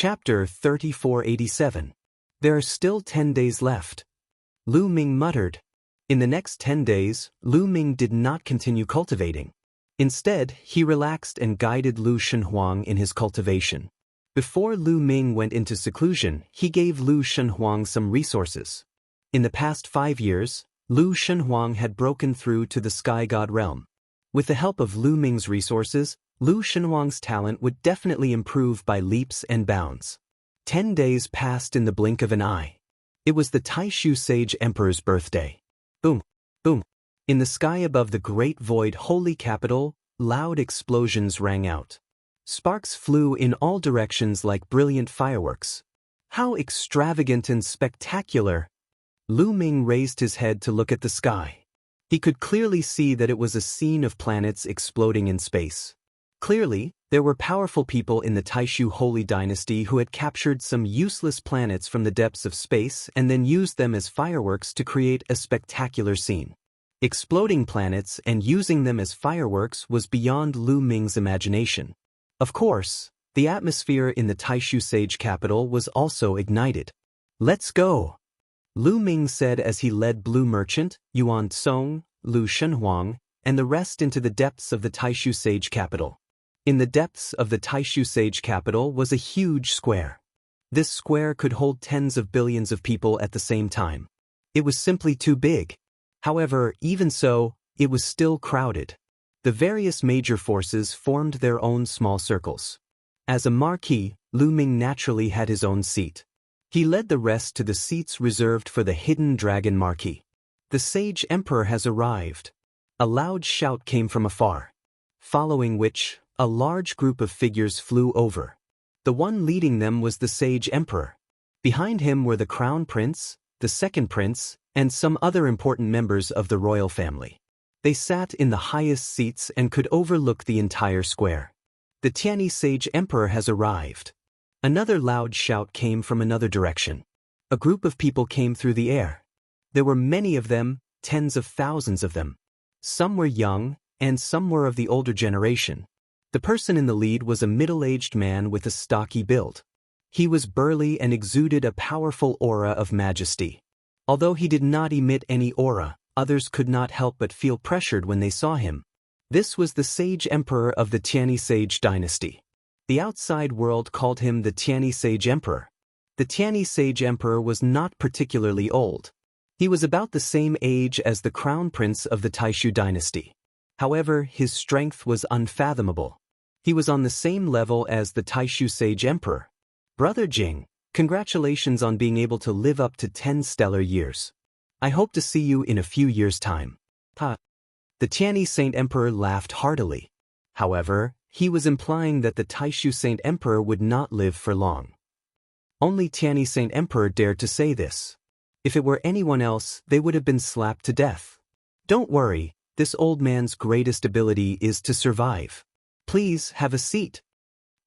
Chapter 3487. There are still 10 days left. Lu Ming muttered. In the next 10 days, Lu Ming did not continue cultivating. Instead, he relaxed and guided Lu Shenhuang in his cultivation. Before Lu Ming went into seclusion, he gave Lu Shenhuang some resources. In the past 5 years, Lu Shenhuang had broken through to the Sky God realm. With the help of Lu Ming's resources, Lu Shenhuang's talent would definitely improve by leaps and bounds. 10 days passed in the blink of an eye. It was the Taishu Sage Emperor's birthday. Boom, boom. In the sky above the great void holy capital, loud explosions rang out. Sparks flew in all directions like brilliant fireworks. How extravagant and spectacular! Lu Ming raised his head to look at the sky. He could clearly see that it was a scene of planets exploding in space. Clearly, there were powerful people in the Taishu Holy Dynasty who had captured some useless planets from the depths of space and then used them as fireworks to create a spectacular scene. Exploding planets and using them as fireworks was beyond Lu Ming's imagination. Of course, the atmosphere in the Taishu Sage capital was also ignited. "Let's go," Lu Ming said as he led Blue Merchant, Yuan Song, Lu Shenhuang, and the rest into the depths of the Taishu Sage capital. In the depths of the Taishu Sage capital was a huge square. This square could hold tens of billions of people at the same time. It was simply too big. However, even so, it was still crowded. The various major forces formed their own small circles. As a marquis, Lu Ming naturally had his own seat. He led the rest to the seats reserved for the hidden dragon marquis. "The Sage Emperor has arrived." A loud shout came from afar. Following which, a large group of figures flew over. The one leading them was the Sage Emperor. Behind him were the Crown Prince, the Second Prince, and some other important members of the royal family. They sat in the highest seats and could overlook the entire square. "The Tianyi Sage Emperor has arrived." Another loud shout came from another direction. A group of people came through the air. There were many of them, tens of thousands of them. Some were young, and some were of the older generation. The person in the lead was a middle-aged man with a stocky build. He was burly and exuded a powerful aura of majesty. Although he did not emit any aura, others could not help but feel pressured when they saw him. This was the Sage Emperor of the Tianyi Sage dynasty. The outside world called him the Tianyi Sage Emperor. The Tianyi Sage Emperor was not particularly old. He was about the same age as the Crown Prince of the Taishu dynasty. However, his strength was unfathomable. He was on the same level as the Taishu Sage Emperor. "Brother Jing, congratulations on being able to live up to 10 stellar years. I hope to see you in a few years' time." Ha! The Tianyi Saint Emperor laughed heartily. However, he was implying that the Taishu Saint Emperor would not live for long. Only Tianyi Saint Emperor dared to say this. If it were anyone else, they would have been slapped to death. "Don't worry, this old man's greatest ability is to survive. Please have a seat."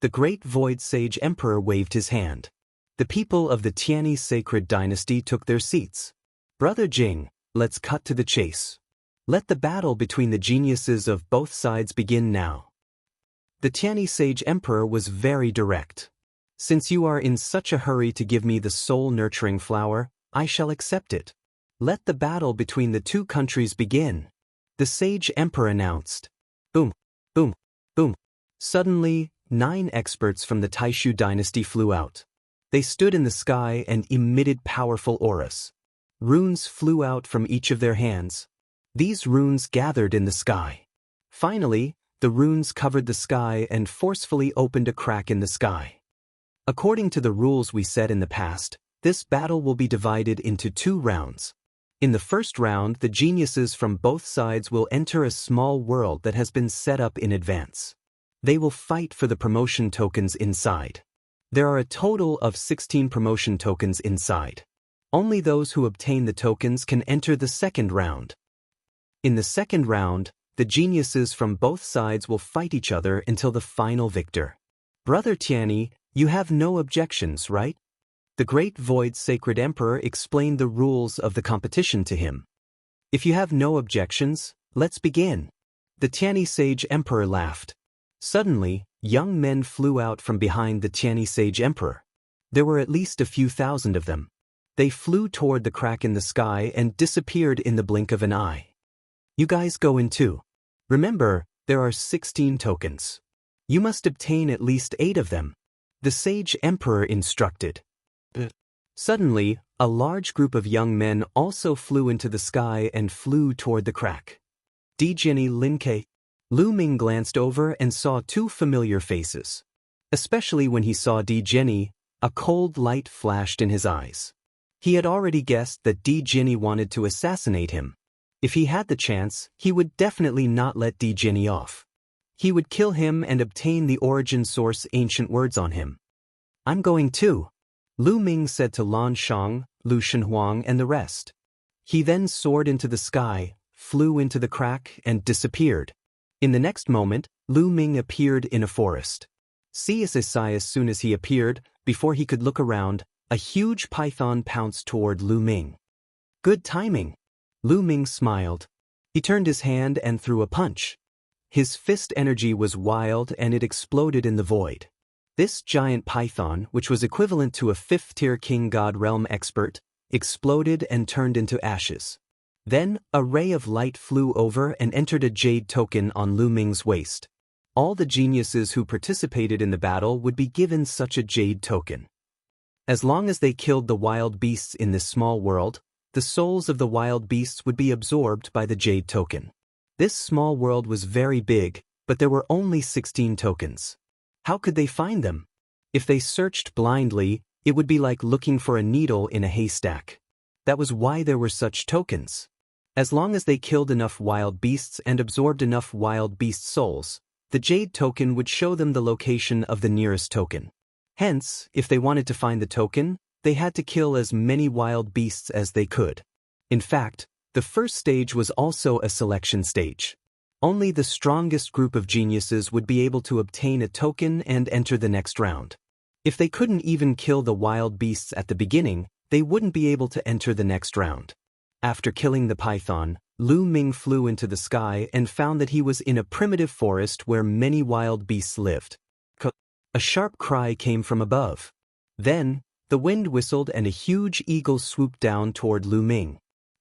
The great Void Sage Emperor waved his hand. The people of the Tianyi Sacred Dynasty took their seats. "Brother Jing, let's cut to the chase. Let the battle between the geniuses of both sides begin now." The Tianyi Sage Emperor was very direct. "Since you are in such a hurry to give me the soul-nurturing flower, I shall accept it. Let the battle between the two countries begin," the Sage Emperor announced. Boom, boom, boom. Suddenly, 9 experts from the Taishu dynasty flew out. They stood in the sky and emitted powerful auras. Runes flew out from each of their hands. These runes gathered in the sky. Finally, the runes covered the sky and forcefully opened a crack in the sky. According to the rules we set in the past, this battle will be divided into 2 rounds. In the first round, the geniuses from both sides will enter a small world that has been set up in advance. They will fight for the promotion tokens inside. There are a total of 16 promotion tokens inside. Only those who obtain the tokens can enter the second round. In the second round, the geniuses from both sides will fight each other until the final victor. "Brother Tianyi, you have no objections, right?" The Great Void Sacred Emperor explained the rules of the competition to him. "If you have no objections, let's begin." The Tianyi Sage Emperor laughed. Suddenly, young men flew out from behind the Tianyi Sage Emperor. There were at least a few thousand of them. They flew toward the crack in the sky and disappeared in the blink of an eye. You guys go in too. Remember, there are 16 tokens. You must obtain at least 8 of them. The sage emperor instructed. Suddenly, a large group of young men also flew into the sky and flew toward the crack. Dijini Linke. Lu Ming glanced over and saw 2 familiar faces. Especially when he saw Dijini, a cold light flashed in his eyes. He had already guessed that Dijini wanted to assassinate him. If he had the chance, he would definitely not let Dijini off. He would kill him and obtain the origin source ancient words on him. I'm going too, Lu Ming said to Lan Shang, Lu Shenhuang and the rest. He then soared into the sky, flew into the crack and disappeared. In the next moment, Lu Ming appeared in a forest. As soon as he appeared, before he could look around, a huge python pounced toward Lu Ming. Good timing. Lu Ming smiled. He turned his hand and threw a punch. His fist energy was wild and it exploded in the void. This giant python, which was equivalent to a 5th-tier King God Realm expert, exploded and turned into ashes. Then, a ray of light flew over and entered a jade token on Lu Ming's waist. All the geniuses who participated in the battle would be given such a jade token. As long as they killed the wild beasts in this small world, the souls of the wild beasts would be absorbed by the jade token. This small world was very big, but there were only 16 tokens. How could they find them? If they searched blindly, it would be like looking for a needle in a haystack. That was why there were such tokens. As long as they killed enough wild beasts and absorbed enough wild beast souls, the jade token would show them the location of the nearest token. Hence, if they wanted to find the token, they had to kill as many wild beasts as they could. In fact, the first stage was also a selection stage. Only the strongest group of geniuses would be able to obtain a token and enter the next round. If they couldn't even kill the wild beasts at the beginning, they wouldn't be able to enter the next round. After killing the python, Lu Ming flew into the sky and found that he was in a primitive forest where many wild beasts lived. A sharp cry came from above. Then, the wind whistled and a huge eagle swooped down toward Lu Ming.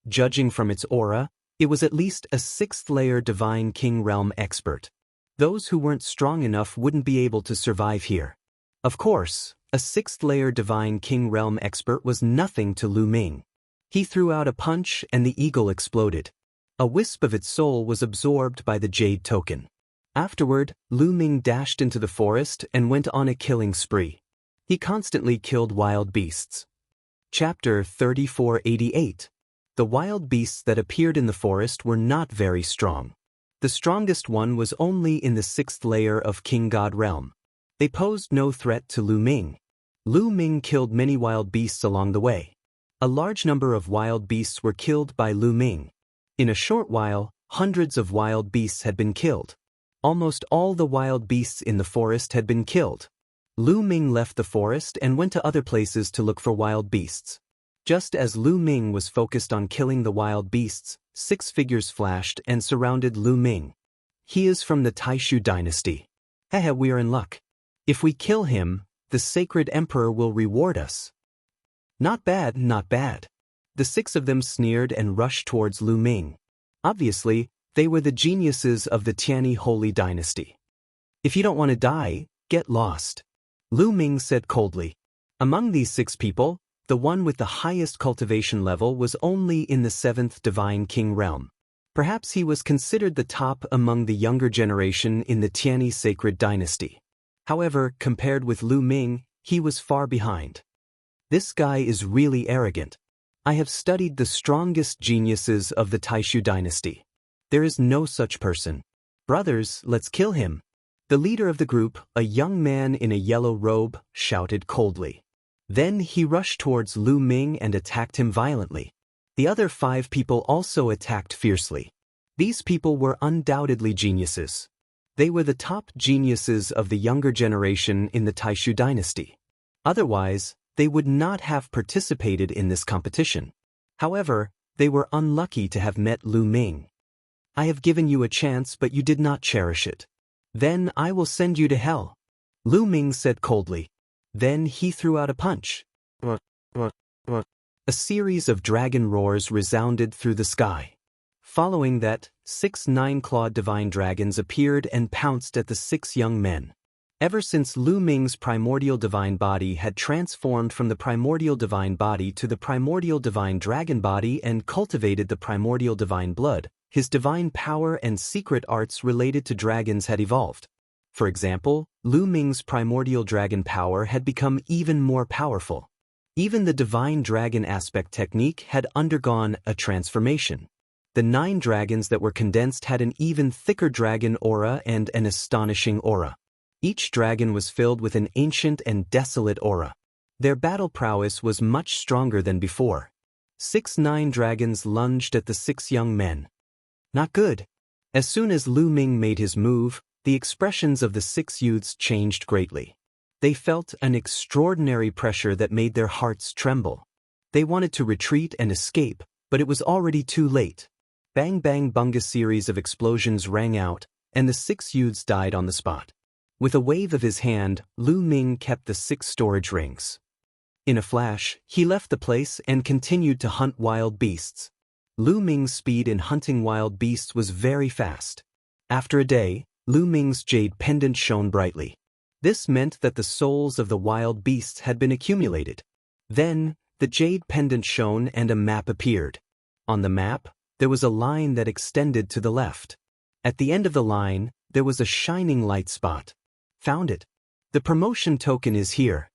Judging from its aura, it was at least a 6th-layer Divine King Realm expert. Those who weren't strong enough wouldn't be able to survive here. Of course, a 6th-layer Divine King Realm expert was nothing to Lu Ming. He threw out a punch and the eagle exploded. A wisp of its soul was absorbed by the jade token. Afterward, Lu Ming dashed into the forest and went on a killing spree. He constantly killed wild beasts. Chapter 3488. The wild beasts that appeared in the forest were not very strong. The strongest one was only in the 6th layer of King God Realm. They posed no threat to Lu Ming. Lu Ming killed many wild beasts along the way. A large number of wild beasts were killed by Lu Ming. In a short while, hundreds of wild beasts had been killed. Almost all the wild beasts in the forest had been killed. Lu Ming left the forest and went to other places to look for wild beasts. Just as Lu Ming was focused on killing the wild beasts, 6 figures flashed and surrounded Lu Ming. He is from the Taishu dynasty. Hehe, we are in luck. If we kill him, the sacred emperor will reward us. Not bad, not bad. The 6 of them sneered and rushed towards Lu Ming. Obviously, they were the geniuses of the Tianyi Holy Dynasty. If you don't want to die, get lost, Lu Ming said coldly. Among these 6 people, the one with the highest cultivation level was only in the 7th Divine King realm. Perhaps he was considered the top among the younger generation in the Tianyi Sacred Dynasty. However, compared with Lu Ming, he was far behind. This guy is really arrogant. I have studied the strongest geniuses of the Taishu dynasty. There is no such person. Brothers, let's kill him. The leader of the group, a young man in a yellow robe, shouted coldly. Then he rushed towards Lu Ming and attacked him violently. The other 5 people also attacked fiercely. These people were undoubtedly geniuses. They were the top geniuses of the younger generation in the Taishu dynasty. Otherwise, they would not have participated in this competition. However, they were unlucky to have met Lu Ming. I have given you a chance, but you did not cherish it. Then I will send you to hell, Lu Ming said coldly. Then he threw out a punch. A series of dragon roars resounded through the sky. Following that, 6 nine-clawed divine dragons appeared and pounced at the 6 young men. Ever since Lu Ming's primordial divine body had transformed from the primordial divine body to the primordial divine dragon body and cultivated the primordial divine blood, his divine power and secret arts related to dragons had evolved. For example, Lu Ming's primordial dragon power had become even more powerful. Even the divine dragon aspect technique had undergone a transformation. The 9 dragons that were condensed had an even thicker dragon aura and an astonishing aura. Each dragon was filled with an ancient and desolate aura. Their battle prowess was much stronger than before. 6 9 dragons lunged at the 6 young men. Not good. As soon as Lu Ming made his move, the expressions of the 6 youths changed greatly. They felt an extraordinary pressure that made their hearts tremble. They wanted to retreat and escape, but it was already too late. Bang bang bung, a series of explosions rang out, and the 6 youths died on the spot. With a wave of his hand, Lu Ming kept the 6 storage rings. In a flash, he left the place and continued to hunt wild beasts. Lu Ming's speed in hunting wild beasts was very fast. After a day, Lu Ming's jade pendant shone brightly. This meant that the souls of the wild beasts had been accumulated. Then, the jade pendant shone and a map appeared. On the map, there was a line that extended to the left. At the end of the line, there was a shining light spot. Found it. The promotion token is here.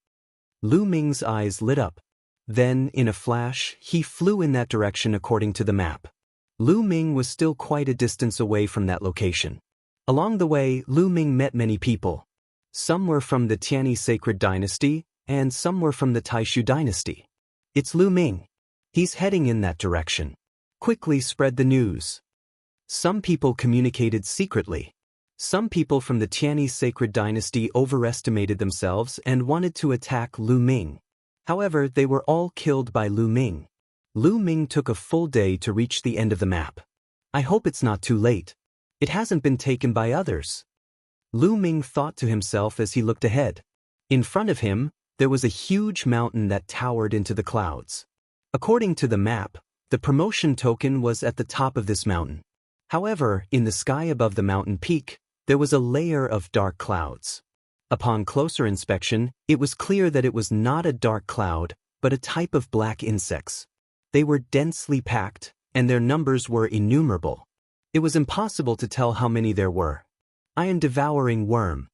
Lu Ming's eyes lit up. Then, in a flash, he flew in that direction according to the map. Lu Ming was still quite a distance away from that location. Along the way, Lu Ming met many people. Some were from the Tianyi Sacred Dynasty, and some were from the Taishu Dynasty. It's Lu Ming. He's heading in that direction. Quickly spread the news. Some people communicated secretly. Some people from the Tianyi Sacred Dynasty overestimated themselves and wanted to attack Lu Ming. However, they were all killed by Lu Ming. Lu Ming took a full day to reach the end of the map. I hope it's not too late. It hasn't been taken by others. Lu Ming thought to himself as he looked ahead. In front of him, there was a huge mountain that towered into the clouds. According to the map, the promotion token was at the top of this mountain. However, in the sky above the mountain peak, there was a layer of dark clouds. Upon closer inspection, it was clear that it was not a dark cloud, but a type of black insects. They were densely packed, and their numbers were innumerable. It was impossible to tell how many there were. Iron-devouring worm.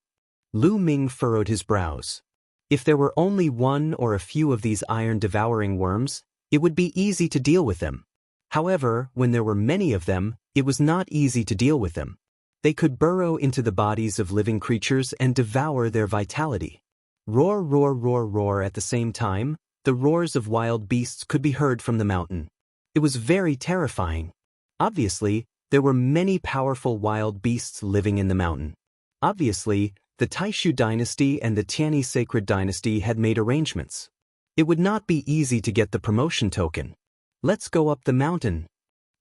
Lu Ming furrowed his brows. If there were only one or a few of these iron-devouring worms, it would be easy to deal with them. However, when there were many of them, it was not easy to deal with them. They could burrow into the bodies of living creatures and devour their vitality. Roar, roar, roar, roar. At the same time, the roars of wild beasts could be heard from the mountain. It was very terrifying. Obviously, there were many powerful wild beasts living in the mountain. Obviously, the Taishu Dynasty and the Tianyi Sacred Dynasty had made arrangements. It would not be easy to get the promotion token. Let's go up the mountain,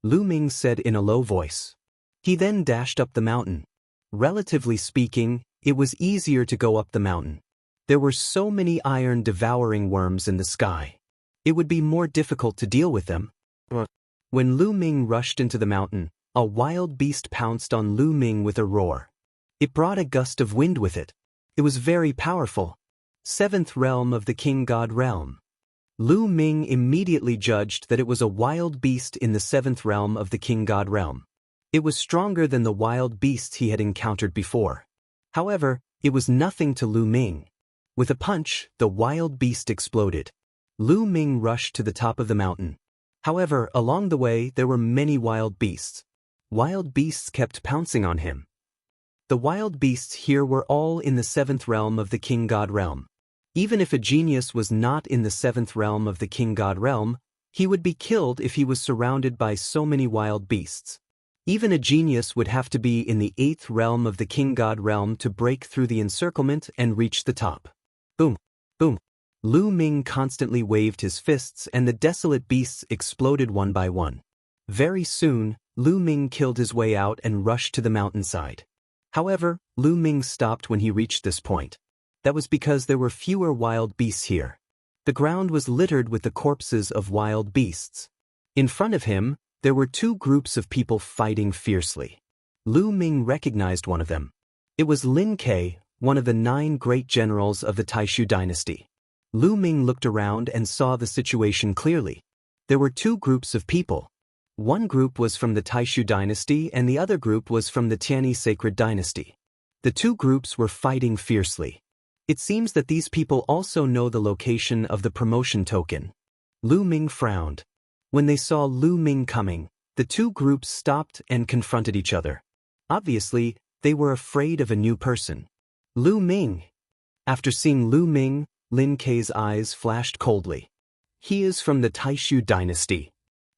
Lu Ming said in a low voice. He then dashed up the mountain. Relatively speaking, it was easier to go up the mountain. There were so many iron-devouring worms in the sky. It would be more difficult to deal with them. When Lu Ming rushed into the mountain, a wild beast pounced on Lu Ming with a roar. It brought a gust of wind with it. It was very powerful. 7th realm of the King God realm. Lu Ming immediately judged that it was a wild beast in the 7th realm of the King God realm. It was stronger than the wild beasts he had encountered before. However, it was nothing to Lu Ming. With a punch, the wild beast exploded. Lu Ming rushed to the top of the mountain. However, along the way there were many wild beasts. Wild beasts kept pouncing on him. The wild beasts here were all in the 7th realm of the King God realm. Even if a genius was not in the 7th realm of the King God realm, he would be killed if he was surrounded by so many wild beasts. Even a genius would have to be in the 8th realm of the King God realm to break through the encirclement and reach the top. Boom, boom. Lu Ming constantly waved his fists and the desolate beasts exploded one by one. Very soon, Lu Ming killed his way out and rushed to the mountainside. However, Lu Ming stopped when he reached this point. That was because there were fewer wild beasts here. The ground was littered with the corpses of wild beasts. In front of him, there were two groups of people fighting fiercely. Lu Ming recognized one of them. It was Lin Ke, one of the 9 great generals of the Taishu dynasty. Lu Ming looked around and saw the situation clearly. There were two groups of people. One group was from the Taishu dynasty and the other group was from the Tianyi sacred dynasty. The two groups were fighting fiercely. It seems that these people also know the location of the promotion token. Lu Ming frowned. When they saw Lu Ming coming, the two groups stopped and confronted each other. Obviously, they were afraid of a new person. Lu Ming. After seeing Lu Ming, Lin Ke's eyes flashed coldly. He is from the Taishu dynasty.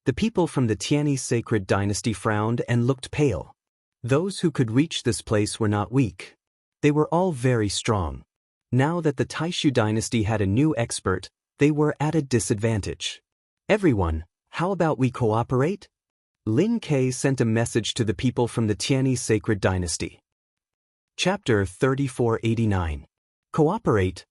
The people from the Tianyi sacred dynasty frowned and looked pale. Those who could reach this place were not weak. They were all very strong. Now that the Taishu dynasty had a new expert, they were at a disadvantage. Everyone, how about we cooperate? Lin Ke sent a message to the people from the Tianyi sacred dynasty. Chapter 3489. Cooperate.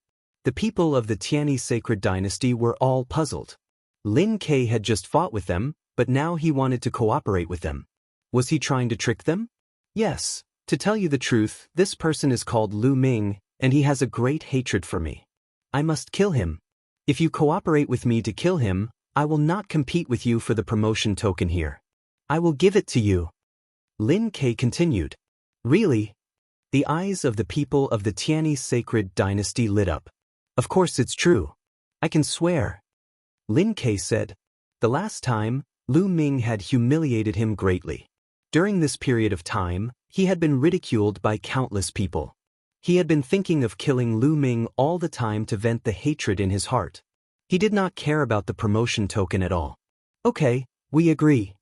The people of the Tianyi sacred dynasty were all puzzled. Lin Ke had just fought with them, but now he wanted to cooperate with them. Was he trying to trick them? Yes, to tell you the truth, this person is called Lu Ming, and he has a great hatred for me. I must kill him. If you cooperate with me to kill him, I will not compete with you for the promotion token here. I will give it to you. Lin Ke continued. Really? The eyes of the people of the Tianyi sacred dynasty lit up. Of course it's true. I can swear. Lin Ke said. The last time, Lu Ming had humiliated him greatly. During this period of time, he had been ridiculed by countless people. He had been thinking of killing Lu Ming all the time to vent the hatred in his heart. He did not care about the promotion token at all. Okay, we agree.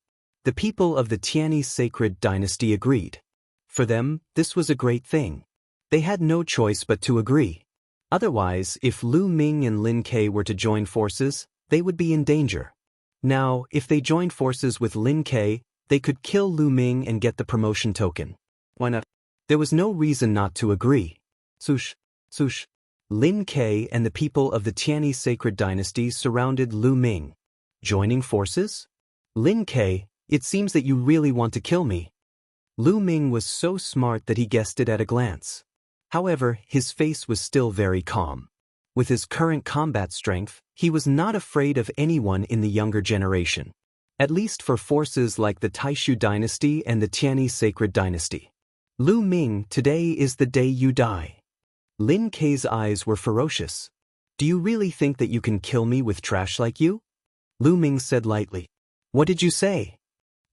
The people of the Tianyi sacred dynasty agreed. For them, this was a great thing. They had no choice but to agree. Otherwise, if Lu Ming and Lin Ke were to join forces, they would be in danger. Now, if they joined forces with Lin Ke, they could kill Lu Ming and get the promotion token. Why not? There was no reason not to agree. Sush. Lin Ke and the people of the Tianyi sacred dynasty surrounded Lu Ming. Joining forces? Lin Ke, it seems that you really want to kill me. Lu Ming was so smart that he guessed it at a glance. However, his face was still very calm. With his current combat strength, he was not afraid of anyone in the younger generation. At least for forces like the Taishu dynasty and the Tianyi sacred dynasty. Lu Ming, today is the day you die. Lin Ke's eyes were ferocious. Do you really think that you can kill me with trash like you? Lu Ming said lightly. What did you say?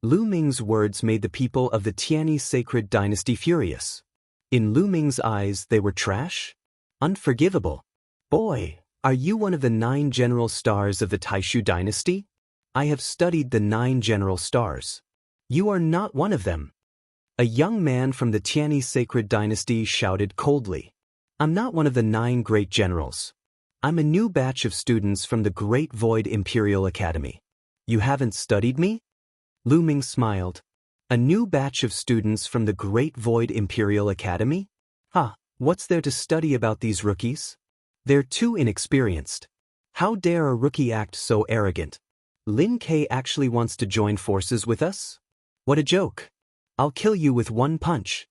Lu Ming's words made the people of the Tianyi sacred dynasty furious. In Lu Ming's eyes, they were trash? Unforgivable. Boy, are you one of the 9 general stars of the Taishu dynasty? I have studied the 9 general stars. You are not one of them. A young man from the Tianyi sacred dynasty shouted coldly. I'm not one of the 9 great generals. I'm a new batch of students from the Great Void Imperial Academy. You haven't studied me? Lu Ming smiled. A new batch of students from the Great Void Imperial Academy? What's there to study about these rookies? They're too inexperienced. How dare a rookie act so arrogant? Lin Ke actually wants to join forces with us? What a joke. I'll kill you with one punch.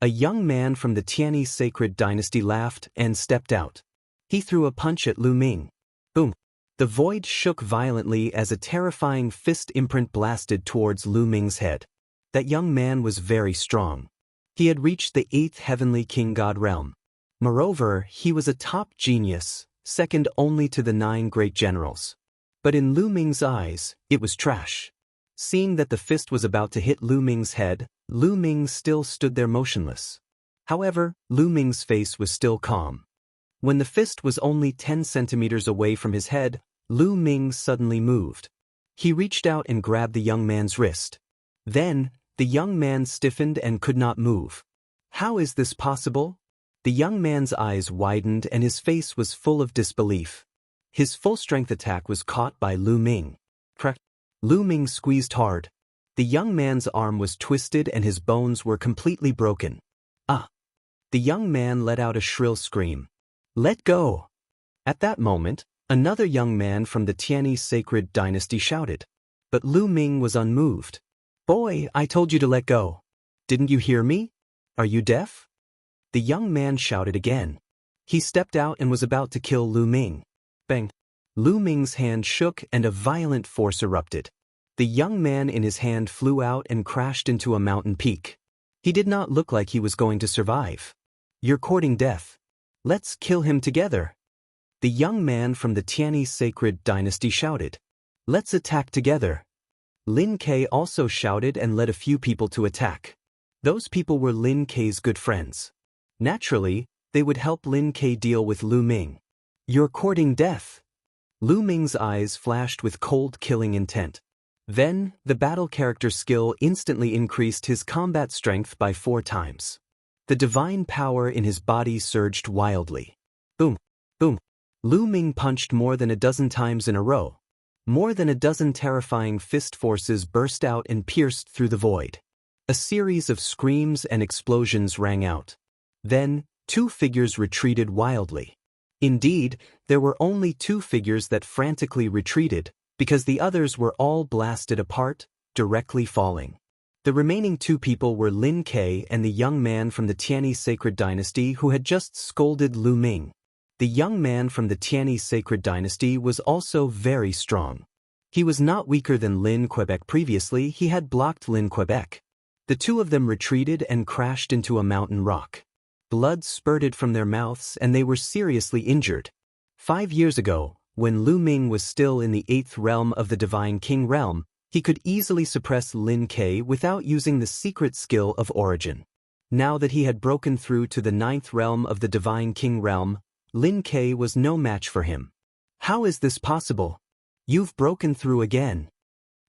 A young man from the Tianyi sacred dynasty laughed and stepped out. He threw a punch at Lu Ming. Boom. The void shook violently as a terrifying fist imprint blasted towards Lu Ming's head. That young man was very strong. He had reached the 8th heavenly king god realm. Moreover, he was a top genius, second only to the 9 great generals. But in Lu Ming's eyes, it was trash. Seeing that the fist was about to hit Lu Ming's head, Lu Ming still stood there motionless. However, Lu Ming's face was still calm. When the fist was only 10 centimeters away from his head, Lu Ming suddenly moved. He reached out and grabbed the young man's wrist. Then, the young man stiffened and could not move. How is this possible? The young man's eyes widened and his face was full of disbelief. His full-strength attack was caught by Lu Ming. Lu Ming squeezed hard. The young man's arm was twisted and his bones were completely broken. The young man let out a shrill scream. Let go! At that moment, another young man from the Tianyi sacred dynasty shouted. But Lu Ming was unmoved. Boy, I told you to let go. Didn't you hear me? Are you deaf? The young man shouted again. He stepped out and was about to kill Lu Ming. Bang! Lu Ming's hand shook and a violent force erupted. The young man in his hand flew out and crashed into a mountain peak. He did not look like he was going to survive. You're courting death. Let's kill him together. The young man from the Tianyi sacred dynasty shouted. Let's attack together. Lin Ke also shouted and led a few people to attack. Those people were Lin Ke's good friends. Naturally, they would help Lin Ke deal with Lu Ming. You're courting death. Lu Ming's eyes flashed with cold killing intent. Then, the battle character skill instantly increased his combat strength by 4 times. The divine power in his body surged wildly. Boom! Boom! Lu Ming punched more than a dozen times in a row. More than a dozen terrifying fist forces burst out and pierced through the void. A series of screams and explosions rang out. Then, 2 figures retreated wildly. Indeed, there were only 2 figures that frantically retreated, because the others were all blasted apart, directly falling. The remaining 2 people were Lin Ke and the young man from the Tianyi sacred dynasty who had just scolded Lu Ming. The young man from the Tianyi sacred dynasty was also very strong. He was not weaker than Lin Quebec previously, he had blocked Lin Quebec. The 2 of them retreated and crashed into a mountain rock. Blood spurted from their mouths and they were seriously injured. 5 years ago, when Lu Ming was still in the 8th realm of the Divine King realm, he could easily suppress Lin Ke without using the secret skill of origin. Now that he had broken through to the 9th realm of the Divine King realm, Lin Ke was no match for him. How is this possible? You've broken through again.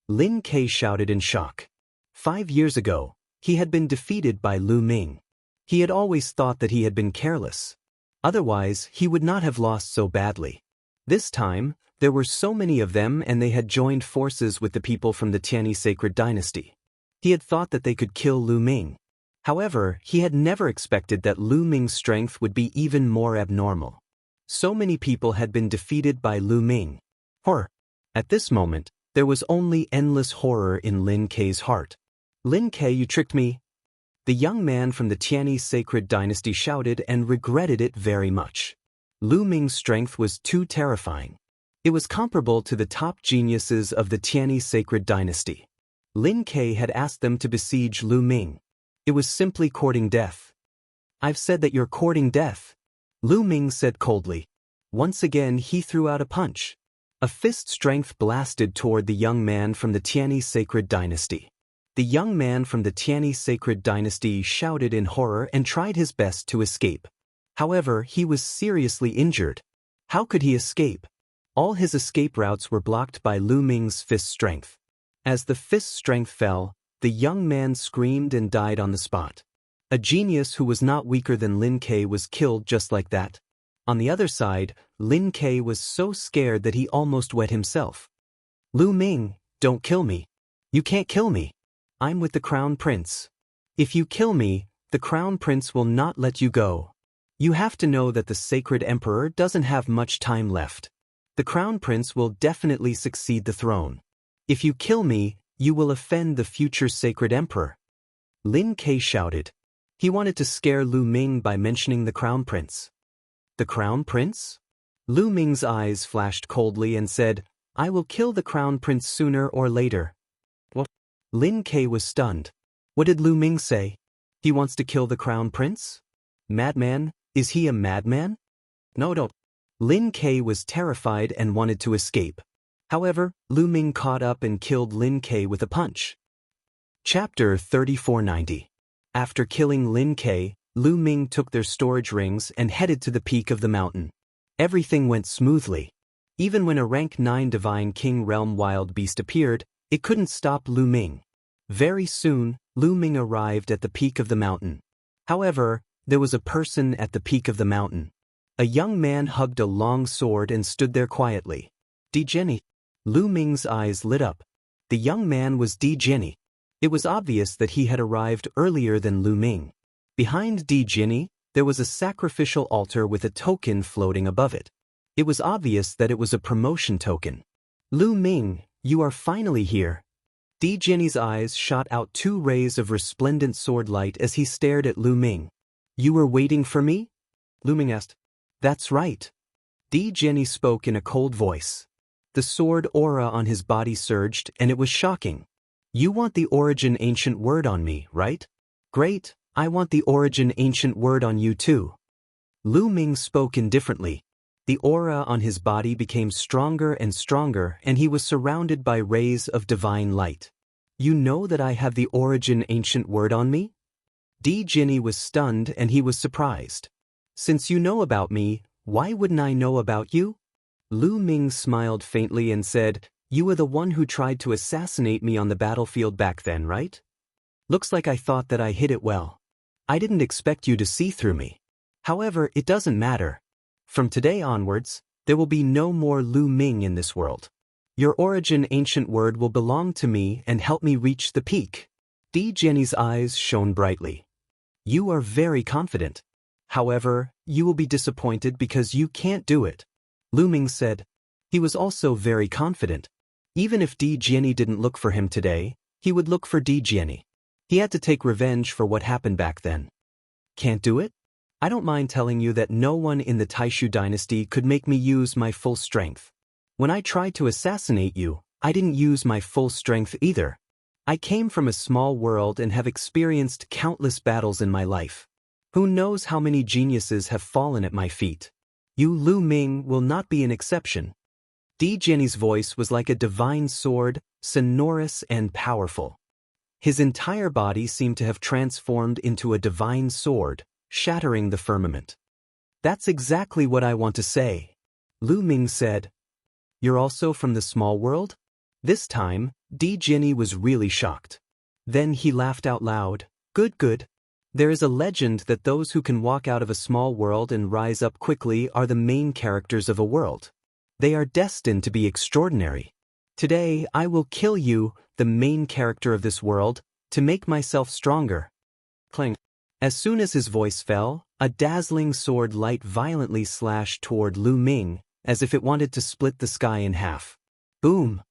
Lin Ke shouted in shock. 5 years ago, he had been defeated by Lu Ming. He had always thought that he had been careless. Otherwise, he would not have lost so badly. This time, there were so many of them and they had joined forces with the people from the Tianyi sacred dynasty. He had thought that they could kill Lu Ming. However, he had never expected that Lu Ming's strength would be even more abnormal. So many people had been defeated by Lu Ming. Horror! At this moment, there was only endless horror in Lin Ke's heart. Lin Ke, you tricked me. The young man from the Tianyi sacred dynasty shouted and regretted it very much. Lu Ming's strength was too terrifying. It was comparable to the top geniuses of the Tianyi sacred dynasty. Lin Ke had asked them to besiege Lu Ming. It was simply courting death. I've said that you're courting death. Lu Ming said coldly. Once again he threw out a punch. A fist strength blasted toward the young man from the Tianyi sacred dynasty. The young man from the Tianyi sacred dynasty shouted in horror and tried his best to escape. However, he was seriously injured. How could he escape? All his escape routes were blocked by Lu Ming's fist strength. As the fist strength fell, the young man screamed and died on the spot. A genius who was not weaker than Lin Ke was killed just like that. On the other side, Lin Ke was so scared that he almost wet himself. Lu Ming, don't kill me. You can't kill me. I'm with the Crown Prince. If you kill me, the Crown Prince will not let you go. You have to know that the Sacred Emperor doesn't have much time left. The Crown Prince will definitely succeed the throne. If you kill me, you will offend the future Sacred Emperor. Lin Ke shouted. He wanted to scare Lu Ming by mentioning the Crown Prince. The Crown Prince? Lu Ming's eyes flashed coldly and said, I will kill the Crown Prince sooner or later. What? Lin Ke was stunned. What did Lu Ming say? He wants to kill the Crown Prince? Madman? Is he a madman? No, don't. Lin Ke was terrified and wanted to escape. However, Lu Ming caught up and killed Lin Ke with a punch. Chapter 3490. After killing Lin Ke, Lu Ming took their storage rings and headed to the peak of the mountain. Everything went smoothly. Even when a rank 9 Divine King Realm wild beast appeared, it couldn't stop Lu Ming. Very soon, Lu Ming arrived at the peak of the mountain. However, there was a person at the peak of the mountain. A young man hugged a long sword and stood there quietly. Di Jenny. Lu Ming's eyes lit up. The young man was Di Jenny. It was obvious that he had arrived earlier than Lu Ming. Behind Di Jenny, There was a sacrificial altar with a token floating above it. It was obvious that it was a promotion token. Lu Ming, you are finally here. Di Jian's eyes shot out 2 rays of resplendent sword light as he stared at Lu Ming. You were waiting for me? Lu Ming asked. That's right. Di Jian spoke in a cold voice. The sword aura on his body surged, and it was shocking. You want the origin ancient word on me, right? Great, I want the origin ancient word on you too. Lu Ming spoke indifferently. The aura on his body became stronger and stronger, and he was surrounded by rays of divine light. You know that I have the origin ancient word on me? Di Jian was stunned and he was surprised. Since you know about me, why wouldn't I know about you? Lu Ming smiled faintly and said, You were the one who tried to assassinate me on the battlefield back then, right? Looks like I thought that I hid it well. I didn't expect you to see through me. However, it doesn't matter. From today onwards, there will be no more Lu Ming in this world. Your origin ancient word will belong to me and help me reach the peak. Di Jian's eyes shone brightly. You are very confident. However, you will be disappointed because you can't do it. Lu Ming said. He was also very confident. Even if Di Jian didn't look for him today, he would look for Di Jian. He had to take revenge for what happened back then. Can't do it? I don't mind telling you that no one in the Taishu dynasty could make me use my full strength. When I tried to assassinate you, I didn't use my full strength either. I came from a small world and have experienced countless battles in my life. Who knows how many geniuses have fallen at my feet? You Lu Ming will not be an exception. Di Jian's voice was like a divine sword, sonorous and powerful. His entire body seemed to have transformed into a divine sword, shattering the firmament. That's exactly what I want to say. Lu Ming said. You're also from the small world? This time, Di Jian was really shocked. Then he laughed out loud. Good. There is a legend that those who can walk out of a small world and rise up quickly are the main characters of a world. They are destined to be extraordinary. Today, I will kill you, the main character of this world, to make myself stronger. Clang. As soon as his voice fell, a dazzling sword light violently slashed toward Lu Ming, as if it wanted to split the sky in half. Boom!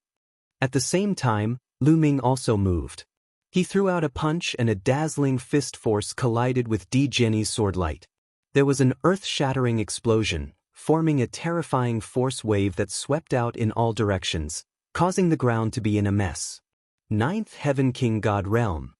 At the same time, Lu Ming also moved. He threw out a punch and a dazzling fist force collided with Di Jian's sword light. There was an earth-shattering explosion, forming a terrifying force wave that swept out in all directions, causing the ground to be in a mess. 9th Heaven King God Realm.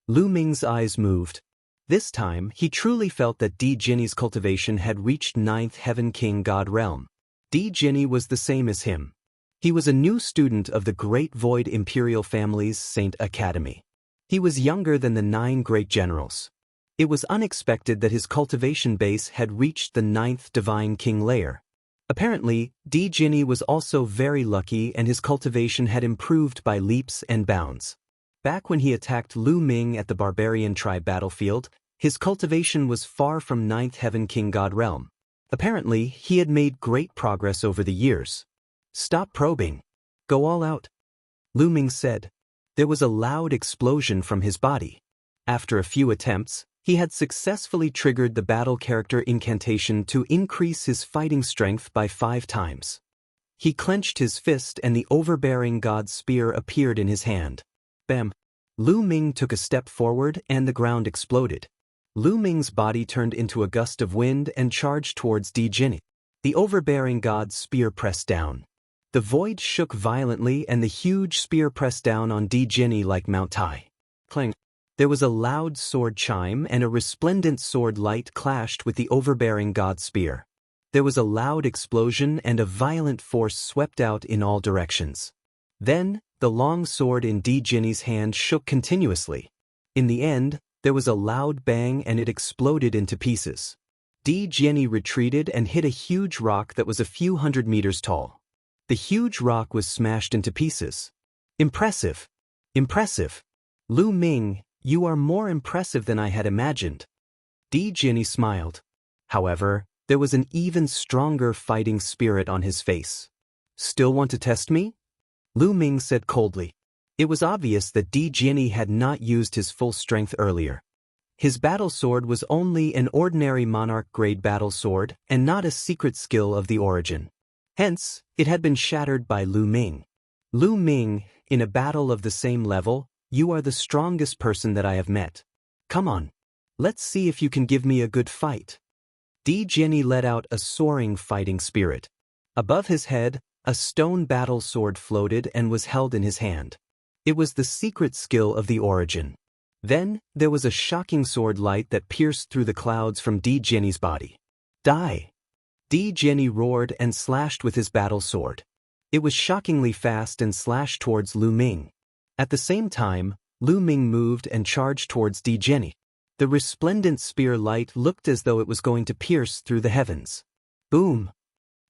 Lu Ming's eyes moved. This time, he truly felt that Di Jian's cultivation had reached 9th Heaven King God Realm. Di Jian was the same as him. He was a new student of the Great Void Imperial Family's Saint Academy. He was younger than the 9 great generals. It was unexpected that his cultivation base had reached the 9th Divine King layer. Apparently, Di Jian was also very lucky and his cultivation had improved by leaps and bounds. Back when he attacked Lu Ming at the Barbarian Tribe battlefield, his cultivation was far from 9th Heaven King God Realm. Apparently, he had made great progress over the years. Stop probing. Go all out. Lu Ming said. There was a loud explosion from his body. After a few attempts, he had successfully triggered the battle character incantation to increase his fighting strength by 5 times. He clenched his fist and the overbearing god spear appeared in his hand. Bam! Lu Ming took a step forward and the ground exploded. Lu Ming's body turned into a gust of wind and charged towards Di Jian. The overbearing god's spear pressed down. The void shook violently and the huge spear pressed down on Di Jian like Mount Tai. Clang. There was a loud sword chime and a resplendent sword light clashed with the overbearing god spear. There was a loud explosion and a violent force swept out in all directions. Then, the long sword in Di Jian's hand shook continuously. In the end, there was a loud bang and it exploded into pieces. Di Jian retreated and hit a huge rock that was a few hundred meters tall. The huge rock was smashed into pieces. Impressive. Impressive. Lu Ming, you are more impressive than I had imagined. Di Jian smiled. However, there was an even stronger fighting spirit on his face. Still want to test me? Lu Ming said coldly. It was obvious that Di Jian had not used his full strength earlier. His battle sword was only an ordinary monarch-grade battle sword and not a secret skill of the origin. Hence, it had been shattered by Lu Ming. Lu Ming, in a battle of the same level, you are the strongest person that I have met. Come on. Let's see if you can give me a good fight. Di Jianyi let out a soaring fighting spirit. Above his head, a stone battle sword floated and was held in his hand. It was the secret skill of the origin. Then, there was a shocking sword light that pierced through the clouds from Di Jianyi's body. Die! Di Jianyi roared and slashed with his battle sword. It was shockingly fast and slashed towards Lu Ming. At the same time, Lu Ming moved and charged towards Di Jianyi. The resplendent spear light looked as though it was going to pierce through the heavens. Boom!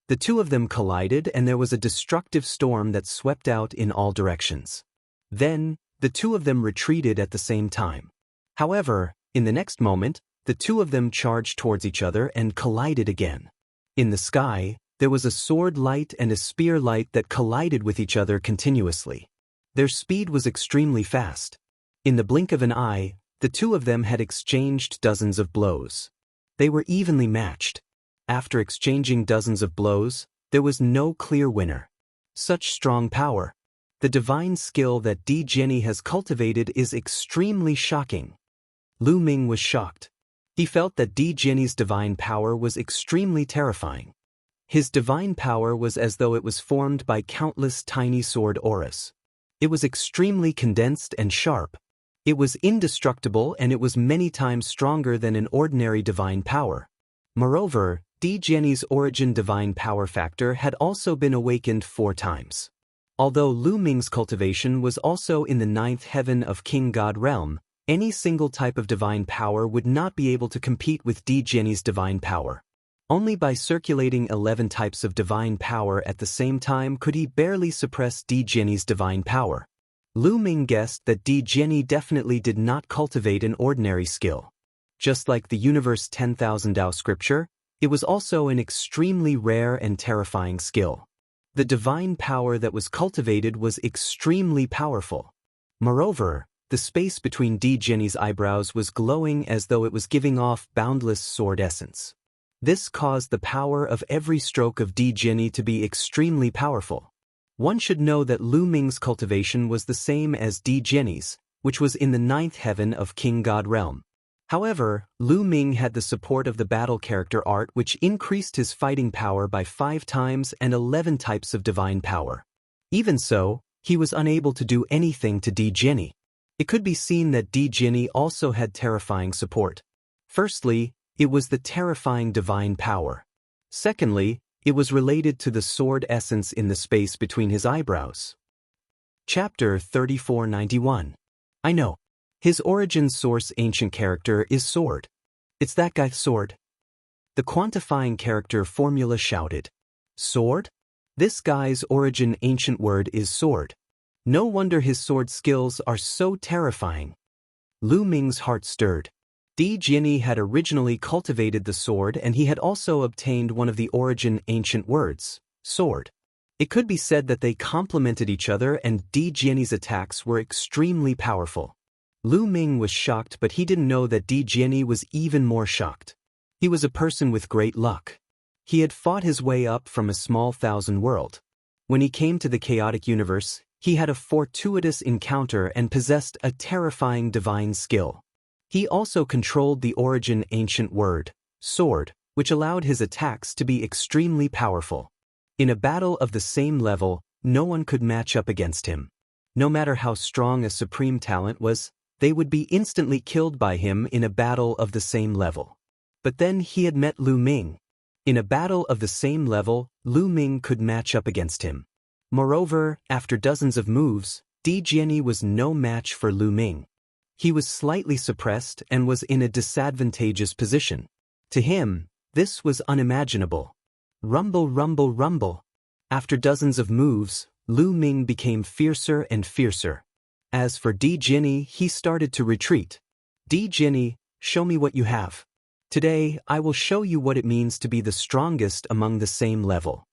The two of them collided and there was a destructive storm that swept out in all directions. Then, the two of them retreated at the same time. However, in the next moment, the two of them charged towards each other and collided again. In the sky, there was a sword light and a spear light that collided with each other continuously. Their speed was extremely fast. In the blink of an eye, the two of them had exchanged dozens of blows. They were evenly matched. After exchanging dozens of blows, there was no clear winner. Such strong power. The divine skill that Di Jianyi has cultivated is extremely shocking. Lu Ming was shocked. He felt that Di Jianyi's divine power was extremely terrifying. His divine power was as though it was formed by countless tiny sword auras. It was extremely condensed and sharp. It was indestructible and it was many times stronger than an ordinary divine power. Moreover, Di Jianyi's origin divine power factor had also been awakened 4 times. Although Lu Ming's cultivation was also in the 9th heaven of King God realm, any single type of divine power would not be able to compete with Di Jianyi's divine power. Only by circulating 11 types of divine power at the same time could he barely suppress Di Jianyi's divine power. Lu Ming guessed that Di Jianyi definitely did not cultivate an ordinary skill. Just like the universe 10,000 Dao scripture, it was also an extremely rare and terrifying skill. The divine power that was cultivated was extremely powerful. Moreover, the space between Di Jianyi's eyebrows was glowing as though it was giving off boundless sword essence. This caused the power of every stroke of Di Jianyi to be extremely powerful. One should know that Lu Ming's cultivation was the same as Di Jianyi's, which was in the 9th heaven of King God realm. However, Lu Ming had the support of the battle character art which increased his fighting power by 5 times and 11 types of divine power. Even so, he was unable to do anything to Di Jianyi. It could be seen that Di Jianyi also had terrifying support. Firstly, it was the terrifying divine power. Secondly, it was related to the sword essence in the space between his eyebrows. Chapter 3491. I know. His origin source ancient character is sword. It's that guy sword. The quantifying character formula shouted. Sword? This guy's origin ancient word is sword. No wonder his sword skills are so terrifying. Lu Ming's heart stirred. Di Jianyi had originally cultivated the sword and he had also obtained one of the origin ancient words, sword. It could be said that they complemented each other and Di Jianyi's attacks were extremely powerful. Lu Ming was shocked but he didn't know that Di Jianyi was even more shocked. He was a person with great luck. He had fought his way up from a small thousand world. When he came to the chaotic universe, he had a fortuitous encounter and possessed a terrifying divine skill. He also controlled the origin ancient word, sword, which allowed his attacks to be extremely powerful. In a battle of the same level, no one could match up against him. No matter how strong a supreme talent was, they would be instantly killed by him in a battle of the same level. But then he had met Lu Ming. In a battle of the same level, Lu Ming could match up against him. Moreover, after dozens of moves, Di Jianyi was no match for Lu Ming. He was slightly suppressed and was in a disadvantageous position. To him, this was unimaginable. Rumble, rumble, rumble. After dozens of moves, Lu Ming became fiercer and fiercer. As for Di Jianyi, he started to retreat. Di Jianyi, show me what you have. Today, I will show you what it means to be the strongest among the same level.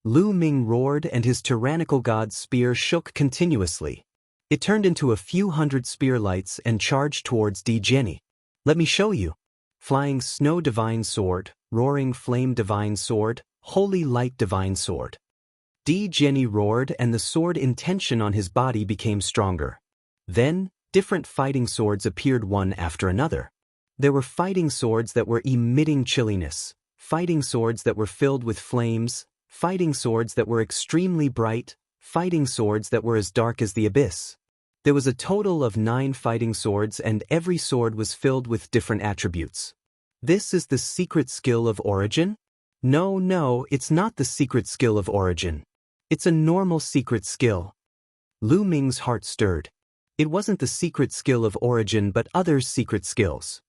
Lu Ming roared and his tyrannical god spear shook continuously. It turned into a few hundred spear lights and charged towards Di Jianyi. Let me show you. Flying snow divine sword, roaring flame divine sword, holy light divine sword. Di Jianyi roared and the sword intention on his body became stronger. Then, different fighting swords appeared one after another. There were fighting swords that were emitting chilliness, fighting swords that were filled with flames, fighting swords that were extremely bright, fighting swords that were as dark as the abyss. There was a total of 9 fighting swords and every sword was filled with different attributes. This is the secret skill of origin? No, it's not the secret skill of origin. It's a normal secret skill. Lu Ming's heart stirred. It wasn't the secret skill of origin but others' secret skills.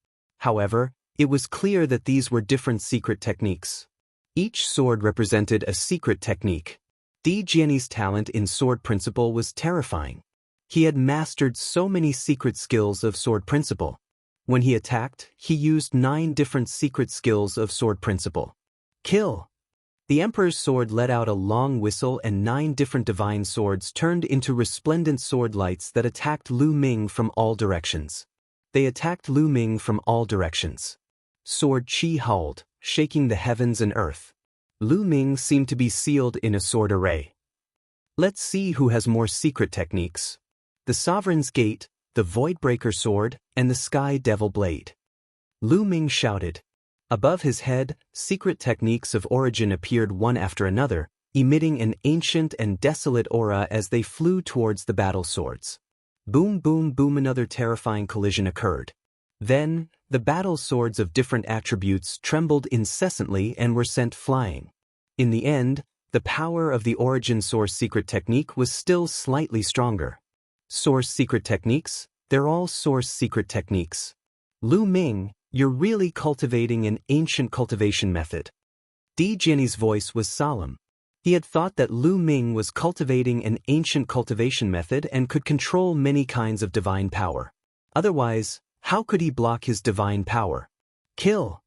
However, it was clear that these were different secret techniques. Each sword represented a secret technique. Di Jianyi's talent in sword principle was terrifying. He had mastered so many secret skills of sword principle. When he attacked, he used 9 different secret skills of sword principle. Kill! The Emperor's sword let out a long whistle and 9 different divine swords turned into resplendent sword lights that attacked Lu Ming from all directions. They attacked Lu Ming from all directions. Sword chi howled, shaking the heavens and earth. Lu Ming seemed to be sealed in a sword array. Let's see who has more secret techniques. The Sovereign's Gate, the Voidbreaker Sword, and the Sky Devil Blade. Lu Ming shouted. Above his head, secret techniques of origin appeared one after another, emitting an ancient and desolate aura as they flew towards the battle swords. Boom, boom, boom, another terrifying collision occurred. Then, the battle swords of different attributes trembled incessantly and were sent flying. In the end, the power of the origin source secret technique was still slightly stronger. Source secret techniques? They're all source secret techniques. Lu Ming, you're really cultivating an ancient cultivation method. Di Jianyi's voice was solemn. He had thought that Lu Ming was cultivating an ancient cultivation method and could control many kinds of divine power. Otherwise, how could he block his divine power? Kill!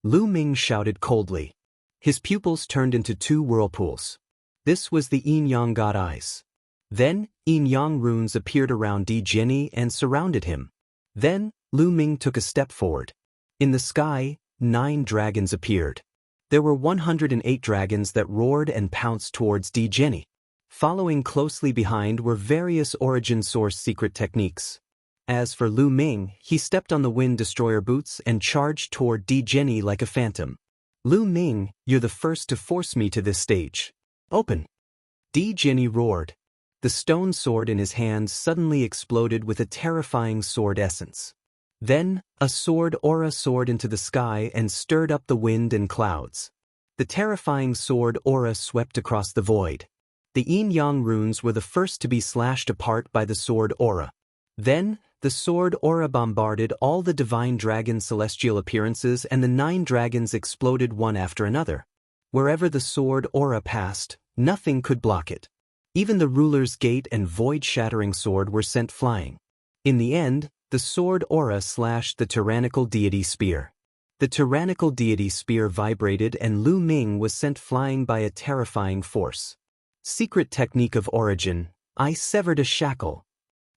Lu Ming shouted coldly. His pupils turned into 2 whirlpools. This was the yin-yang god eyes. Then, yin-yang runes appeared around Di Jianyi and surrounded him. Then, Lu Ming took a step forward. In the sky, 9 dragons appeared. There were 108 dragons that roared and pounced towards Di Jianyi. Following closely behind were various origin source secret techniques. As for Lu Ming, he stepped on the wind destroyer boots and charged toward Di Jianyi like a phantom. Lu Ming, you're the first to force me to this stage. Open! Di Jianyi roared. The stone sword in his hand suddenly exploded with a terrifying sword essence. Then, a sword aura soared into the sky and stirred up the wind and clouds. The terrifying sword aura swept across the void. The yin-yang runes were the first to be slashed apart by the sword aura. Then, the sword aura bombarded all the divine dragon celestial appearances and the 9 dragons exploded one after another. Wherever the sword aura passed, nothing could block it. Even the ruler's gate and void-shattering sword were sent flying. In the end, the sword aura slashed the tyrannical deity spear. The tyrannical deity spear vibrated and Lu Ming was sent flying by a terrifying force. Secret technique of origin, I severed a shackle.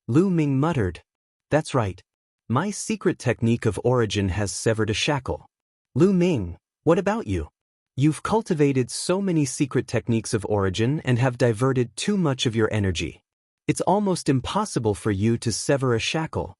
Lu Ming muttered. That's right. My secret technique of origin has severed a shackle. Lu Ming, what about you? You've cultivated so many secret techniques of origin and have diverted too much of your energy. It's almost impossible for you to sever a shackle.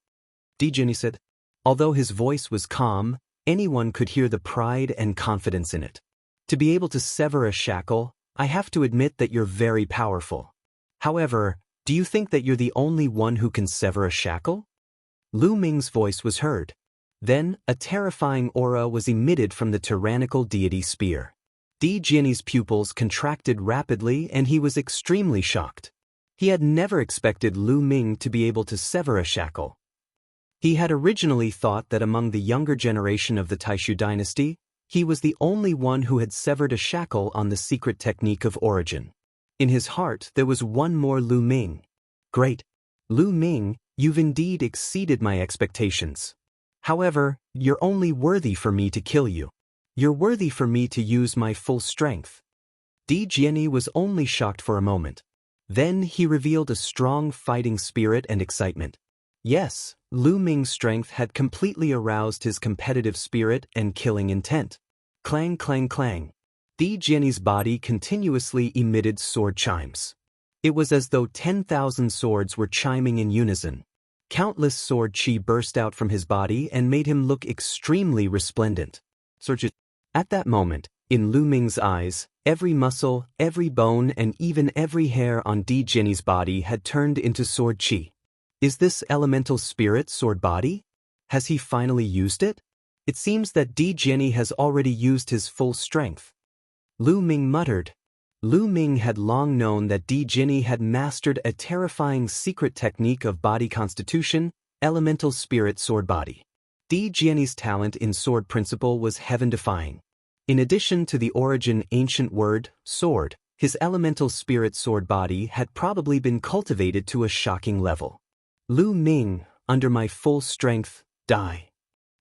Di Jianyi said. Although his voice was calm, anyone could hear the pride and confidence in it. To be able to sever a shackle, I have to admit that you're very powerful. However, do you think that you're the only one who can sever a shackle? Lu Ming's voice was heard. Then, a terrifying aura was emitted from the tyrannical deity spear. Di Jianyi's pupils contracted rapidly and he was extremely shocked. He had never expected Lu Ming to be able to sever a shackle. He had originally thought that among the younger generation of the Taishu dynasty, he was the only one who had severed a shackle on the secret technique of origin. In his heart there was one more Lu Ming. Great! Lu Ming, you've indeed exceeded my expectations. However, you're only worthy for me to kill you. You're worthy for me to use my full strength. Di Jianyi was only shocked for a moment. Then he revealed a strong fighting spirit and excitement. Yes, Lu Ming's strength had completely aroused his competitive spirit and killing intent. Clang clang clang. Di Jianyi's body continuously emitted sword chimes. It was as though 10,000 swords were chiming in unison. Countless sword chi burst out from his body and made him look extremely resplendent. At that moment, in Lu Ming's eyes, every muscle, every bone and even every hair on Di Jianyi's body had turned into sword chi. Is this elemental spirit sword body? Has he finally used it? It seems that Di Jianyi has already used his full strength. Lu Ming muttered. Lu Ming had long known that Di Jianyi had mastered a terrifying secret technique of body constitution, elemental spirit sword body. Di Jianyi's talent in sword principle was heaven-defying. In addition to the origin ancient word, sword, his elemental spirit sword body had probably been cultivated to a shocking level. Lu Ming, under my full strength, die.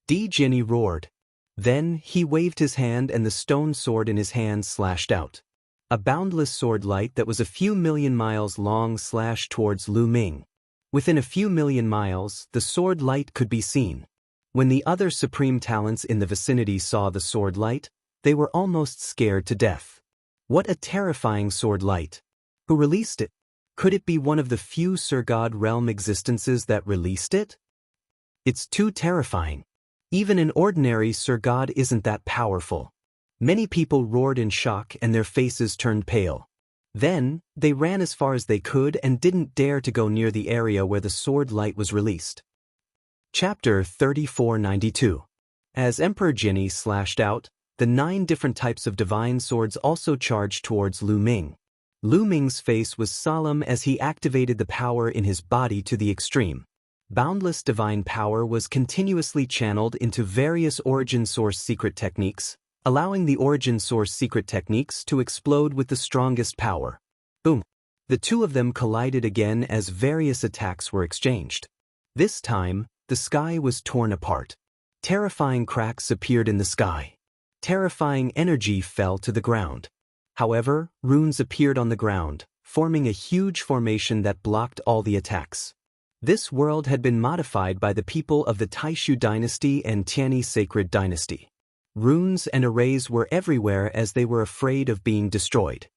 Di Jianyi roared. Then he waved his hand and the stone sword in his hand slashed out. A boundless sword light that was a few million miles long slashed towards Lu Ming. Within a few million miles, the sword light could be seen. When the other supreme talents in the vicinity saw the sword light, they were almost scared to death. What a terrifying sword light! Who released it? Could it be one of the few Sir God realm existences that released it? It's too terrifying. Even an ordinary Sir God isn't that powerful. Many people roared in shock and their faces turned pale. Then, they ran as far as they could and didn't dare to go near the area where the sword light was released. Chapter 3492. As Emperor Jianyi slashed out, the 9 different types of divine swords also charged towards Lu Ming. Lu Ming's face was solemn as he activated the power in his body to the extreme. Boundless divine power was continuously channeled into various origin source secret techniques, allowing the origin source secret techniques to explode with the strongest power. Boom! The two of them collided again as various attacks were exchanged. This time, the sky was torn apart. Terrifying cracks appeared in the sky. Terrifying energy fell to the ground. However, runes appeared on the ground, forming a huge formation that blocked all the attacks. This world had been modified by the people of the Taishu dynasty and Tianyi sacred dynasty. Runes and arrays were everywhere as they were afraid of being destroyed.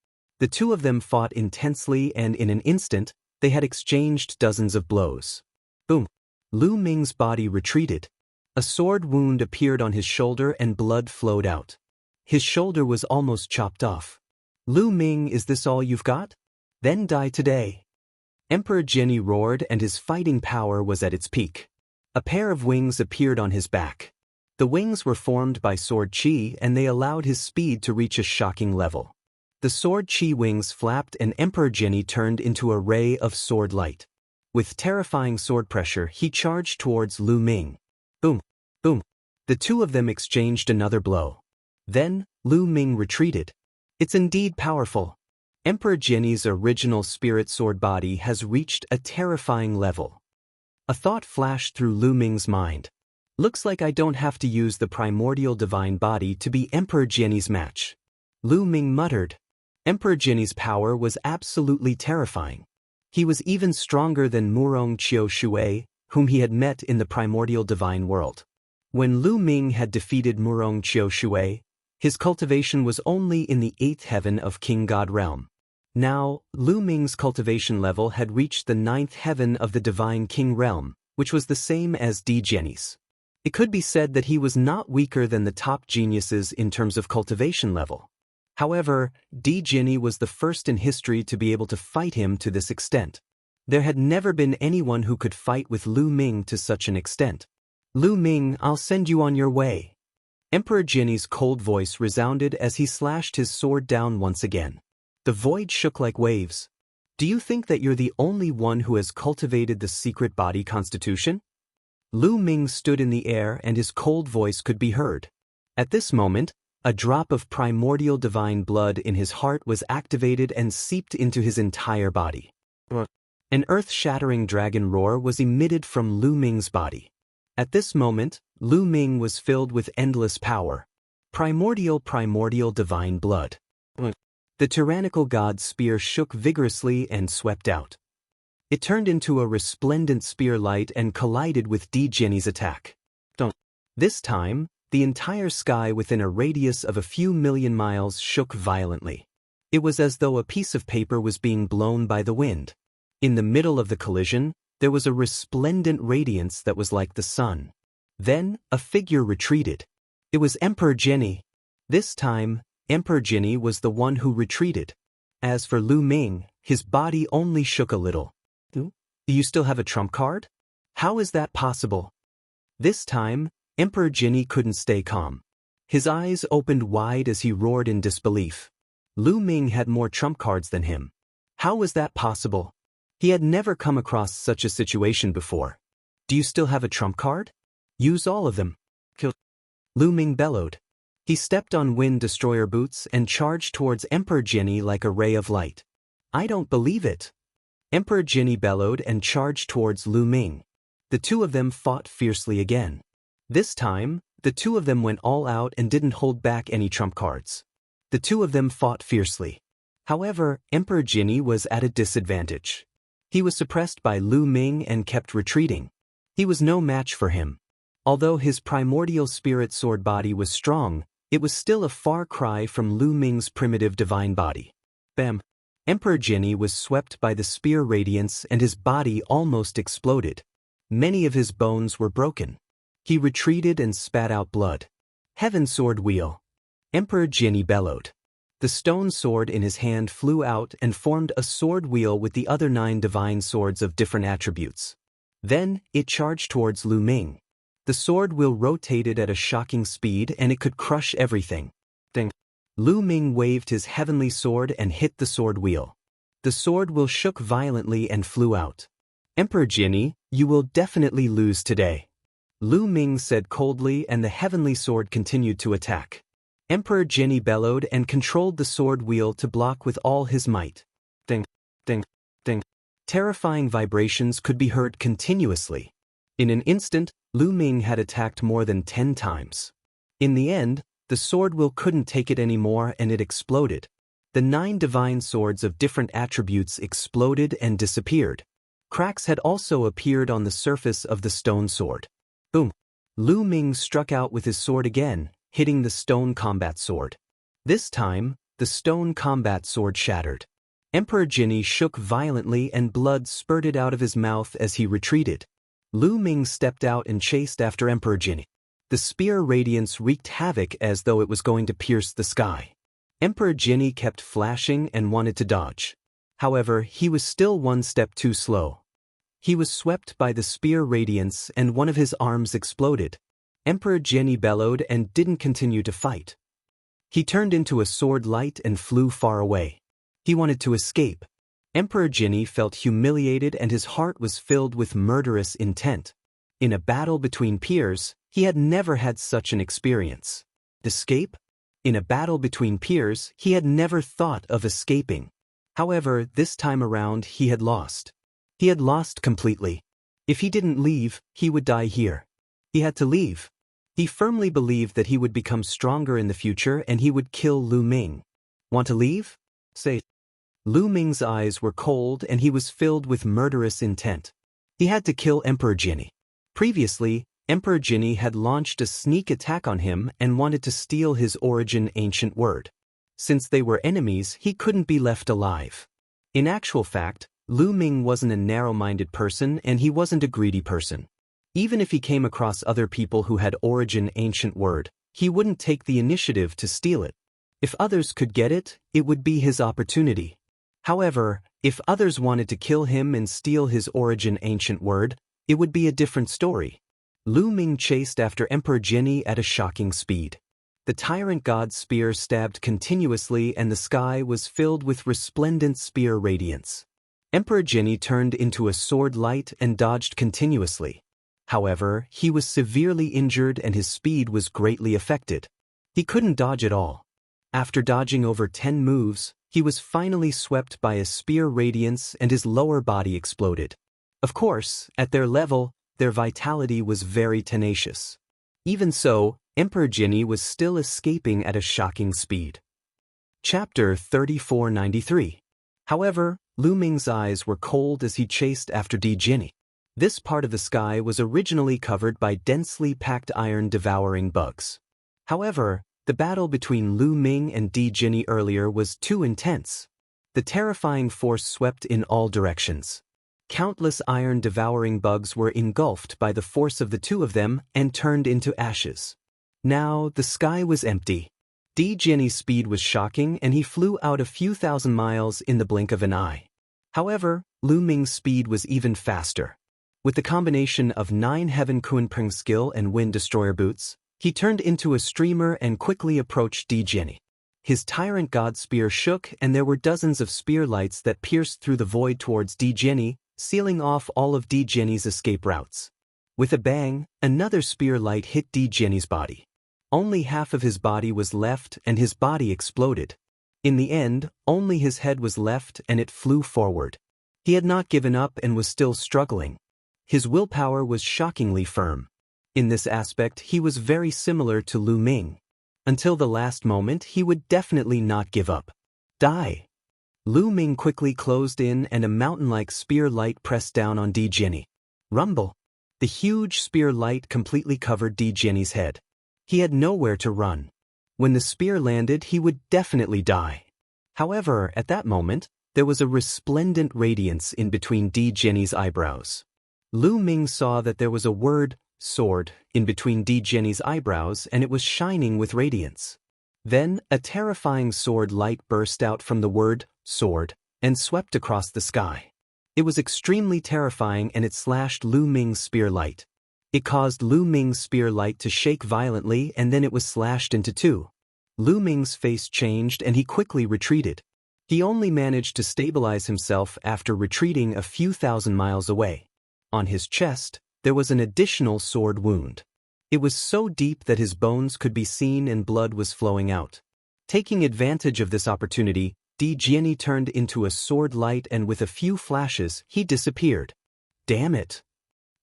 The two of them fought intensely and in an instant, they had exchanged dozens of blows. Boom! Lu Ming's body retreated. A sword wound appeared on his shoulder and blood flowed out. His shoulder was almost chopped off. Lu Ming, is this all you've got? Then die today. Emperor Jianyi roared and his fighting power was at its peak. A pair of wings appeared on his back. The wings were formed by sword chi and they allowed his speed to reach a shocking level. The sword chi wings flapped and Emperor Jianyi turned into a ray of sword light. With terrifying sword pressure, he charged towards Lu Ming. Boom! Boom! The two of them exchanged another blow. Then, Lu Ming retreated. It's indeed powerful. Emperor Jianyi's original spirit sword body has reached a terrifying level. A thought flashed through Lu Ming's mind. Looks like I don't have to use the primordial divine body to be Emperor Jianyi's match. Lu Ming muttered. Emperor Jianyi's power was absolutely terrifying. He was even stronger than Murong Qiu Shui, whom he had met in the primordial divine world. When Lu Ming had defeated Murong Qiu Shui, his cultivation was only in the 8th heaven of King God realm. Now, Lu Ming's cultivation level had reached the 9th heaven of the divine king realm, which was the same as Di Jianyi's. It could be said that he was not weaker than the top geniuses in terms of cultivation level. However, Di Jianyi was the first in history to be able to fight him to this extent. There had never been anyone who could fight with Lu Ming to such an extent. Lu Ming, I'll send you on your way. Emperor Jianyi's cold voice resounded as he slashed his sword down once again. The void shook like waves. Do you think that you're the only one who has cultivated the secret body constitution? Lu Ming stood in the air and his cold voice could be heard. At this moment, a drop of primordial divine blood in his heart was activated and seeped into his entire body. An earth-shattering dragon roar was emitted from Lu Ming's body. At this moment, Lu Ming was filled with endless power. Primordial divine blood. The tyrannical god's spear shook vigorously and swept out. It turned into a resplendent spear light and collided with Di Jian's attack. This time, the entire sky within a radius of a few million miles shook violently. It was as though a piece of paper was being blown by the wind. In the middle of the collision, there was a resplendent radiance that was like the sun. Then, a figure retreated. It was Emperor Jianghu. This time, Emperor Jianghu was the one who retreated. As for Lu Ming, his body only shook a little. Do you still have a trump card? How is that possible? This time, Emperor Jianghu couldn't stay calm. His eyes opened wide as he roared in disbelief. Lu Ming had more trump cards than him. How was that possible? He had never come across such a situation before. Do you still have a trump card? Use all of them. Kill. Lu Ming bellowed. He stepped on wind destroyer boots and charged towards Emperor Jianghu like a ray of light. I don't believe it. Emperor Jianghu bellowed and charged towards Lu Ming. The two of them fought fiercely again. This time, the two of them went all out and didn't hold back any trump cards. The two of them fought fiercely. However, Emperor Jianghu was at a disadvantage. He was suppressed by Lu Ming and kept retreating. He was no match for him. Although his primordial spirit sword body was strong, it was still a far cry from Lu Ming's primitive divine body. Bam! Emperor Jianghu was swept by the spear radiance and his body almost exploded. Many of his bones were broken. He retreated and spat out blood. Heaven sword wheel! Emperor Jianghu bellowed. The stone sword in his hand flew out and formed a sword wheel with the other 9 divine swords of different attributes. Then, it charged towards Lu Ming. The sword wheel rotated at a shocking speed and it could crush everything. Ding! Lu Ming waved his heavenly sword and hit the sword wheel. The sword wheel shook violently and flew out. Emperor Jianghu, you will definitely lose today. Lu Ming said coldly, and the heavenly sword continued to attack. Emperor Jianghu bellowed and controlled the sword wheel to block with all his might. Ding! Ding! Ding! Terrifying vibrations could be heard continuously. In an instant, Lu Ming had attacked more than 10 times. In the end, the sword wheel couldn't take it anymore and it exploded. The 9 divine swords of different attributes exploded and disappeared. Cracks had also appeared on the surface of the stone sword. Boom! Lu Ming struck out with his sword again, hitting the stone combat sword. This time, the stone combat sword shattered. Emperor Jianghu shook violently and blood spurted out of his mouth as he retreated. Lu Ming stepped out and chased after Emperor Jianghu. The spear radiance wreaked havoc as though it was going to pierce the sky. Emperor Jianghu kept flashing and wanted to dodge. However, he was still one step too slow. He was swept by the spear radiance and one of his arms exploded. Emperor Jianghu bellowed and didn't continue to fight. He turned into a sword light and flew far away. He wanted to escape. Emperor Jianghu felt humiliated and his heart was filled with murderous intent. In a battle between peers, he had never had such an experience. Escape? In a battle between peers, he had never thought of escaping. However, this time around he had lost. He had lost completely. If he didn't leave, he would die here. He had to leave. He firmly believed that he would become stronger in the future and he would kill Lu Ming. Want to leave? Say. Lu Ming's eyes were cold and he was filled with murderous intent. He had to kill Emperor Jianghu. Previously, Emperor Jianghu had launched a sneak attack on him and wanted to steal his origin ancient word. Since they were enemies, he couldn't be left alive. In actual fact, Lu Ming wasn't a narrow-minded person and he wasn't a greedy person. Even if he came across other people who had origin ancient word, he wouldn't take the initiative to steal it. If others could get it, it would be his opportunity. However, if others wanted to kill him and steal his origin ancient word, it would be a different story. Lu Ming chased after Emperor Jianghu at a shocking speed. The tyrant god's spear stabbed continuously and the sky was filled with resplendent spear radiance. Emperor Jianghu turned into a sword light and dodged continuously. However, he was severely injured and his speed was greatly affected. He couldn't dodge at all. After dodging over 10 moves, he was finally swept by a spear radiance and his lower body exploded. Of course, at their level, their vitality was very tenacious. Even so, Emperor Jianghu was still escaping at a shocking speed. Chapter 3493. However, Lu Ming's eyes were cold as he chased after Di Jinni. This part of the sky was originally covered by densely packed iron-devouring bugs. However, the battle between Lu Ming and Di Jinni earlier was too intense. The terrifying force swept in all directions. Countless iron-devouring bugs were engulfed by the force of the two of them and turned into ashes. Now, the sky was empty. Di Jinni's speed was shocking and he flew out a few thousand miles in the blink of an eye. However, Lu Ming's speed was even faster. With the combination of 9 Heaven Kunpeng skill and Wind Destroyer boots, he turned into a streamer and quickly approached Di Jinni. His Tyrant God Spear shook and there were dozens of spear lights that pierced through the void towards Di Jinni, sealing off all of Di Jinni's escape routes. With a bang, another spear light hit Di Jinni's body. Only half of his body was left and his body exploded. In the end, only his head was left and it flew forward. He had not given up and was still struggling. His willpower was shockingly firm. In this aspect, he was very similar to Lu Ming. Until the last moment, he would definitely not give up. Die! Lu Ming quickly closed in and a mountain-like spear light pressed down on Di Jinni. Rumble! The huge spear light completely covered Di Jinni's head. He had nowhere to run. When the spear landed, he would definitely die. However, at that moment, there was a resplendent radiance in between Di Jinni's eyebrows. Lu Ming saw that there was a word, sword, in between Di Jinni's eyebrows and it was shining with radiance. Then, a terrifying sword light burst out from the word, sword, and swept across the sky. It was extremely terrifying and it slashed Lu Ming's spear light. It caused Lu Ming's spear light to shake violently and then it was slashed into two. Lu Ming's face changed and he quickly retreated. He only managed to stabilize himself after retreating a few thousand miles away. On his chest, there was an additional sword wound. It was so deep that his bones could be seen and blood was flowing out. Taking advantage of this opportunity, Di Jinni turned into a sword light and with a few flashes, he disappeared. Damn it!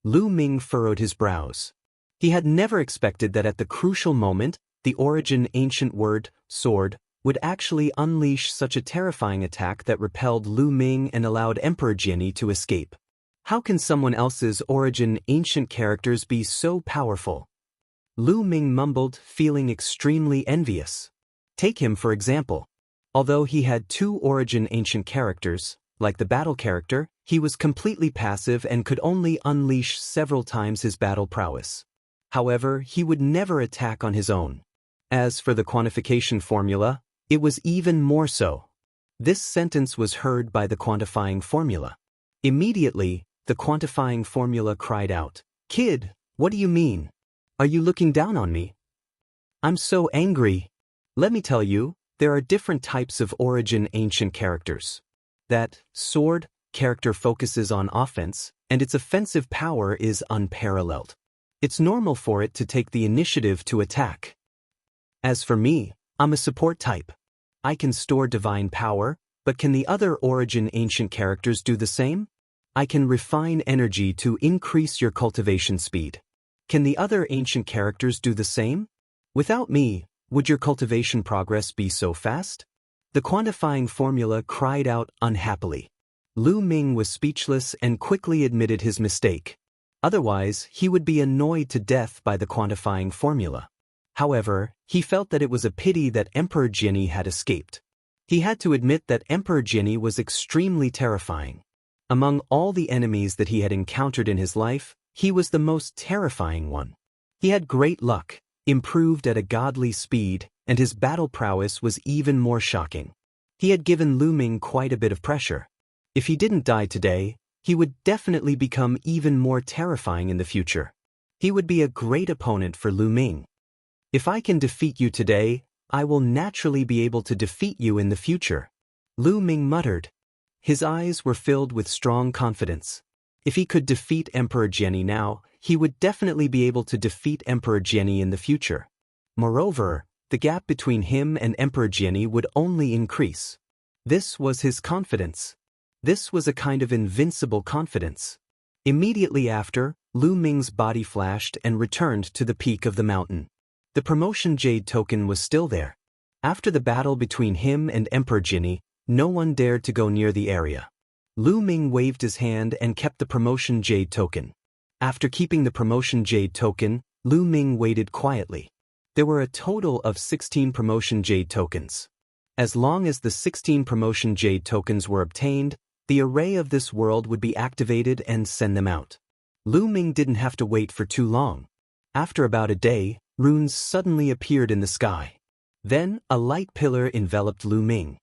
Lu Ming furrowed his brows. He had never expected that at the crucial moment, the origin ancient word, sword, would actually unleash such a terrifying attack that repelled Lu Ming and allowed Emperor Jinni to escape. How can someone else's origin ancient characters be so powerful? Lu Ming mumbled, feeling extremely envious. Take him for example. Although he had 2 origin ancient characters, like the battle character, he was completely passive and could only unleash several times his battle prowess. However, he would never attack on his own. As for the quantification formula, it was even more so. This sentence was heard by the quantifying formula. Immediately, the quantifying formula cried out, "Kid, what do you mean? Are you looking down on me? I'm so angry. Let me tell you, there are different types of origin ancient characters. That sword character focuses on offense, and its offensive power is unparalleled. It's normal for it to take the initiative to attack. As for me, I'm a support type. I can store divine power, but can the other origin ancient characters do the same? I can refine energy to increase your cultivation speed. Can the other ancient characters do the same? Without me, would your cultivation progress be so fast?" The quantifying formula cried out unhappily. Lu Ming was speechless and quickly admitted his mistake. Otherwise, he would be annoyed to death by the quantifying formula. However, he felt that it was a pity that Emperor Jinni had escaped. He had to admit that Emperor Jinni was extremely terrifying. Among all the enemies that he had encountered in his life, he was the most terrifying one. He had great luck, improved at a godly speed, and his battle prowess was even more shocking. He had given Lu Ming quite a bit of pressure. If he didn't die today, he would definitely become even more terrifying in the future. He would be a great opponent for Lu Ming. If I can defeat you today, I will naturally be able to defeat you in the future, Lu Ming muttered. His eyes were filled with strong confidence. If he could defeat Emperor Jinni now, he would definitely be able to defeat Emperor Jinni in the future. Moreover, the gap between him and Emperor Jinni would only increase. This was his confidence. This was a kind of invincible confidence. Immediately after, Lu Ming's body flashed and returned to the peak of the mountain. The promotion jade token was still there. After the battle between him and Emperor Jinni, no one dared to go near the area. Lu Ming waved his hand and kept the promotion jade token. After keeping the promotion jade token, Lu Ming waited quietly. There were a total of 16 promotion jade tokens. As long as the 16 promotion jade tokens were obtained, the array of this world would be activated and send them out. Lu Ming didn't have to wait for too long. After about a day, runes suddenly appeared in the sky. Then, a light pillar enveloped Lu Ming.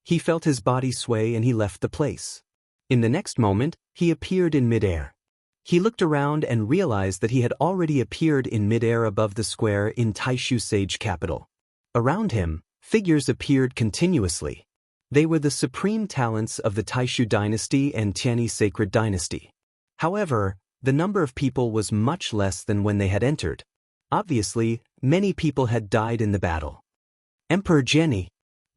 He felt his body sway and he left the place. In the next moment, he appeared in midair. He looked around and realized that he had already appeared in midair above the square in Taishu Sage capital. Around him, figures appeared continuously. They were the supreme talents of the Taishu dynasty and Tianyi sacred dynasty. However, the number of people was much less than when they had entered. Obviously, many people had died in the battle. Emperor Jianyi.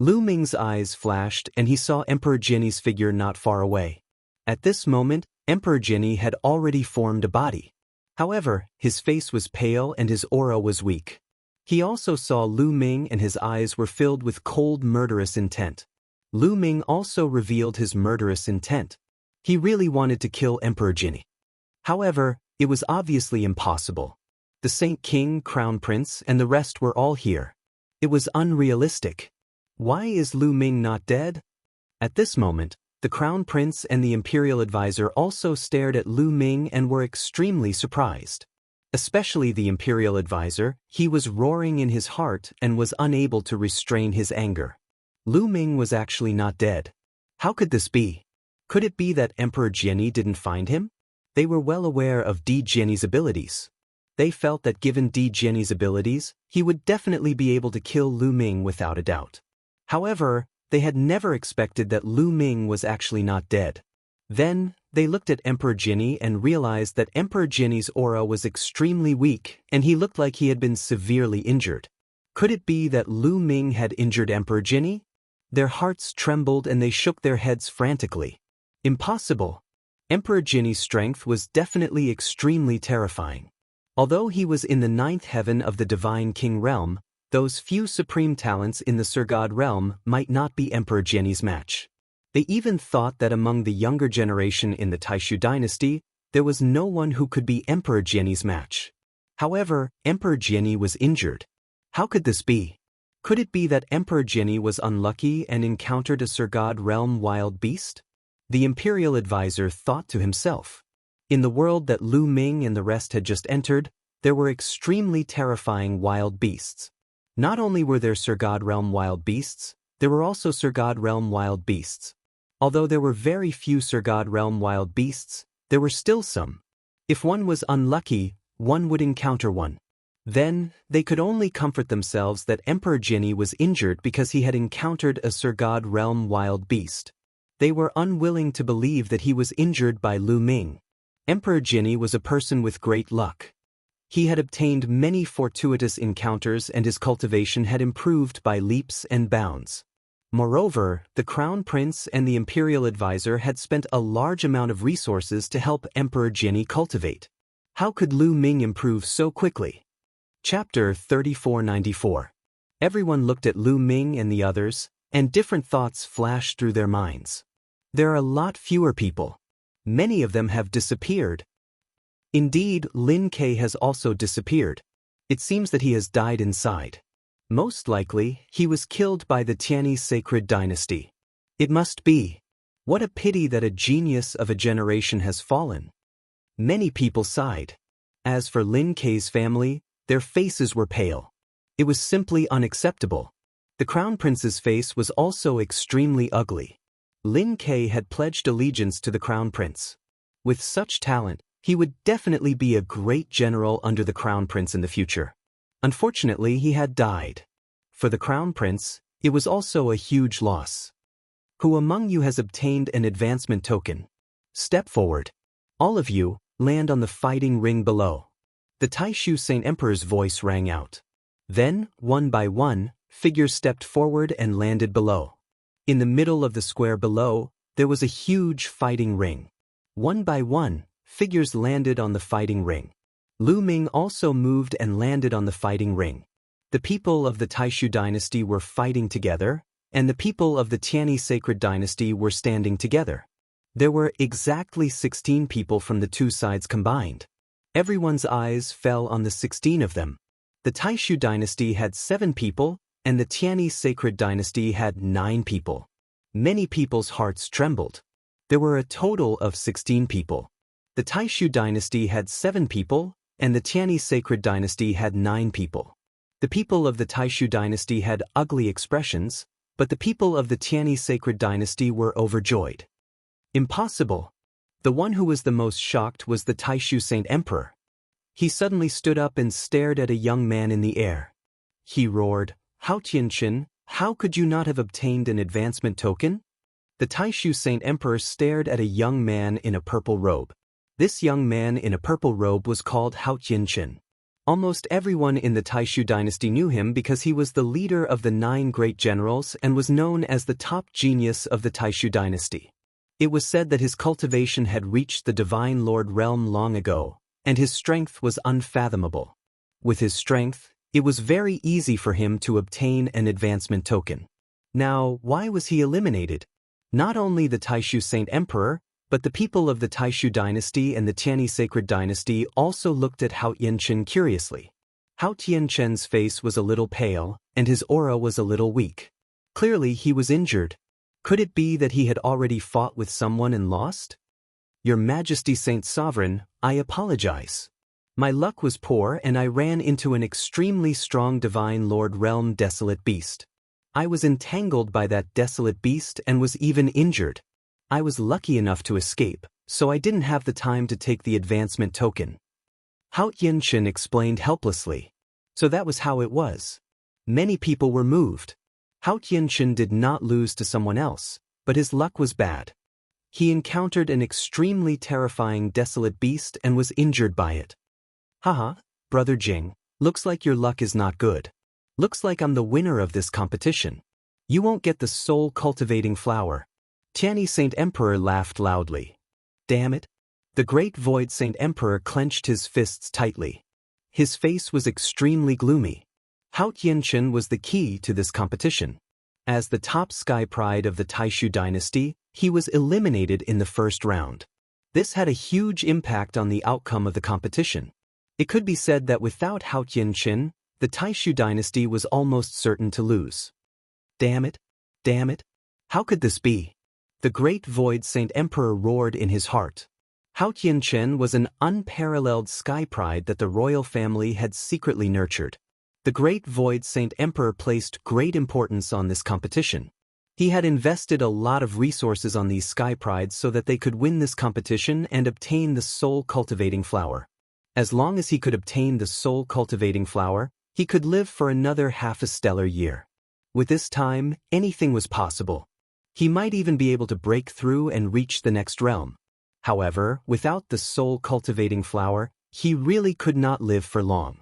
Lu Ming's eyes flashed and he saw Emperor Jianyi's figure not far away. At this moment, Emperor Jianyi had already formed a body. However, his face was pale and his aura was weak. He also saw Lu Ming and his eyes were filled with cold murderous intent. Lu Ming also revealed his murderous intent. He really wanted to kill Emperor Jianyi. However, it was obviously impossible. The Saint King, Crown Prince, and the rest were all here. It was unrealistic. Why is Lu Ming not dead? At this moment, the Crown Prince and the Imperial Advisor also stared at Lu Ming and were extremely surprised. Especially the Imperial Advisor, he was roaring in his heart and was unable to restrain his anger. Lu Ming was actually not dead. How could this be? Could it be that Emperor Jianyi didn't find him? They were well aware of Di Jianyi's abilities. They felt that given Di Jianyi's abilities, he would definitely be able to kill Lu Ming without a doubt. However, they had never expected that Lu Ming was actually not dead. Then, they looked at Emperor Jianyi and realized that Emperor Jianyi's aura was extremely weak and he looked like he had been severely injured. Could it be that Lu Ming had injured Emperor Jianyi? Their hearts trembled and they shook their heads frantically. Impossible. Emperor Jianyi's strength was definitely extremely terrifying. Although he was in the 9th heaven of the Divine King realm, those few supreme talents in the Sir God realm might not be Emperor Jianyi's match. They even thought that among the younger generation in the Taishu dynasty, there was no one who could be Emperor Jianyi's match. However, Emperor Jianyi was injured. How could this be? Could it be that Emperor Jianyi was unlucky and encountered a Sir God realm wild beast? The Imperial Advisor thought to himself. In the world that Lu Ming and the rest had just entered, there were extremely terrifying wild beasts. Not only were there Sir God realm wild beasts, there were also Sir God realm wild beasts. Although there were very few Sir God realm wild beasts, there were still some. If one was unlucky, one would encounter one. Then, they could only comfort themselves that Emperor Jianyi was injured because he had encountered a Sir God realm wild beast. They were unwilling to believe that he was injured by Lu Ming. Emperor Jianyi was a person with great luck. He had obtained many fortuitous encounters and his cultivation had improved by leaps and bounds. Moreover, the Crown Prince and the Imperial Advisor had spent a large amount of resources to help Emperor Jianyi cultivate. How could Lu Ming improve so quickly? Chapter 3494. Everyone looked at Lu Ming and the others, and different thoughts flashed through their minds. There are a lot fewer people. Many of them have disappeared. Indeed, Lin Ke has also disappeared. It seems that he has died inside. Most likely, he was killed by the Tianyi sacred dynasty. It must be. What a pity that a genius of a generation has fallen. Many people sighed. As for Lin Ke's family, their faces were pale. It was simply unacceptable. The Crown Prince's face was also extremely ugly. Lin Ke had pledged allegiance to the Crown Prince. With such talent, he would definitely be a great general under the Crown Prince in the future. Unfortunately, he had died. For the Crown Prince, it was also a huge loss. Who among you has obtained an advancement token? Step forward. All of you, land on the fighting ring below. The Taishu Saint Emperor's voice rang out. Then, one by one, figures stepped forward and landed below. In the middle of the square below, there was a huge fighting ring. One by one, figures landed on the fighting ring. Lu Ming also moved and landed on the fighting ring. The people of the Taishu dynasty were fighting together, and the people of the Tianyi sacred dynasty were standing together. There were exactly 16 people from the two sides combined. Everyone's eyes fell on the 16 of them. The Taishu dynasty had 7 people, and the Tianyi sacred dynasty had 9 people. Many people's hearts trembled. There were a total of 16 people. The Taishu dynasty had 7 people, and the Tianyi sacred dynasty had 9 people. The people of the Taishu dynasty had ugly expressions, but the people of the Tianyi sacred dynasty were overjoyed. Impossible! The one who was the most shocked was the Taishu Saint Emperor. He suddenly stood up and stared at a young man in the air. He roared, "Hao Tianqin, how could you not have obtained an advancement token?" The Taishu Saint Emperor stared at a young man in a purple robe. This young man in a purple robe was called Hao Tianqin. Almost everyone in the Taishu dynasty knew him because he was the leader of the 9 great generals and was known as the top genius of the Taishu dynasty. It was said that his cultivation had reached the Divine Lord realm long ago, and his strength was unfathomable. With his strength, it was very easy for him to obtain an advancement token. Now, why was he eliminated? Not only the Taishu Saint Emperor, but the people of the Taishu dynasty and the Tianyi sacred dynasty also looked at Hao Tianqin curiously. Hao Tianqin's face was a little pale, and his aura was a little weak. Clearly he was injured. Could it be that he had already fought with someone and lost? "Your Majesty Saint Sovereign, I apologize. My luck was poor and I ran into an extremely strong Divine Lord realm desolate beast. I was entangled by that desolate beast and was even injured. I was lucky enough to escape, so I didn't have the time to take the advancement token." Hao Tianqin explained helplessly. So that was how it was. Many people were moved. Hao Tianqin did not lose to someone else, but his luck was bad. He encountered an extremely terrifying desolate beast and was injured by it. "Haha, Brother Jing, looks like your luck is not good. Looks like I'm the winner of this competition. You won't get the soul cultivating flower." Tianyi Saint Emperor laughed loudly. Damn it! The Great Void Saint Emperor clenched his fists tightly. His face was extremely gloomy. Hao Tianqin was the key to this competition. As the top sky pride of the Taishu dynasty, he was eliminated in the first round. This had a huge impact on the outcome of the competition. It could be said that without Hao Tianqin, the Taishu dynasty was almost certain to lose. Damn it! Damn it! How could this be? The Great Void Saint Emperor roared in his heart. Hao Tianqin was an unparalleled sky pride that the royal family had secretly nurtured. The Great Void Saint Emperor placed great importance on this competition. He had invested a lot of resources on these sky prides so that they could win this competition and obtain the soul cultivating flower. As long as he could obtain the soul cultivating flower, he could live for another half a stellar year. With this time, anything was possible. He might even be able to break through and reach the next realm. However, without the soul-cultivating flower, he really could not live for long.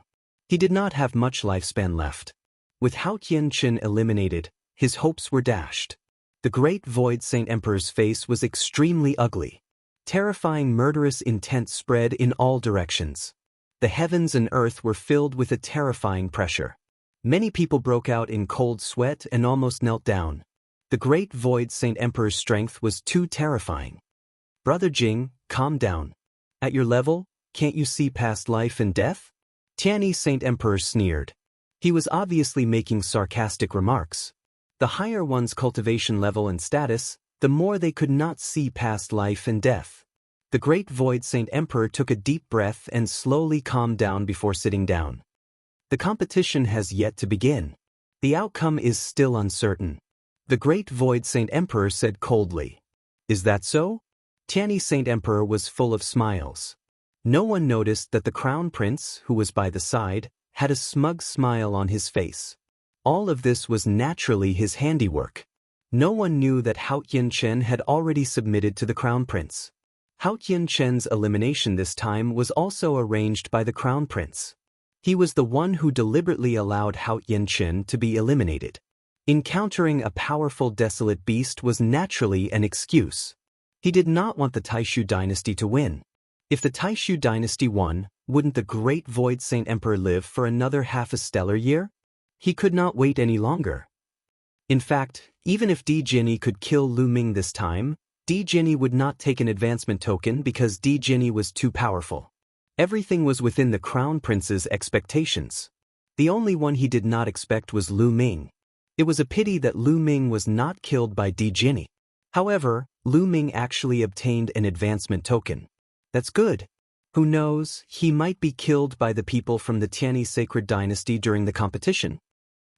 He did not have much lifespan left. With Hao Tianqin eliminated, his hopes were dashed. The Great Void Saint Emperor's face was extremely ugly. Terrifying murderous intent spread in all directions. The heavens and earth were filled with a terrifying pressure. Many people broke out in cold sweat and almost knelt down. The Great Void Saint Emperor's strength was too terrifying. "Brother Jing, calm down. At your level, can't you see past life and death?" Tianyi Saint Emperor sneered. He was obviously making sarcastic remarks. The higher one's cultivation level and status, the more they could not see past life and death. The Great Void Saint Emperor took a deep breath and slowly calmed down before sitting down. The competition has yet to begin. The outcome is still uncertain. The Great Void Saint Emperor said coldly. "Is that so?" Tianyi Saint Emperor was full of smiles. No one noticed that the Crown Prince, who was by the side, had a smug smile on his face. All of this was naturally his handiwork. No one knew that Hao Tianqin had already submitted to the Crown Prince. Hao Tianqin's elimination this time was also arranged by the Crown Prince. He was the one who deliberately allowed Hao Tianqin to be eliminated. Encountering a powerful desolate beast was naturally an excuse. He did not want the Taishu dynasty to win. If the Taishu dynasty won, wouldn't the Great Void Saint Emperor live for another half a stellar year? He could not wait any longer. In fact, even if Di Jinyi could kill Lu Ming this time, Di Jinni would not take an advancement token because Di Jinni was too powerful. Everything was within the Crown Prince's expectations. The only one he did not expect was Lu Ming. It was a pity that Lu Ming was not killed by Di Jinni. However, Lu Ming actually obtained an advancement token. That's good. Who knows, he might be killed by the people from the Tianyi Sacred Dynasty during the competition.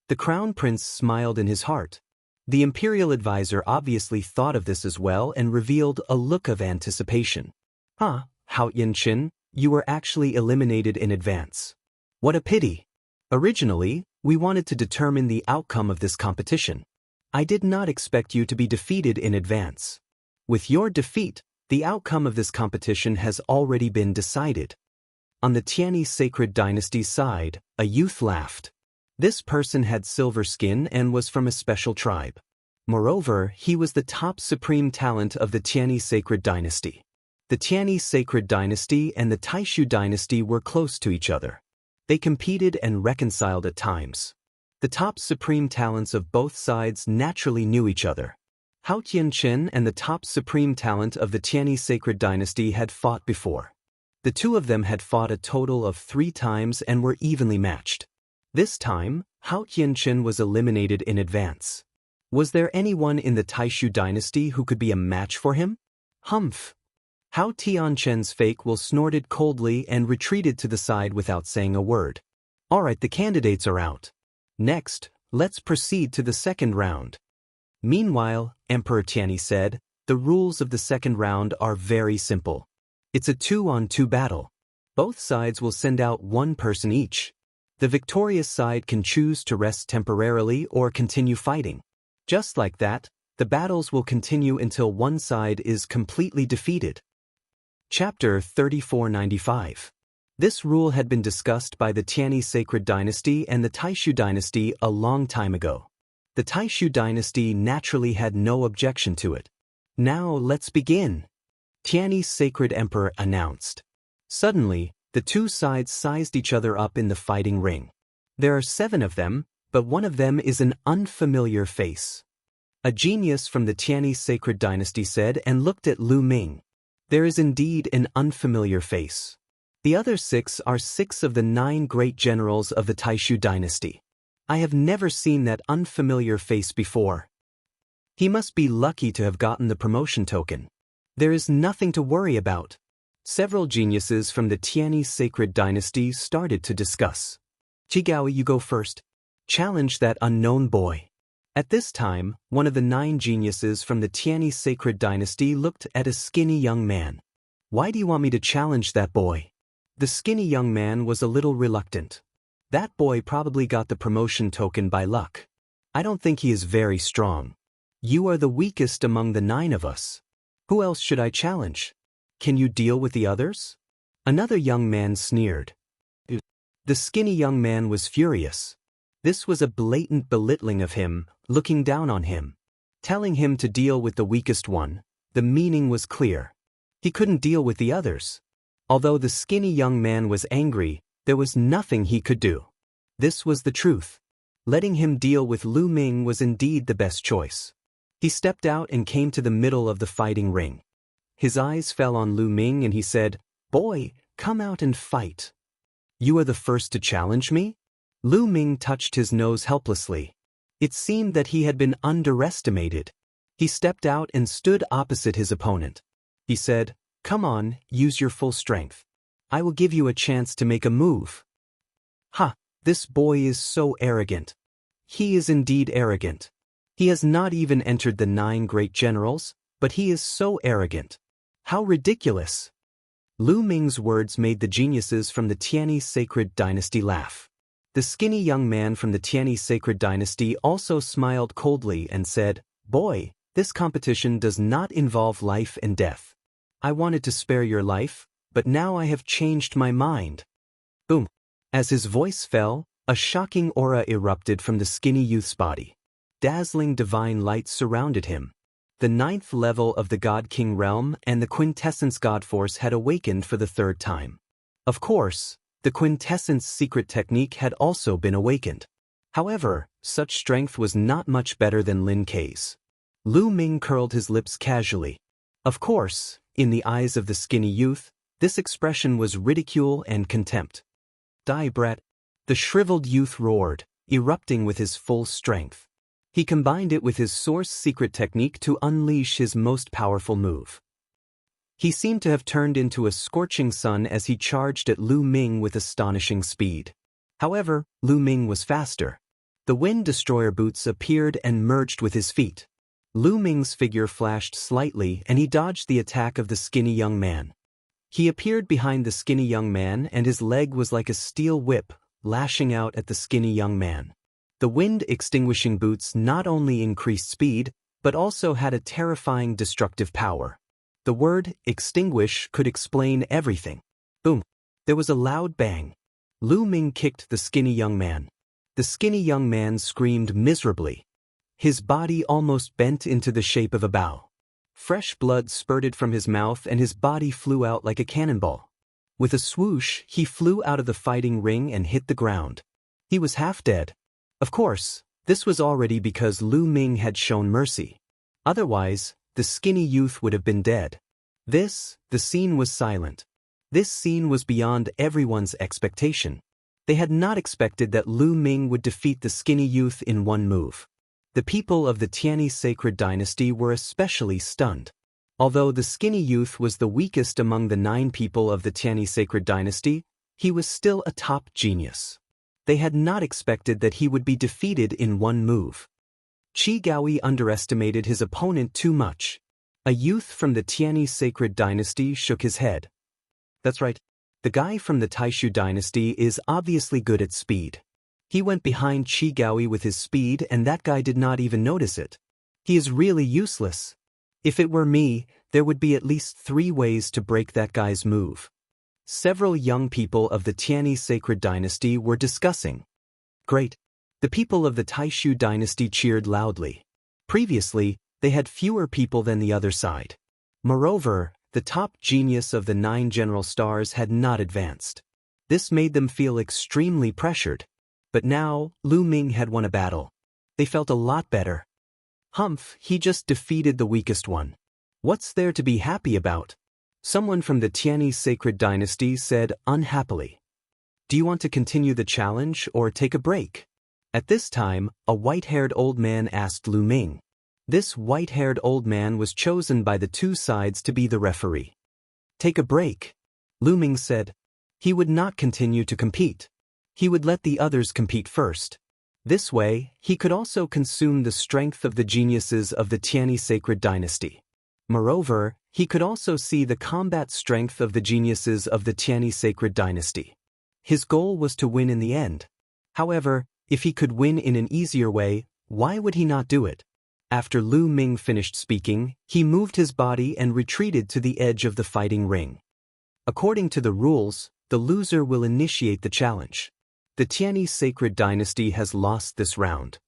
The Crown Prince smiled in his heart. The Imperial Advisor obviously thought of this as well and revealed a look of anticipation. Hao Yanqin, you were actually eliminated in advance. What a pity. Originally, we wanted to determine the outcome of this competition. I did not expect you to be defeated in advance. With your defeat, the outcome of this competition has already been decided. On the Tianyi Sacred Dynasty's side, a youth laughed. This person had silver skin and was from a special tribe. Moreover, he was the top supreme talent of the Tianyi Sacred Dynasty. The Tianyi Sacred Dynasty and the Taishu Dynasty were close to each other. They competed and reconciled at times. The top supreme talents of both sides naturally knew each other. Hao Yanqin and the top supreme talent of the Tianyi Sacred Dynasty had fought before. The two of them had fought a total of 3 times and were evenly matched. This time, Hao Yanqin was eliminated in advance. Was there anyone in the Taishu dynasty who could be a match for him? Humph! Hao Tianquan's fake will snorted coldly and retreated to the side without saying a word. Alright, the candidates are out. Next, let's proceed to the second round. Meanwhile, Emperor Tianyi said, the rules of the second round are very simple. It's a 2-on-2 battle. Both sides will send out 1 person each. The victorious side can choose to rest temporarily or continue fighting. Just like that, the battles will continue until one side is completely defeated. Chapter 3495. This rule had been discussed by the Tianyi Sacred Dynasty and the Taishu Dynasty a long time ago. The Taishu Dynasty naturally had no objection to it. Now let's begin, Tianyi's Sacred Emperor announced. Suddenly, the two sides sized each other up in the fighting ring. There are 7 of them, but one of them is an unfamiliar face. A genius from the Tianyi Sacred Dynasty said and looked at Lu Ming. There is indeed an unfamiliar face. The other 6 are 6 of the 9 great generals of the Taishu Dynasty. I have never seen that unfamiliar face before. He must be lucky to have gotten the promotion token. There is nothing to worry about. Several geniuses from the Tianyi Sacred Dynasty started to discuss. Qigao, you go first. Challenge that unknown boy. At this time, one of the 9 geniuses from the Tianyi Sacred Dynasty looked at a skinny young man. Why do you want me to challenge that boy? The skinny young man was a little reluctant. That boy probably got the promotion token by luck. I don't think he is very strong. You are the weakest among the 9 of us. Who else should I challenge? Can you deal with the others? Another young man sneered. The skinny young man was furious. This was a blatant belittling of him, looking down on him. Telling him to deal with the weakest one, the meaning was clear. He couldn't deal with the others. Although the skinny young man was angry, there was nothing he could do. This was the truth. Letting him deal with Lu Ming was indeed the best choice. He stepped out and came to the middle of the fighting ring. His eyes fell on Lu Ming and he said, "Boy, come out and fight." You are the first to challenge me? Lu Ming touched his nose helplessly. It seemed that he had been underestimated. He stepped out and stood opposite his opponent. He said, "Come on, use your full strength. I will give you a chance to make a move." Ha! This boy is so arrogant. He is indeed arrogant. He has not even entered the 9 great generals, but he is so arrogant. How ridiculous! Lu Ming's words made the geniuses from the Tianyi Sacred Dynasty laugh. The skinny young man from the Tianyi Sacred Dynasty also smiled coldly and said, "Boy, this competition does not involve life and death. I wanted to spare your life, but now I have changed my mind." Boom! As his voice fell, a shocking aura erupted from the skinny youth's body. Dazzling divine light surrounded him. The 9th level of the God King realm and the Quintessence God Force had awakened for the 3rd time. Of course, the Quintessence secret technique had also been awakened. However, such strength was not much better than Lin Kei's. Lu Ming curled his lips casually. Of course, in the eyes of the skinny youth, this expression was ridicule and contempt. Die Brett! The shriveled youth roared, erupting with his full strength. He combined it with his source secret technique to unleash his most powerful move. He seemed to have turned into a scorching sun as he charged at Lu Ming with astonishing speed. However, Lu Ming was faster. The Wind Destroyer boots appeared and merged with his feet. Lu Ming's figure flashed slightly and he dodged the attack of the skinny young man. He appeared behind the skinny young man and his leg was like a steel whip, lashing out at the skinny young man. The wind-extinguishing boots not only increased speed, but also had a terrifying destructive power. The word extinguish could explain everything. Boom! There was a loud bang. Lu Ming kicked the skinny young man. The skinny young man screamed miserably. His body almost bent into the shape of a bow. Fresh blood spurted from his mouth and his body flew out like a cannonball. With a swoosh, he flew out of the fighting ring and hit the ground. He was half dead. Of course, this was already because Lu Ming had shown mercy. Otherwise, the skinny youth would have been dead. The scene was silent. This scene was beyond everyone's expectation. They had not expected that Lu Ming would defeat the skinny youth in one move. The people of the Tianyi sacred dynasty were especially stunned. Although the skinny youth was the weakest among the 9 people of the Tianyi sacred dynasty, he was still a top genius. They had not expected that he would be defeated in one move. Qi Gaoi underestimated his opponent too much. A youth from the Tianyi sacred dynasty shook his head. That's right. The guy from the Taishu dynasty is obviously good at speed. He went behind Qi Gaoi with his speed and that guy did not even notice it. He is really useless. If it were me, there would be at least 3 ways to break that guy's move. Several young people of the Tianyi sacred dynasty were discussing. Great. The people of the Taishu dynasty cheered loudly. Previously, they had fewer people than the other side. Moreover, the top genius of the 9 general stars had not advanced. This made them feel extremely pressured. But now, Lu Ming had won a battle. They felt a lot better. Humph, he just defeated the weakest one. What's there to be happy about? Someone from the Tianyi sacred dynasty said unhappily. Do you want to continue the challenge or take a break? At this time, a white-haired old man asked Lu Ming. This white-haired old man was chosen by the 2 sides to be the referee. Take a break. Lu Ming said. He would not continue to compete. He would let the others compete first. This way, he could also consume the strength of the geniuses of the Tianyi sacred dynasty. Moreover, he could also see the combat strength of the geniuses of the Tianyi sacred dynasty. His goal was to win in the end. However, if he could win in an easier way, why would he not do it? After Lu Ming finished speaking, he moved his body and retreated to the edge of the fighting ring. According to the rules, the loser will initiate the challenge. The Tianyi sacred dynasty has lost this round.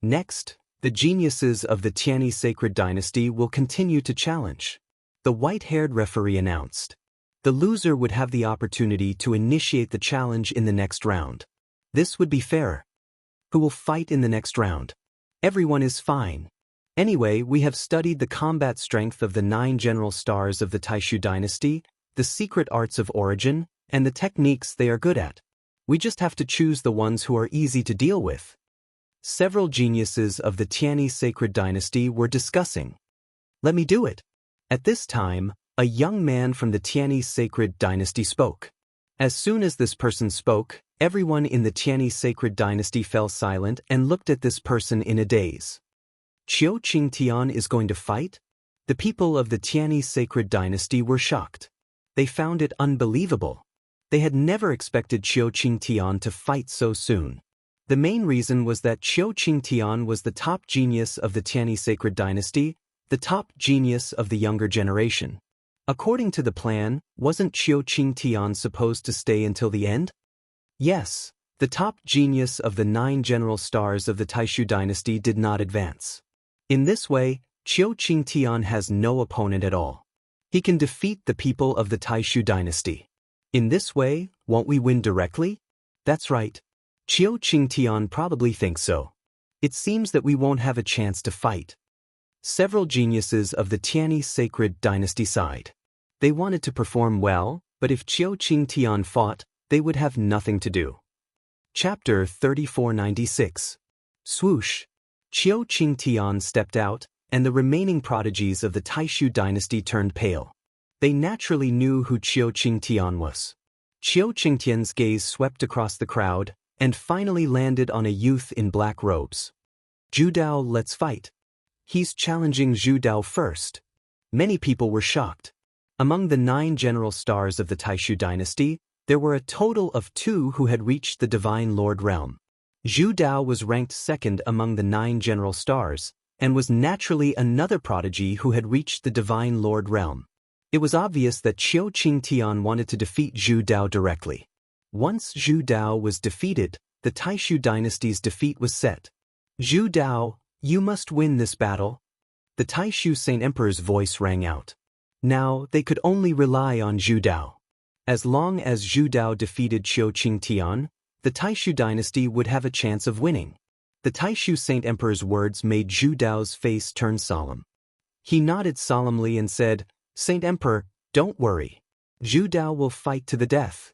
Next, the geniuses of the Tianyi sacred dynasty will continue to challenge. The white-haired referee announced. The loser would have the opportunity to initiate the challenge in the next round. This would be fair. Who will fight in the next round? Everyone is fine. Anyway, we have studied the combat strength of the 9 general stars of the Taishu dynasty, the secret arts of origin, and the techniques they are good at. We just have to choose the ones who are easy to deal with. Several geniuses of the Tianyi sacred dynasty were discussing. Let me do it. At this time, a young man from the Tianyi sacred dynasty spoke. As soon as this person spoke, everyone in the Tianyi sacred dynasty fell silent and looked at this person in a daze. Qiu Qingtian is going to fight? The people of the Tianyi sacred dynasty were shocked. They found it unbelievable. They had never expected Qiu Qingtian to fight so soon. The main reason was that Qiu Qingtian was the top genius of the Tianyi sacred dynasty, the top genius of the younger generation. According to the plan, wasn't Qiu Qingtian supposed to stay until the end? Yes, the top genius of the 9 general stars of the Taishu dynasty did not advance. In this way, Qiu Qingtian has no opponent at all. He can defeat the people of the Taishu dynasty. In this way, won't we win directly? That's right. Qiu Qingtian probably thinks so. It seems that we won't have a chance to fight. Several geniuses of the Tianyi sacred dynasty sighed. They wanted to perform well, but if Qiu Qingtian fought, they would have nothing to do. Chapter 3496. Swoosh. Qiu Qingtian stepped out, and the remaining prodigies of the Taishu dynasty turned pale. They naturally knew who Qiu Qingtian was. Qiu Qingtian's gaze swept across the crowd, and finally landed on a youth in black robes. Zhu Dao, let's fight. He's challenging Zhu Dao first. Many people were shocked. Among the 9 general stars of the Taishu dynasty, there were a total of 2 who had reached the Divine Lord realm. Zhu Dao was ranked second among the 9 general stars, and was naturally another prodigy who had reached the Divine Lord realm. It was obvious that Qiu Qingtian wanted to defeat Zhu Dao directly. Once Zhu Dao was defeated, the Taishu dynasty's defeat was set. Zhu Dao, you must win this battle. The Taishu Saint Emperor's voice rang out. Now, they could only rely on Zhu Dao. As long as Zhu Dao defeated Qiu Qingtian, the Taishu dynasty would have a chance of winning. The Taishu Saint Emperor's words made Zhu Dao's face turn solemn. He nodded solemnly and said, Saint Emperor, don't worry. Zhu Dao will fight to the death.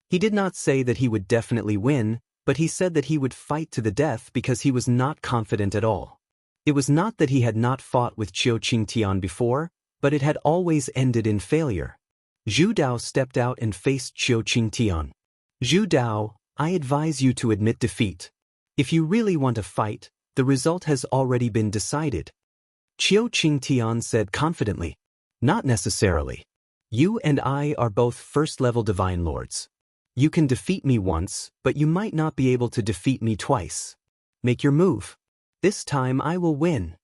He did not say that he would definitely win, but he said that he would fight to the death because he was not confident at all. It was not that he had not fought with Qiu Qingtian before, but it had always ended in failure. Zhu Dao stepped out and faced Qiu Qingtian. Zhu Dao, I advise you to admit defeat. If you really want to fight, the result has already been decided. Qiu Qingtian said confidently. Not necessarily. You and I are both first-level divine lords. You can defeat me once, but you might not be able to defeat me twice. Make your move. This time I will win.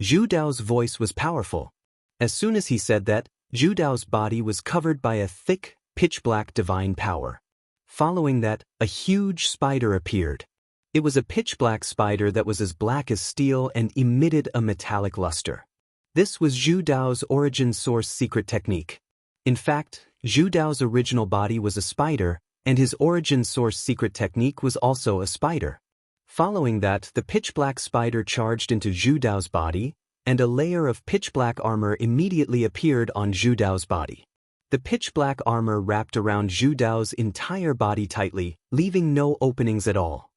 Zhu Dao's voice was powerful. As soon as he said that, Zhu Dao's body was covered by a thick, pitch-black divine power. Following that, a huge spider appeared. It was a pitch-black spider that was as black as steel and emitted a metallic luster. This was Zhu Dao's origin source secret technique. In fact, Zhu Dao's original body was a spider, and his origin source secret technique was also a spider. Following that, the pitch-black spider charged into Zhu Dao's body, and a layer of pitch-black armor immediately appeared on Zhu Dao's body. The pitch-black armor wrapped around Zhu Dao's entire body tightly, leaving no openings at all.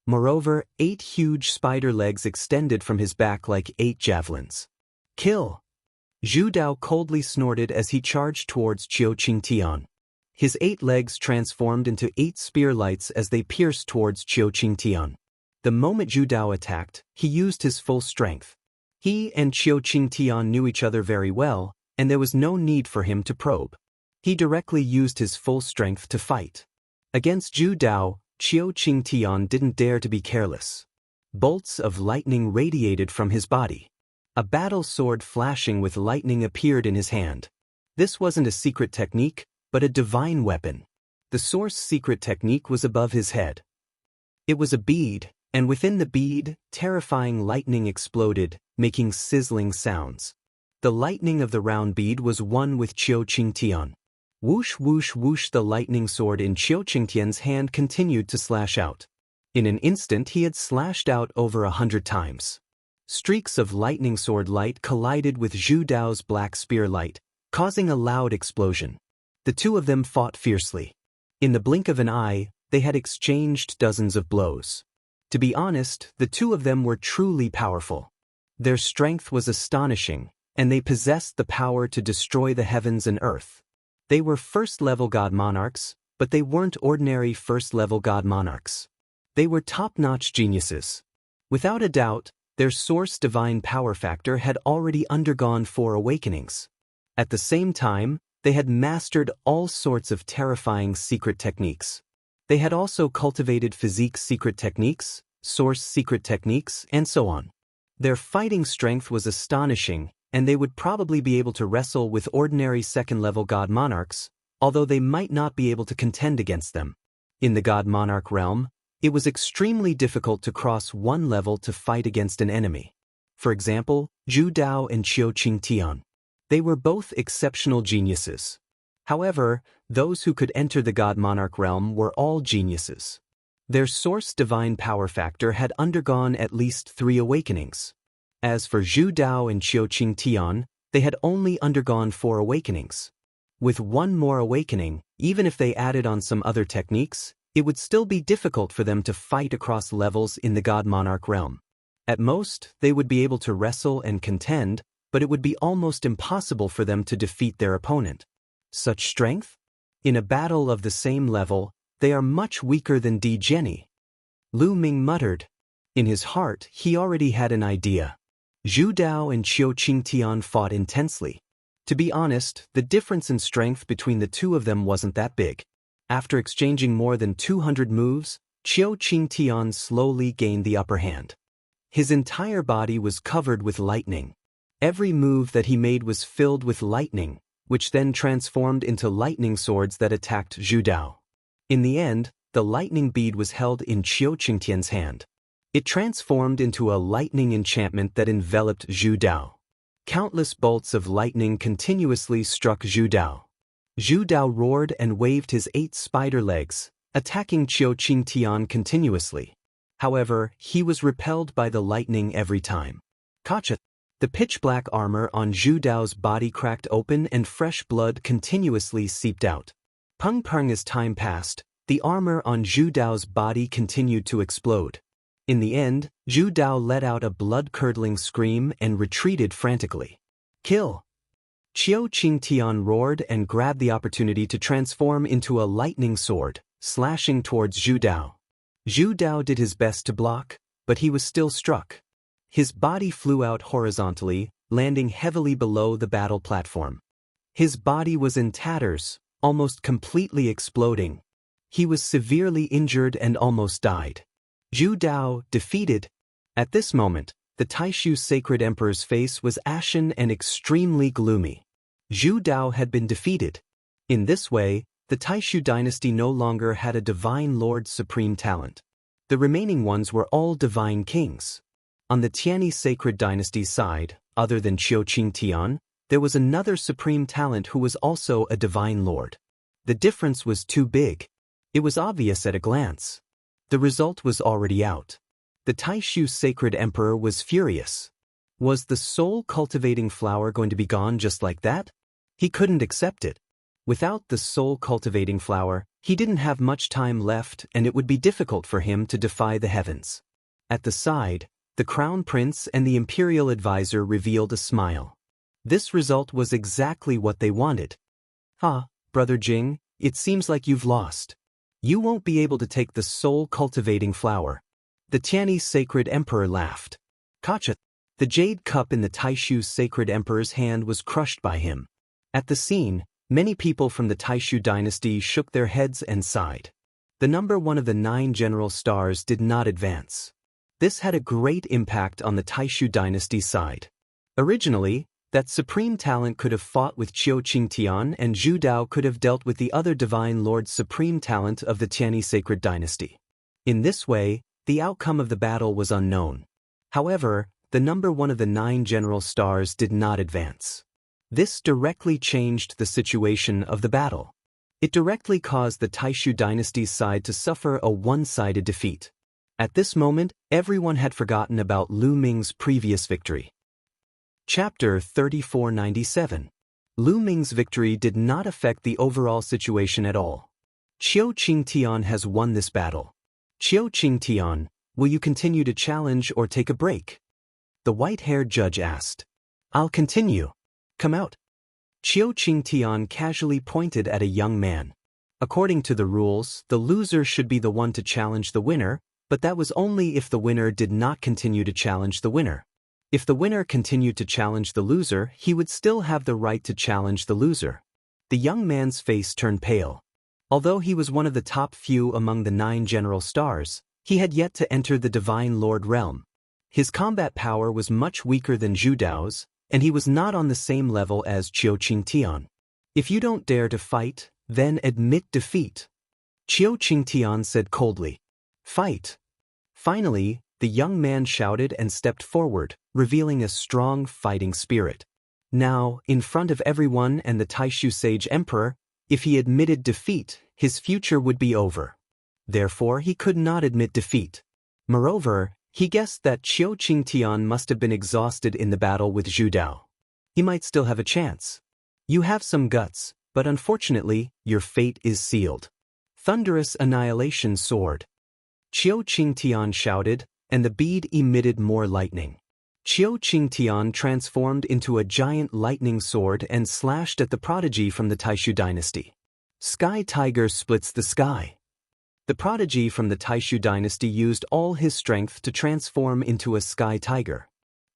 Moreover, 8 huge spider legs extended from his back like 8 javelins. Kill! Zhu Dao coldly snorted as he charged towards Qiu Qingtian. His 8 legs transformed into 8 spear lights as they pierced towards Qiu Qingtian. The moment Zhu Dao attacked, he used his full strength. He and Qiu Qingtian knew each other very well, and there was no need for him to probe. He directly used his full strength to fight. Against Zhu Dao, Qiu Qingtian didn't dare to be careless. Bolts of lightning radiated from his body. A battle sword flashing with lightning appeared in his hand. This wasn't a secret technique, but a divine weapon. The source secret technique was above his head. It was a bead, and within the bead, terrifying lightning exploded, making sizzling sounds. The lightning of the round bead was one with Qiu Qingtian. Whoosh whoosh whoosh, the lightning sword in Qiu Qingtian's hand continued to slash out. In an instant he had slashed out over 100 times. Streaks of lightning sword light collided with Zhu Dao's black spear light, causing a loud explosion. The two of them fought fiercely. In the blink of an eye, they had exchanged dozens of blows. To be honest, the two of them were truly powerful. Their strength was astonishing, and they possessed the power to destroy the heavens and earth. They were first-level god monarchs, but they weren't ordinary first-level god monarchs. They were top-notch geniuses. Without a doubt, their source divine power factor had already undergone 4 awakenings. At the same time, they had mastered all sorts of terrifying secret techniques. They had also cultivated physique secret techniques, source secret techniques, and so on. Their fighting strength was astonishing, and they would probably be able to wrestle with ordinary second-level god monarchs, although they might not be able to contend against them. In the god monarch realm, it was extremely difficult to cross one level to fight against an enemy. For example, Zhu Dao and Qiu Qingtian. They were both exceptional geniuses. However, those who could enter the god monarch realm were all geniuses. Their source divine power factor had undergone at least 3 awakenings. As for Zhu Dao and Qiu Qingtian, they had only undergone 4 awakenings. With one more awakening, even if they added on some other techniques, it would still be difficult for them to fight across levels in the God Monarch realm. At most, they would be able to wrestle and contend, but it would be almost impossible for them to defeat their opponent. Such strength? In a battle of the same level, they are much weaker than Di Jenny. Lu Ming muttered. In his heart, he already had an idea. Zhu Dao and Qiu Qingtian fought intensely. To be honest, the difference in strength between the two of them wasn't that big. After exchanging more than 200 moves, Qiu Qingtian slowly gained the upper hand. His entire body was covered with lightning. Every move that he made was filled with lightning, which then transformed into lightning swords that attacked Zhu Dao. In the end, the lightning bead was held in Qiu Qingtian's hand. It transformed into a lightning enchantment that enveloped Zhu Dao. Countless bolts of lightning continuously struck Zhu Dao. Zhu Dao roared and waved his 8 spider legs, attacking Qiu Qingtian continuously. However, he was repelled by the lightning every time. Gotcha! The pitch-black armor on Zhu Dao's body cracked open and fresh blood continuously seeped out. Pung-pung. As time passed, the armor on Zhu Dao's body continued to explode. In the end, Zhu Dao let out a blood-curdling scream and retreated frantically. Kill! Qiu Qingtian roared and grabbed the opportunity to transform into a lightning sword, slashing towards Zhu Dao. Zhu Dao did his best to block, but he was still struck. His body flew out horizontally, landing heavily below the battle platform. His body was in tatters, almost completely exploding. He was severely injured and almost died. Zhu Dao, defeated. At this moment, the Taishu Sacred Emperor's face was ashen and extremely gloomy. Zhu Dao had been defeated. In this way, the Taishu dynasty no longer had a divine lord's supreme talent. The remaining ones were all divine kings. On the Tianyi Sacred Dynasty's side, other than Qiu Qingtian, there was another supreme talent who was also a divine lord. The difference was too big. It was obvious at a glance. The result was already out. The Taishu Sacred Emperor was furious. Was the soul-cultivating flower going to be gone just like that? He couldn't accept it. Without the soul-cultivating flower, he didn't have much time left and it would be difficult for him to defy the heavens. At the side, the Crown Prince and the Imperial Advisor revealed a smile. This result was exactly what they wanted. Brother Jing, it seems like you've lost. You won't be able to take the soul-cultivating flower. The Tianyi Sacred Emperor laughed. Gotcha! The jade cup in the Taishu Sacred Emperor's hand was crushed by him. At the scene, many people from the Taishu dynasty shook their heads and sighed. The number 1 of the 9 general stars did not advance. This had a great impact on the Taishu dynasty's side. Originally, that supreme talent could have fought with Qiu Qingtian and Zhu Dao could have dealt with the other divine lord's supreme talent of the Tianyi Sacred Dynasty. In this way, the outcome of the battle was unknown. However, the number 1 of the 9 general stars did not advance. This directly changed the situation of the battle. It directly caused the Taishu dynasty's side to suffer a one-sided defeat. At this moment, everyone had forgotten about Lu Ming's previous victory. Chapter 3497. Lu Ming's victory did not affect the overall situation at all. Qiu Qingtian has won this battle. Qiu Qingtian, will you continue to challenge or take a break? The white-haired judge asked. I'll continue. Come out. Qiu Qingtian casually pointed at a young man. According to the rules, the loser should be the one to challenge the winner, but that was only if the winner did not continue to challenge the winner. If the winner continued to challenge the loser, he would still have the right to challenge the loser. The young man's face turned pale. Although he was one of the top few among the 9 general stars, he had yet to enter the Divine Lord realm. His combat power was much weaker than Zhu Dao's, and he was not on the same level as Qiu Qingtian. If you don't dare to fight, then admit defeat. Qiu Qingtian said coldly. Fight. Finally, the young man shouted and stepped forward, revealing a strong fighting spirit. Now, in front of everyone and the Taishu Sage Emperor, if he admitted defeat, his future would be over. Therefore, he could not admit defeat. Moreover, He guessed that Qiu Qingtian must have been exhausted in the battle with Zhu Dao. He might still have a chance. You have some guts, but unfortunately, your fate is sealed. Thunderous annihilation sword. Qiu Qingtian shouted, and the bead emitted more lightning. Qiu Qingtian transformed into a giant lightning sword and slashed at the prodigy from the Taishu dynasty. Sky Tiger splits the sky. The prodigy from the Taishu dynasty used all his strength to transform into a sky tiger.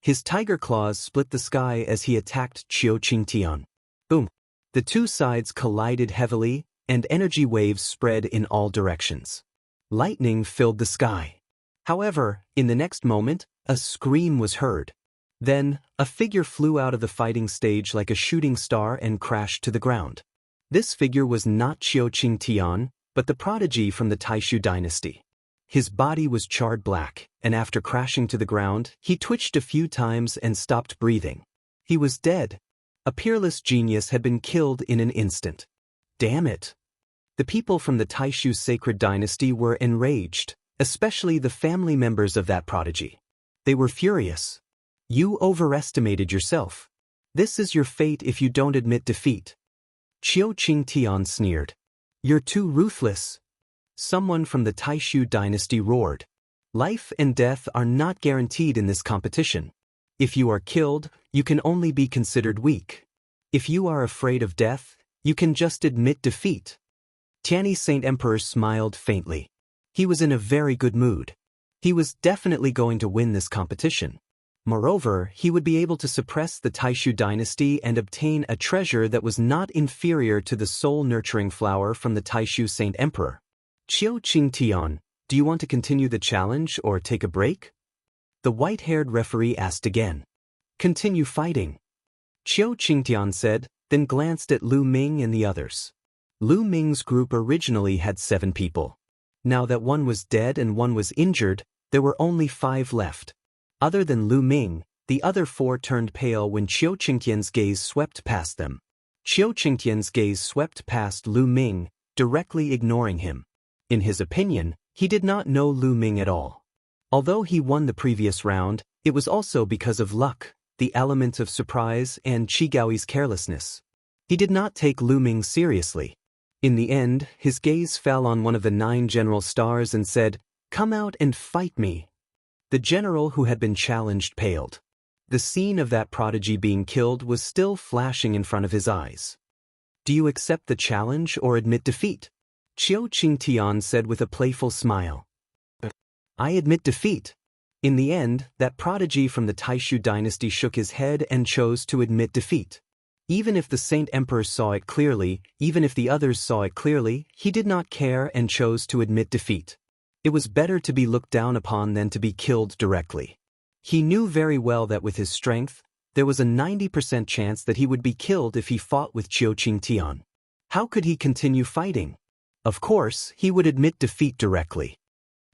His tiger claws split the sky as he attacked Qiu Qingtian. Boom! The two sides collided heavily, and energy waves spread in all directions. Lightning filled the sky. However, in the next moment, a scream was heard. Then, a figure flew out of the fighting stage like a shooting star and crashed to the ground. This figure was not Qiu Qingtian, but the prodigy from the Taishu dynasty. His body was charred black, and after crashing to the ground, he twitched a few times and stopped breathing. He was dead. A peerless genius had been killed in an instant. Damn it! The people from the Taishu sacred dynasty were enraged, especially the family members of that prodigy. They were furious. You overestimated yourself. This is your fate if you don't admit defeat. Qiu Qingtian sneered. You're too ruthless. Someone from the Taishu dynasty roared. Life and death are not guaranteed in this competition. If you are killed, you can only be considered weak. If you are afraid of death, you can just admit defeat. Tianyi Saint Emperor smiled faintly. He was in a very good mood. He was definitely going to win this competition. Moreover, he would be able to suppress the Taishu dynasty and obtain a treasure that was not inferior to the soul-nurturing flower from the Taishu Saint Emperor. Qiu Qingtian, do you want to continue the challenge or take a break? The white-haired referee asked again. Continue fighting. Qiu Qingtian said, then glanced at Lu Ming and the others. Lu Ming's group originally had 7 people. Now that one was dead and one was injured, there were only 5 left. Other than Lu Ming, the other 4 turned pale when Qiu Qingtian's gaze swept past them. Qiu Qingtian's gaze swept past Lu Ming, directly ignoring him. In his opinion, he did not know Lu Ming at all. Although he won the previous round, it was also because of luck, the element of surprise, and Qigao's carelessness. He did not take Lu Ming seriously. In the end, his gaze fell on one of the 9 general stars and said, "Come out and fight me." The general who had been challenged paled. The scene of that prodigy being killed was still flashing in front of his eyes. Do you accept the challenge or admit defeat? Qiu Qingtian said with a playful smile. I admit defeat. In the end, that prodigy from the Taishu dynasty shook his head and chose to admit defeat. Even if the Saint Emperor saw it clearly, even if the others saw it clearly, he did not care and chose to admit defeat. It was better to be looked down upon than to be killed directly. He knew very well that with his strength, there was a 90% chance that he would be killed if he fought with Qiu Qingtian. How could he continue fighting? Of course, he would admit defeat directly.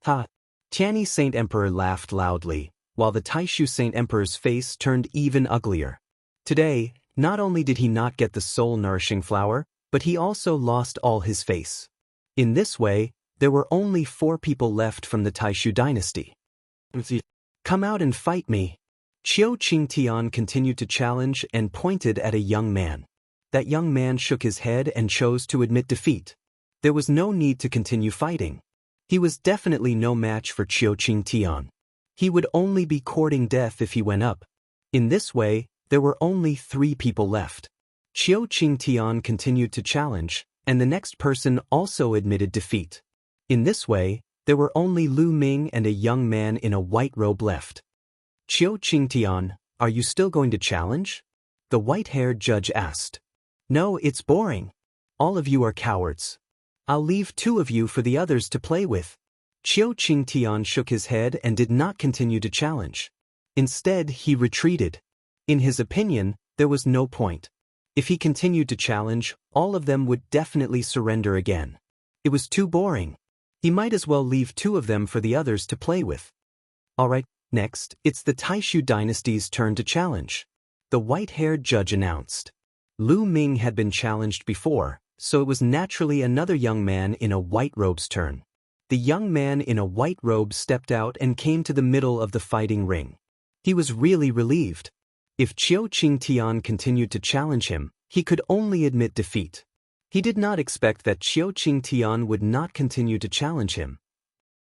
Ha! Tianyi Saint Emperor laughed loudly, while the Taishu Saint Emperor's face turned even uglier. Today, not only did he not get the soul-nourishing flower, but he also lost all his face. In this way, there were only 4 people left from the Taishu dynasty. Come out and fight me. Qiu Qingtian continued to challenge and pointed at a young man. That young man shook his head and chose to admit defeat. There was no need to continue fighting. He was definitely no match for Qiu Qingtian. He would only be courting death if he went up. In this way, there were only 3 people left. Qiu Qingtian continued to challenge, and the next person also admitted defeat. In this way, there were only Lu Ming and a young man in a white robe left. Qiu Qingtian, are you still going to challenge? The white-haired judge asked. No, it's boring. All of you are cowards. I'll leave 2 of you for the others to play with. Qiu Qingtian shook his head and did not continue to challenge. Instead, he retreated. In his opinion, there was no point. If he continued to challenge, all of them would definitely surrender again. It was too boring. He might as well leave 2 of them for the others to play with. Alright, next, it's the Taishu dynasty's turn to challenge. The white-haired judge announced. Lu Ming had been challenged before, so it was naturally another young man in a white robe's turn. The young man in a white robe stepped out and came to the middle of the fighting ring. He was really relieved. If Qiu Qingtian continued to challenge him, he could only admit defeat. He did not expect that Qiu Qingtian would not continue to challenge him.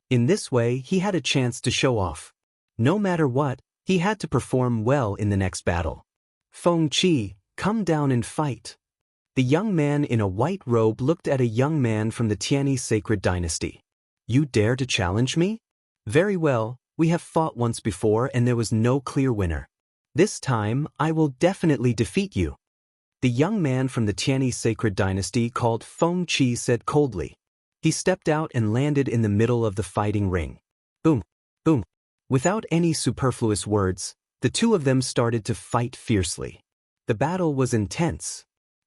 In this way, he had a chance to show off. No matter what, he had to perform well in the next battle. Feng Qi, come down and fight. The young man in a white robe looked at a young man from the Tianyi sacred dynasty. You dare to challenge me? Very well, we have fought once before and there was no clear winner. This time, I will definitely defeat you. The young man from the Tianyi sacred dynasty called Feng Qi said coldly. He stepped out and landed in the middle of the fighting ring. Boom, boom. Without any superfluous words, the two of them started to fight fiercely. The battle was intense.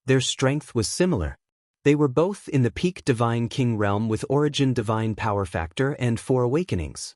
Their strength was similar. They were both in the peak divine king realm with origin divine power factor and 4 awakenings.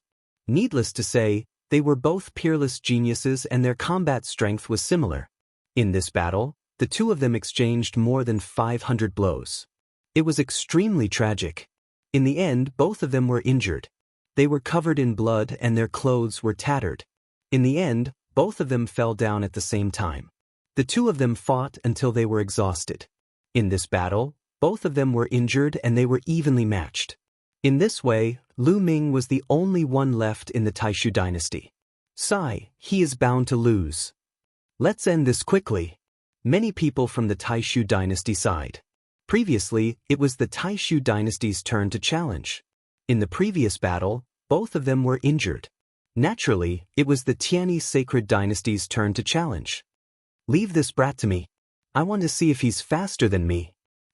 Needless to say, they were both peerless geniuses and their combat strength was similar. In this battle, the two of them exchanged more than 500 blows. It was extremely tragic. In the end, both of them were injured. They were covered in blood and their clothes were tattered. In the end, both of them fell down at the same time. The two of them fought until they were exhausted. In this battle, both of them were injured and they were evenly matched. In this way, Lu Ming was the only one left in the Taishu dynasty. Sigh, he is bound to lose. Let's end this quickly. Many people from the Taishu dynasty sighed. Previously, it was the Taishu dynasty's turn to challenge. In the previous battle, both of them were injured. Naturally, it was the Tianyi sacred dynasty's turn to challenge. Leave this brat to me. I want to see if he's faster than me.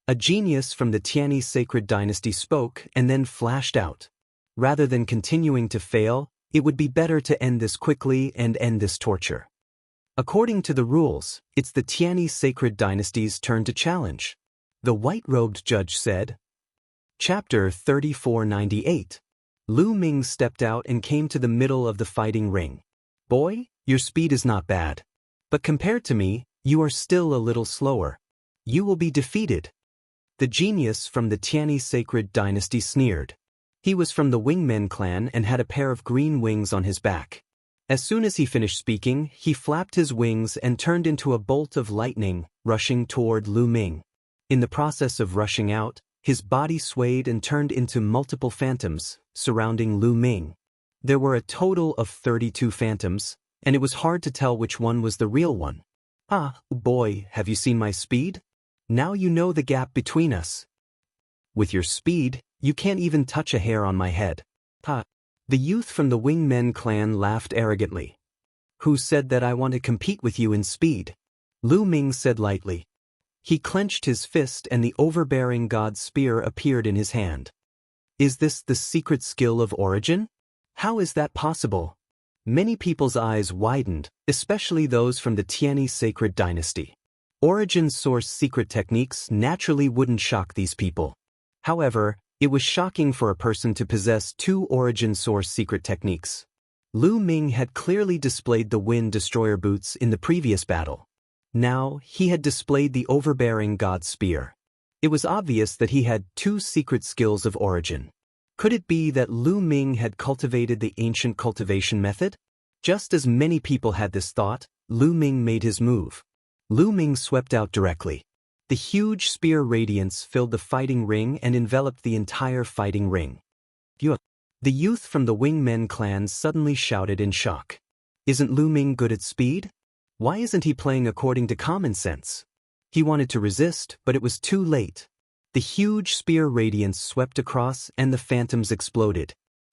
A genius from the Tianyi sacred dynasty spoke and then flashed out. Rather than continuing to fail, it would be better to end this quickly and end this torture. According to the rules, it's the Tianyi sacred dynasty's turn to challenge. The white-robed judge said. Chapter 3498. Lu Ming stepped out and came to the middle of the fighting ring. Boy, your speed is not bad. But compared to me, you are still a little slower. You will be defeated. The genius from the Tianyi sacred dynasty sneered. He was from the Wingmen clan and had a pair of green wings on his back. As soon as he finished speaking, he flapped his wings and turned into a bolt of lightning, rushing toward Lu Ming. In the process of rushing out, his body swayed and turned into multiple phantoms, surrounding Lu Ming. There were a total of 32 phantoms, and it was hard to tell which one was the real one. Ah, boy, have you seen my speed? Now you know the gap between us. With your speed, you can't even touch a hair on my head. Ha! The youth from the Wingmen clan laughed arrogantly. Who said that I want to compete with you in speed? Lu Ming said lightly. He clenched his fist and the overbearing god spear appeared in his hand. Is this the secret skill of origin? How is that possible? Many people's eyes widened, especially those from the Tianyi sacred dynasty. Origin source secret techniques naturally wouldn't shock these people. However, it was shocking for a person to possess 2 origin source secret techniques. Lu Ming had clearly displayed the Wind Destroyer boots in the previous battle. Now, he had displayed the overbearing god spear. It was obvious that he had 2 secret skills of origin. Could it be that Lu Ming had cultivated the ancient cultivation method? Just as many people had this thought, Lu Ming made his move. Lu Ming swept out directly. The huge spear radiance filled the fighting ring and enveloped the entire fighting ring. The youth from the Wingmen clan suddenly shouted in shock. Isn't Lu Ming good at speed? Why isn't he playing according to common sense? He wanted to resist, but it was too late. The huge spear radiance swept across and the phantoms exploded.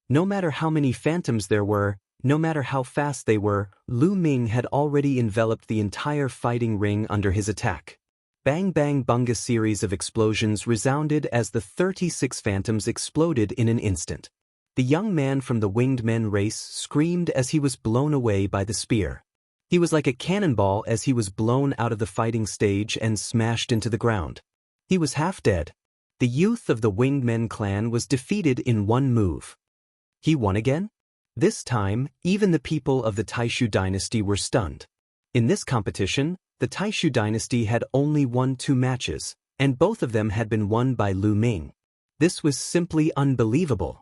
No matter how many phantoms there were, no matter how fast they were, Lu Ming had already enveloped the entire fighting ring under his attack. Bang bang bunga series of explosions resounded as the 36 phantoms exploded in an instant. The young man from the winged men race screamed as he was blown away by the spear. He was like a cannonball as he was blown out of the fighting stage and smashed into the ground. He was half dead. The youth of the winged men clan was defeated in one move. He won again? This time, even the people of the Taishu dynasty were stunned. In this competition, the Taishu dynasty had only won 2 matches, and both of them had been won by Lu Ming. This was simply unbelievable.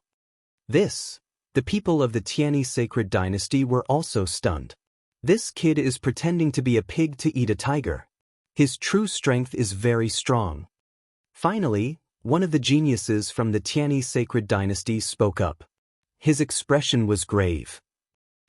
The people of the Tianyi sacred dynasty were also stunned. This kid is pretending to be a pig to eat a tiger. His true strength is very strong. Finally, one of the geniuses from the Tianyi sacred dynasty spoke up. His expression was grave.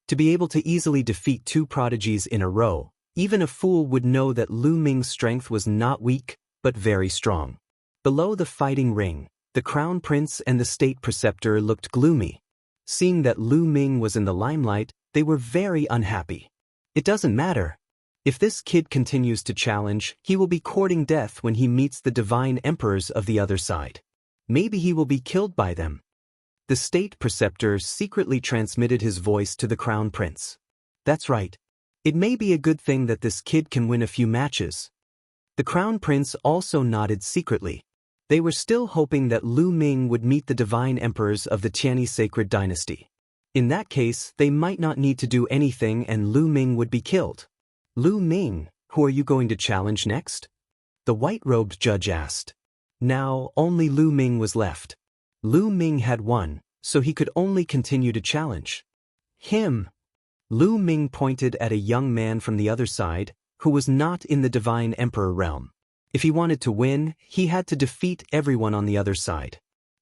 To be able to easily defeat two prodigies in a row, even a fool would know that Lu Ming's strength was not weak, but very strong. Below the fighting ring, the crown prince and the state preceptor looked gloomy. Seeing that Lu Ming was in the limelight, they were very unhappy. It doesn't matter. If this kid continues to challenge, he will be courting death when he meets the divine emperors of the other side. Maybe he will be killed by them. The state preceptor secretly transmitted his voice to the crown prince. That's right. It may be a good thing that this kid can win a few matches. The crown prince also nodded secretly. They were still hoping that Lu Ming would meet the divine emperors of the Tianyi sacred dynasty. In that case, they might not need to do anything and Lu Ming would be killed. Lu Ming, who are you going to challenge next? The white-robed judge asked. Now, only Lu Ming was left. Lu Ming had won, so he could only continue to challenge. Him. Lu Ming pointed at a young man from the other side, who was not in the divine emperor realm. If he wanted to win, he had to defeat everyone on the other side.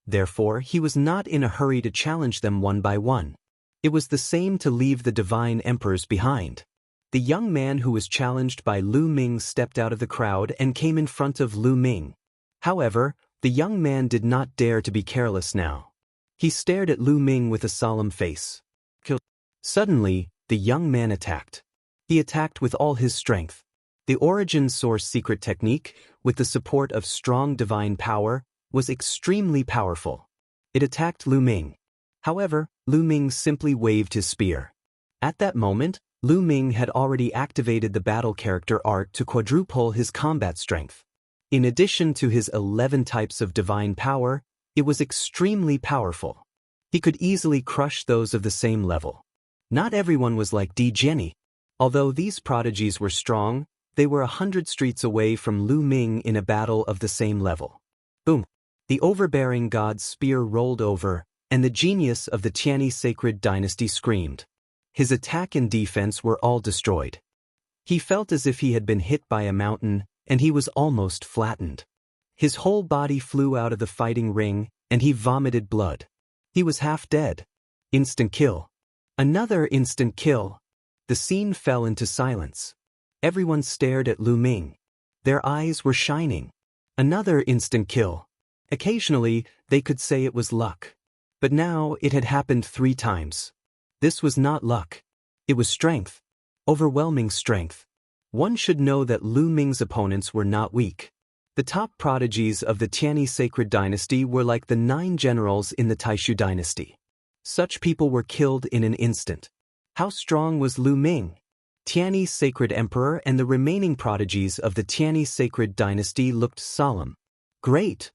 Therefore, he was not in a hurry to challenge them one by one. It was the same to leave the divine emperors behind. The young man who was challenged by Lu Ming stepped out of the crowd and came in front of Lu Ming. However, the young man did not dare to be careless now. He stared at Lu Ming with a solemn face. Suddenly, the young man attacked. He attacked with all his strength. The origin source secret technique, with the support of strong divine power, was extremely powerful. It attacked Lu Ming. However, Lu Ming simply waved his spear. At that moment, Lu Ming had already activated the battle character art to quadruple his combat strength. In addition to his 11 types of divine power, it was extremely powerful. He could easily crush those of the same level. Not everyone was like Di Jianyi. Although these prodigies were strong, they were 100 streets away from Lu Ming in a battle of the same level. Boom! The overbearing god's spear rolled over, and the genius of the Tianyi sacred dynasty screamed. His attack and defense were all destroyed. He felt as if he had been hit by a mountain, and he was almost flattened. His whole body flew out of the fighting ring, and he vomited blood. He was half dead. Instant kill. Another instant kill. The scene fell into silence. Everyone stared at Lu Ming. Their eyes were shining. Another instant kill. Occasionally, they could say it was luck. But now it had happened 3 times. This was not luck. It was strength. Overwhelming strength. One should know that Lu Ming's opponents were not weak. The top prodigies of the Tianyi sacred dynasty were like the 9 generals in the Taishu dynasty. Such people were killed in an instant. How strong was Lu Ming? Tianyi sacred emperor and the remaining prodigies of the Tianyi sacred dynasty looked solemn. Great!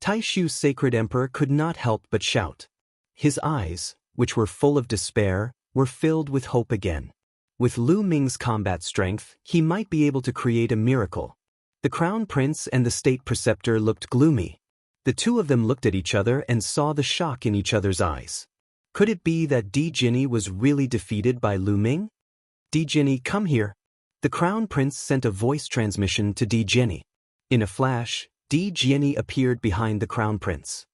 Taishu sacred emperor could not help but shout. His eyes, which were full of despair, were filled with hope again. With Lu Ming's combat strength, he might be able to create a miracle. The crown prince and the state preceptor looked gloomy. The two of them looked at each other and saw the shock in each other's eyes. Could it be that Di Jianyi was really defeated by Lu Ming? Di Jianyi, come here. The crown prince sent a voice transmission to Di Jianyi. In a flash, Di Jianyi appeared behind the crown prince.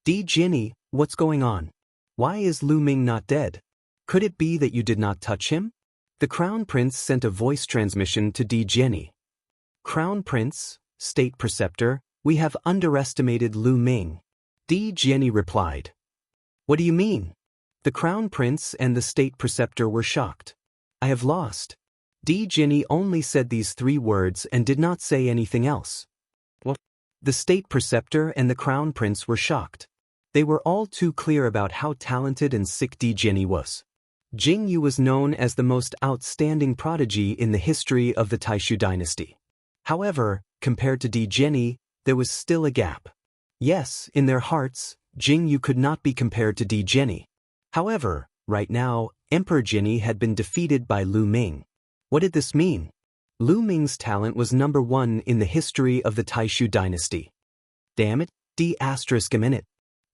Di Jianyi, what's going on? Why is Lu Ming not dead? Could it be that you did not touch him? The crown prince sent a voice transmission to Di Jianyi. Crown prince, state preceptor, we have underestimated Lu Ming. Di Jianyi replied. What do you mean? The crown prince and the state preceptor were shocked. I have lost. Di Jianyi only said these 3 words and did not say anything else. What? The state preceptor and the crown prince were shocked. They were all too clear about how talented and sick Di Jianyi was. Jianghu was known as the most outstanding prodigy in the history of the Taishu dynasty. However, compared to Di Jianyi, there was still a gap. Yes, in their hearts, Jianghu could not be compared to Di Jianyi. However, right now, Emperor Jianyi had been defeated by Lu Ming. What did this mean? Lu Ming's talent was number 1 in the history of the Taishu dynasty. Damn it, D***.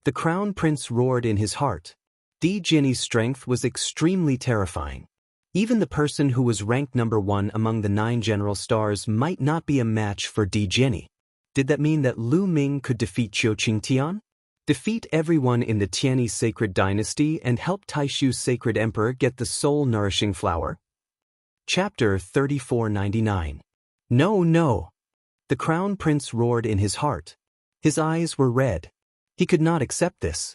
The crown prince roared in his heart. Di Jinni's strength was extremely terrifying. Even the person who was ranked number 1 among the 9 general stars might not be a match for Di Jinni. Did that mean that Lu Ming could defeat Qiu Qingtian? Defeat everyone in the Tianyi sacred dynasty and help Taishu's sacred emperor get the soul-nourishing flower? Chapter 3499. No, no. The crown prince roared in his heart. His eyes were red. He could not accept this.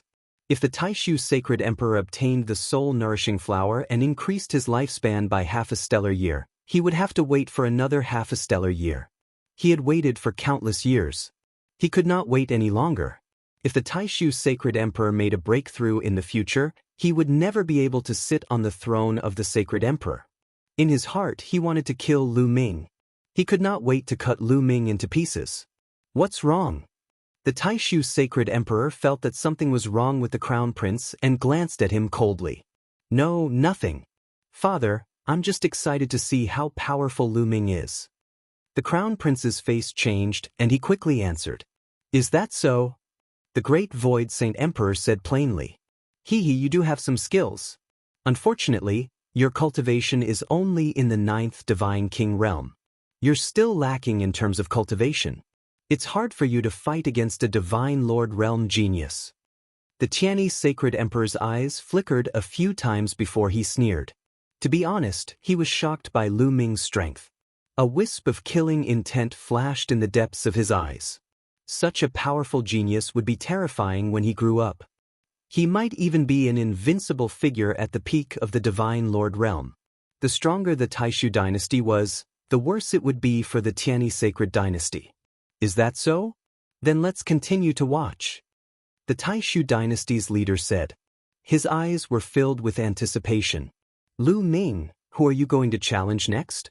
If the Taishu sacred emperor obtained the soul-nourishing flower and increased his lifespan by half a stellar year, he would have to wait for another half a stellar year. He had waited for countless years. He could not wait any longer. If the Taishu sacred emperor made a breakthrough in the future, he would never be able to sit on the throne of the sacred emperor. In his heart, he wanted to kill Lu Ming. He could not wait to cut Lu Ming into pieces. What's wrong? The Taishu sacred emperor felt that something was wrong with the crown prince and glanced at him coldly. No, nothing. Father, I'm just excited to see how powerful Lu Ming is. The crown prince's face changed and he quickly answered. Is that so? The great void saint emperor said plainly. You do have some skills. Unfortunately, your cultivation is only in the 9th divine king realm. You're still lacking in terms of cultivation. It's hard for you to fight against a divine lord realm genius. The Tianyi sacred emperor's eyes flickered a few times before he sneered. To be honest, he was shocked by Lu Ming's strength. A wisp of killing intent flashed in the depths of his eyes. Such a powerful genius would be terrifying when he grew up. He might even be an invincible figure at the peak of the divine lord realm. The stronger the Taishu dynasty was, the worse it would be for the Tianyi sacred dynasty. Is that so? Then let's continue to watch. The Taishu dynasty's leader said. His eyes were filled with anticipation. Lu Ming, who are you going to challenge next?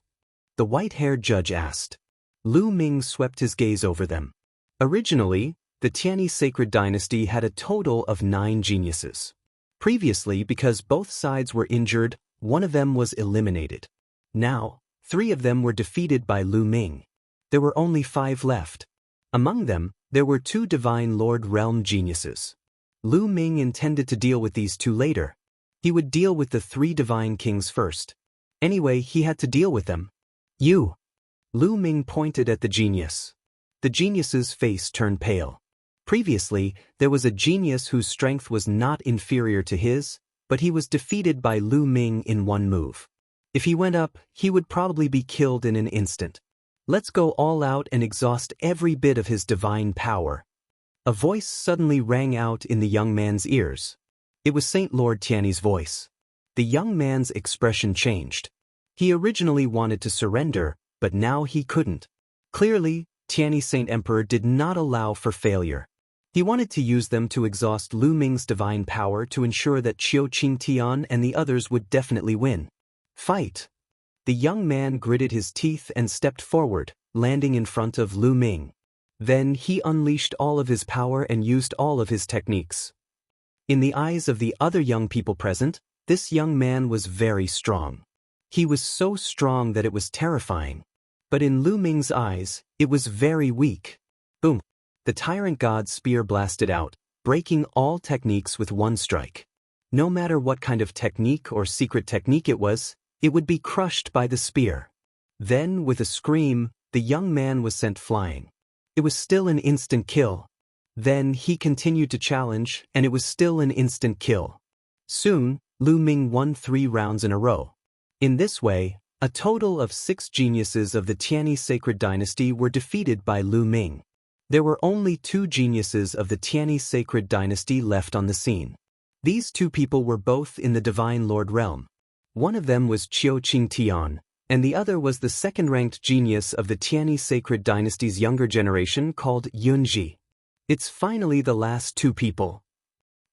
The white-haired judge asked. Lu Ming swept his gaze over them. Originally, the Tianyi sacred dynasty had a total of 9 geniuses. Previously, because both sides were injured, one of them was eliminated. Now, 3 of them were defeated by Lu Ming. There were only 5 left. Among them, there were 2 divine lord realm geniuses. Lu Ming intended to deal with these 2 later. He would deal with the 3 divine kings first. Anyway, he had to deal with them. You. Lu Ming pointed at the genius. The genius's face turned pale. Previously, there was a genius whose strength was not inferior to his, but he was defeated by Lu Ming in one move. If he went up, he would probably be killed in an instant. Let's go all out and exhaust every bit of his divine power. A voice suddenly rang out in the young man's ears. It was Saint Lord Tianyi's voice. The young man's expression changed. He originally wanted to surrender, but now he couldn't. Clearly, Tianyi Saint Emperor did not allow for failure. He wanted to use them to exhaust Lu Ming's divine power to ensure that Qiu Qingtian and the others would definitely win. Fight! The young man gritted his teeth and stepped forward, landing in front of Lu Ming. Then he unleashed all of his power and used all of his techniques. In the eyes of the other young people present, this young man was very strong. He was so strong that it was terrifying. But in Lu Ming's eyes, it was very weak. Boom! The tyrant god's spear blasted out, breaking all techniques with one strike. No matter what kind of technique or secret technique it would be crushed by the spear. Then, with a scream, the young man was sent flying. It was still an instant kill. Then he continued to challenge, and it was still an instant kill. Soon, Lu Ming won 3 rounds in a row. In this way, a total of 6 geniuses of the Tianyi sacred dynasty were defeated by Lu Ming. There were only 2 geniuses of the Tianyi sacred dynasty left on the scene. These 2 people were both in the divine lord realm. One of them was Qiu Qingtian, and the other was the second-ranked genius of the Tianyi sacred dynasty's younger generation called Yunji. It's finally the last 2 people.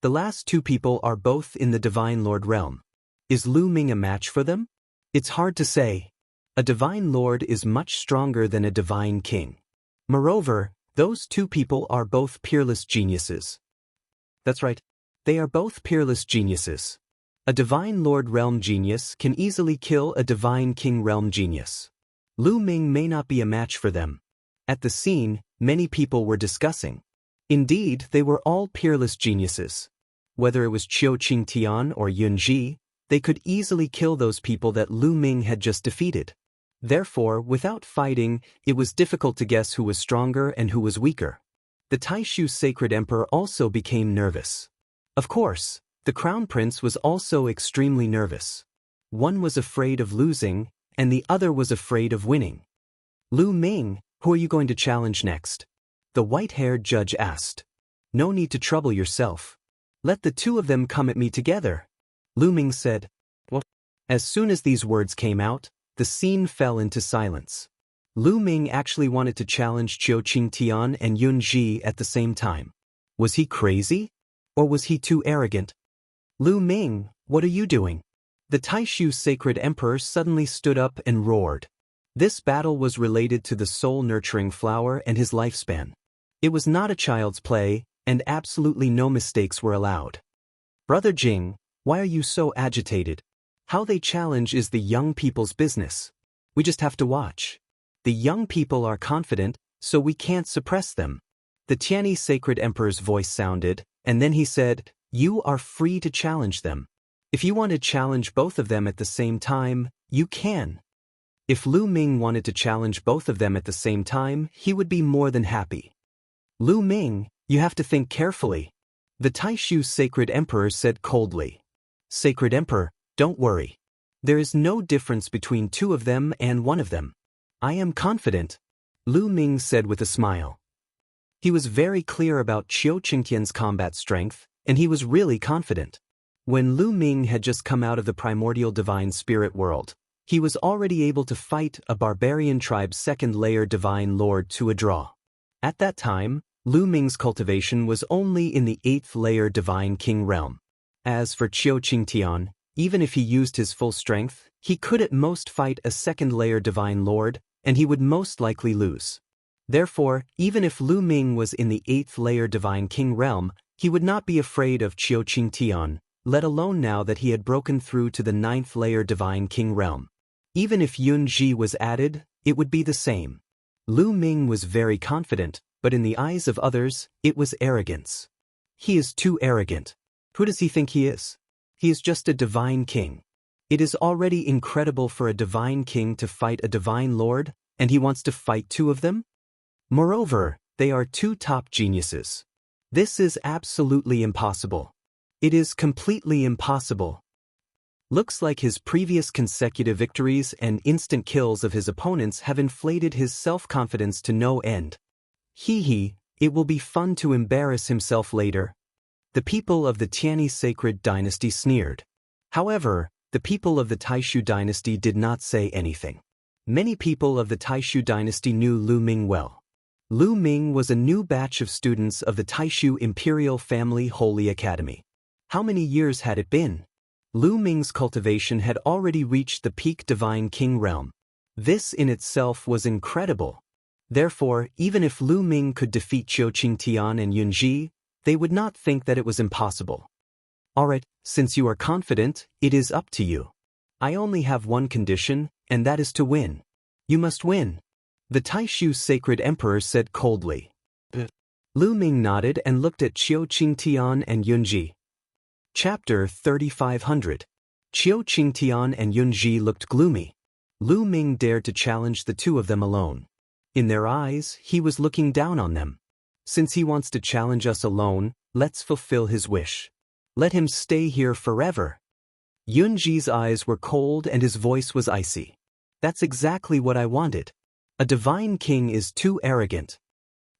The last 2 people are both in the divine lord realm. Is Lu Ming a match for them? It's hard to say. A divine lord is much stronger than a divine king. Moreover, those 2 people are both peerless geniuses. That's right. They are both peerless geniuses. A divine lord realm genius can easily kill a divine king realm genius. Lu Ming may not be a match for them. At the scene, many people were discussing. Indeed, they were all peerless geniuses. Whether it was Qiu Qingtian or Yun Ji, they could easily kill those people that Lu Ming had just defeated. Therefore, without fighting, it was difficult to guess who was stronger and who was weaker. The Taishu Sacred Emperor also became nervous. Of course, the Crown Prince was also extremely nervous. One was afraid of losing, and the other was afraid of winning. Lu Ming, who are you going to challenge next? The white-haired judge asked. No need to trouble yourself. Let the two of them come at me together. Lu Ming said. What? As soon as these words came out, the scene fell into silence. Lu Ming actually wanted to challenge Qiu Qingtian and Yun Ji at the same time. Was he crazy? Or was he too arrogant? Lu Ming, what are you doing? The Taishu Sacred Emperor suddenly stood up and roared. This battle was related to the soul-nurturing flower and his lifespan. It was not a child's play, and absolutely no mistakes were allowed. Brother Jing, why are you so agitated? How they challenge is the young people's business. We just have to watch. The young people are confident, so we can't suppress them. The Tianyi Sacred Emperor's voice sounded, and then he said, you are free to challenge them. If you want to challenge both of them at the same time, you can. If Lu Ming wanted to challenge both of them at the same time, he would be more than happy. Lu Ming, you have to think carefully. The Taishu Sacred Emperor said coldly. Sacred Emperor, don't worry. There is no difference between two of them and one of them. I am confident, Lu Ming said with a smile. He was very clear about Qiu Qingtian's combat strength, and he was really confident. When Lu Ming had just come out of the primordial divine spirit world, he was already able to fight a barbarian tribe's second-layer divine lord to a draw. At that time, Lu Ming's cultivation was only in the 8th-layer divine king realm. As for Qiu Qingtian, even if he used his full strength, he could at most fight a second-layer divine lord, and he would most likely lose. Therefore, even if Lu Ming was in the 8th-layer divine king realm, he would not be afraid of Qiu Qingtian, let alone now that he had broken through to the 9th-layer divine king realm. Even if Yun Ji was added, it would be the same. Lu Ming was very confident, but in the eyes of others, it was arrogance. He is too arrogant. Who does he think he is? He is just a divine king. It is already incredible for a divine king to fight a divine lord, and he wants to fight two of them? Moreover, they are two top geniuses. This is absolutely impossible. It is completely impossible. Looks like his previous consecutive victories and instant kills of his opponents have inflated his self-confidence to no end. It will be fun to embarrass himself later. The people of the Tianyi Sacred Dynasty sneered. However, the people of the Taishu Dynasty did not say anything. Many people of the Taishu Dynasty knew Lu Ming well. Lu Ming was a new batch of students of the Taishu Imperial Family Holy Academy. How many years had it been? Lu Ming's cultivation had already reached the peak divine king realm. This in itself was incredible. Therefore, even if Lu Ming could defeat Qiu Qingtian and Yun Ji, they would not think that it was impossible. Alright, since you are confident, it is up to you. I only have one condition, and that is to win. You must win. The Taishu Sacred Emperor said coldly. Lu Ming nodded and looked at Qiu Qingtian and Yun Ji. Chapter 3500. Qiu Qingtian and Yun Ji looked gloomy. Lu Ming dared to challenge the two of them alone. In their eyes, he was looking down on them. Since he wants to challenge us alone, let's fulfill his wish. Let him stay here forever. Yun Ji's eyes were cold and his voice was icy. That's exactly what I wanted. A divine king is too arrogant.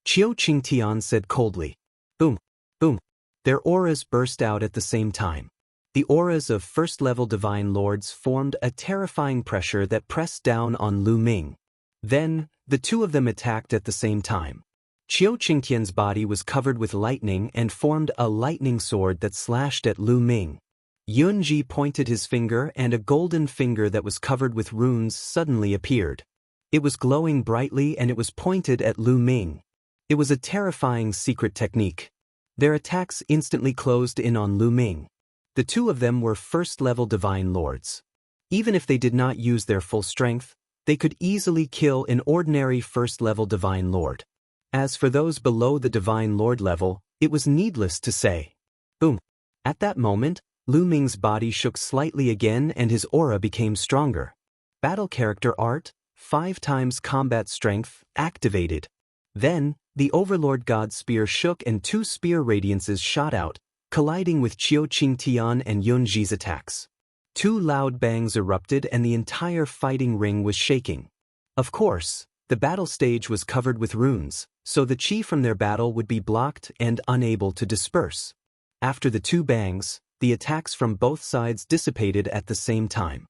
Qiu Qingtian said coldly. Boom, boom. Their auras burst out at the same time. The auras of first-level divine lords formed a terrifying pressure that pressed down on Lu Ming. Then, the two of them attacked at the same time. Qiu Qingtian's body was covered with lightning and formed a lightning sword that slashed at Lu Ming. Yun Ji pointed his finger and a golden finger that was covered with runes suddenly appeared. It was glowing brightly and it was pointed at Lu Ming. It was a terrifying secret technique. Their attacks instantly closed in on Lu Ming. The two of them were first-level divine lords. Even if they did not use their full strength, they could easily kill an ordinary first-level divine lord. As for those below the Divine Lord level, it was needless to say. Boom. At that moment, Lu Ming's body shook slightly again and his aura became stronger. Battle character art, 5 times combat strength, activated. Then, the Overlord God Spear shook and 2 spear radiances shot out, colliding with Qiu Qingtian and Yunji's attacks. 2 loud bangs erupted and the entire fighting ring was shaking. Of course, the battle stage was covered with runes, so the chi from their battle would be blocked and unable to disperse. After the 2 bangs, the attacks from both sides dissipated at the same time.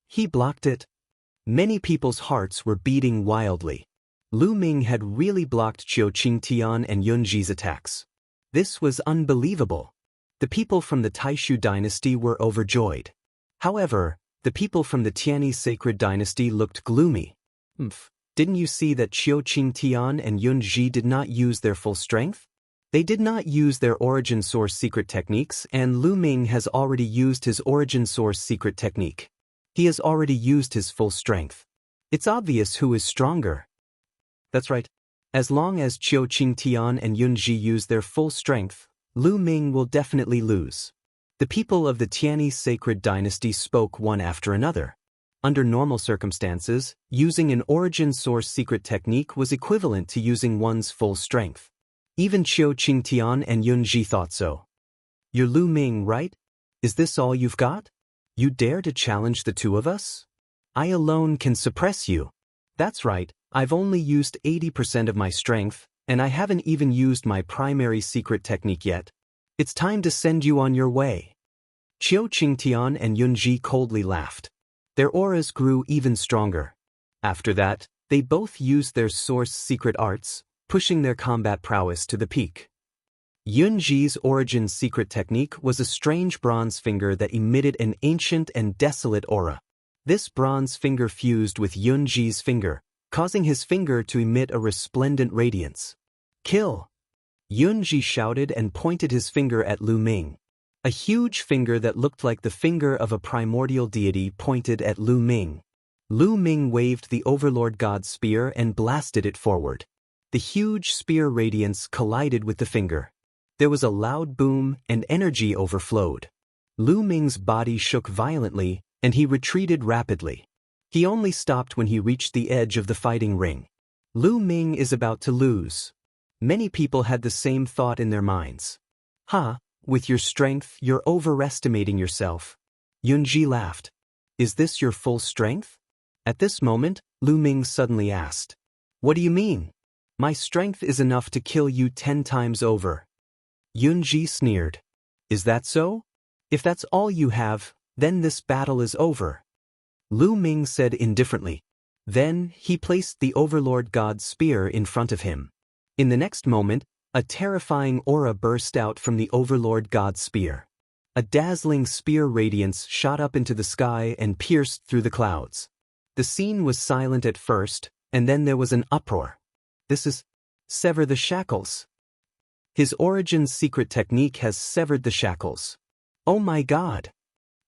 He blocked it. Many people's hearts were beating wildly. Lu Ming had really blocked Qiu Qingtian and Yunji's attacks. This was unbelievable. The people from the Taishu dynasty were overjoyed. However, the people from the Tianyi sacred dynasty looked gloomy. Didn't you see that Qiu Qingtian and Yunji did not use their full strength? They did not use their origin source secret techniques, and Lu Ming has already used his origin source secret technique. He has already used his full strength. It's obvious who is stronger. That's right. As long as Qiu Qingtian and Yunji use their full strength, Lu Ming will definitely lose. The people of the Tianyi sacred dynasty spoke one after another. Under normal circumstances, using an origin source secret technique was equivalent to using one's full strength. Even Qiu Qingtian and Yunji thought so. You're Lu Ming, right? Is this all you've got? You dare to challenge the 2 of us? I alone can suppress you. That's right, I've only used 80% of my strength, and I haven't even used my primary secret technique yet. It's time to send you on your way. Qiu Qingtian and Yunji coldly laughed. Their auras grew even stronger. After that, they both used their source secret arts, pushing their combat prowess to the peak. Yunji's origin secret technique was a strange bronze finger that emitted an ancient and desolate aura. This bronze finger fused with Yunji's finger, causing his finger to emit a resplendent radiance. Kill! Yunji shouted and pointed his finger at Lu Ming. A huge finger that looked like the finger of a primordial deity pointed at Lu Ming. Lu Ming waved the Overlord God Spear and blasted it forward. The huge spear radiance collided with the finger. There was a loud boom and energy overflowed. Lu Ming's body shook violently, and he retreated rapidly. He only stopped when he reached the edge of the fighting ring. Lu Ming is about to lose. Many people had the same thought in their minds. With your strength, you're overestimating yourself. Yunji laughed. Is this your full strength? At this moment, Lu Ming suddenly asked. What do you mean? My strength is enough to kill you 10 times over. Yunji sneered. Is that so? If that's all you have, then this battle is over. Lu Ming said indifferently. Then, he placed the Overlord God Spear in front of him. In the next moment, a terrifying aura burst out from the Overlord God Spear. A dazzling spear radiance shot up into the sky and pierced through the clouds. The scene was silent at first, and then there was an uproar. This is sever the shackles. His origin's secret technique has severed the shackles. Oh my God!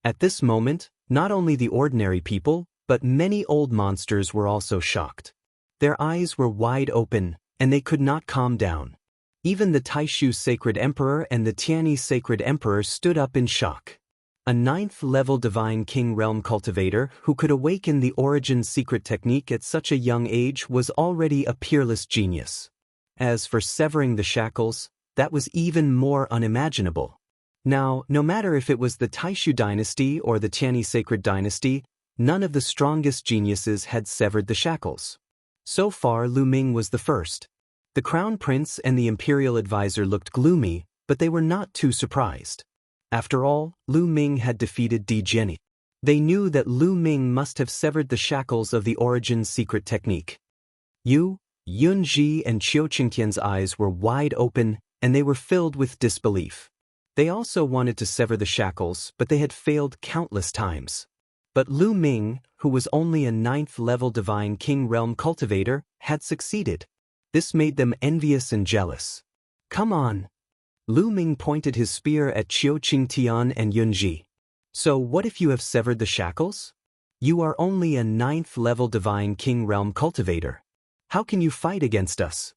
At this moment, not only the ordinary people, but many old monsters were also shocked. Their eyes were wide open, and they could not calm down. Even the Taishu Sacred Emperor and the Tianyi Sacred Emperor stood up in shock. A 9th-level Divine King Realm cultivator who could awaken the origin secret technique at such a young age was already a peerless genius. As for severing the shackles, that was even more unimaginable. Now, no matter if it was the Taishu dynasty or the Tianyi Sacred dynasty, none of the strongest geniuses had severed the shackles. So far, Lu Ming was the first. The Crown Prince and the Imperial Advisor looked gloomy, but they were not too surprised. After all, Lu Ming had defeated Di Jianyi. They knew that Lu Ming must have severed the shackles of the origin secret technique. Yunji and Qiu Qingtian's eyes were wide open, and they were filled with disbelief. They also wanted to sever the shackles, but they had failed countless times. But Lu Ming, who was only a 9th-level Divine King Realm cultivator, had succeeded. This made them envious and jealous. Come on! Lu Ming pointed his spear at Qiu Qingtian and Yunji. So what if you have severed the shackles? You are only a 9th-level Divine King Realm cultivator. How can you fight against us?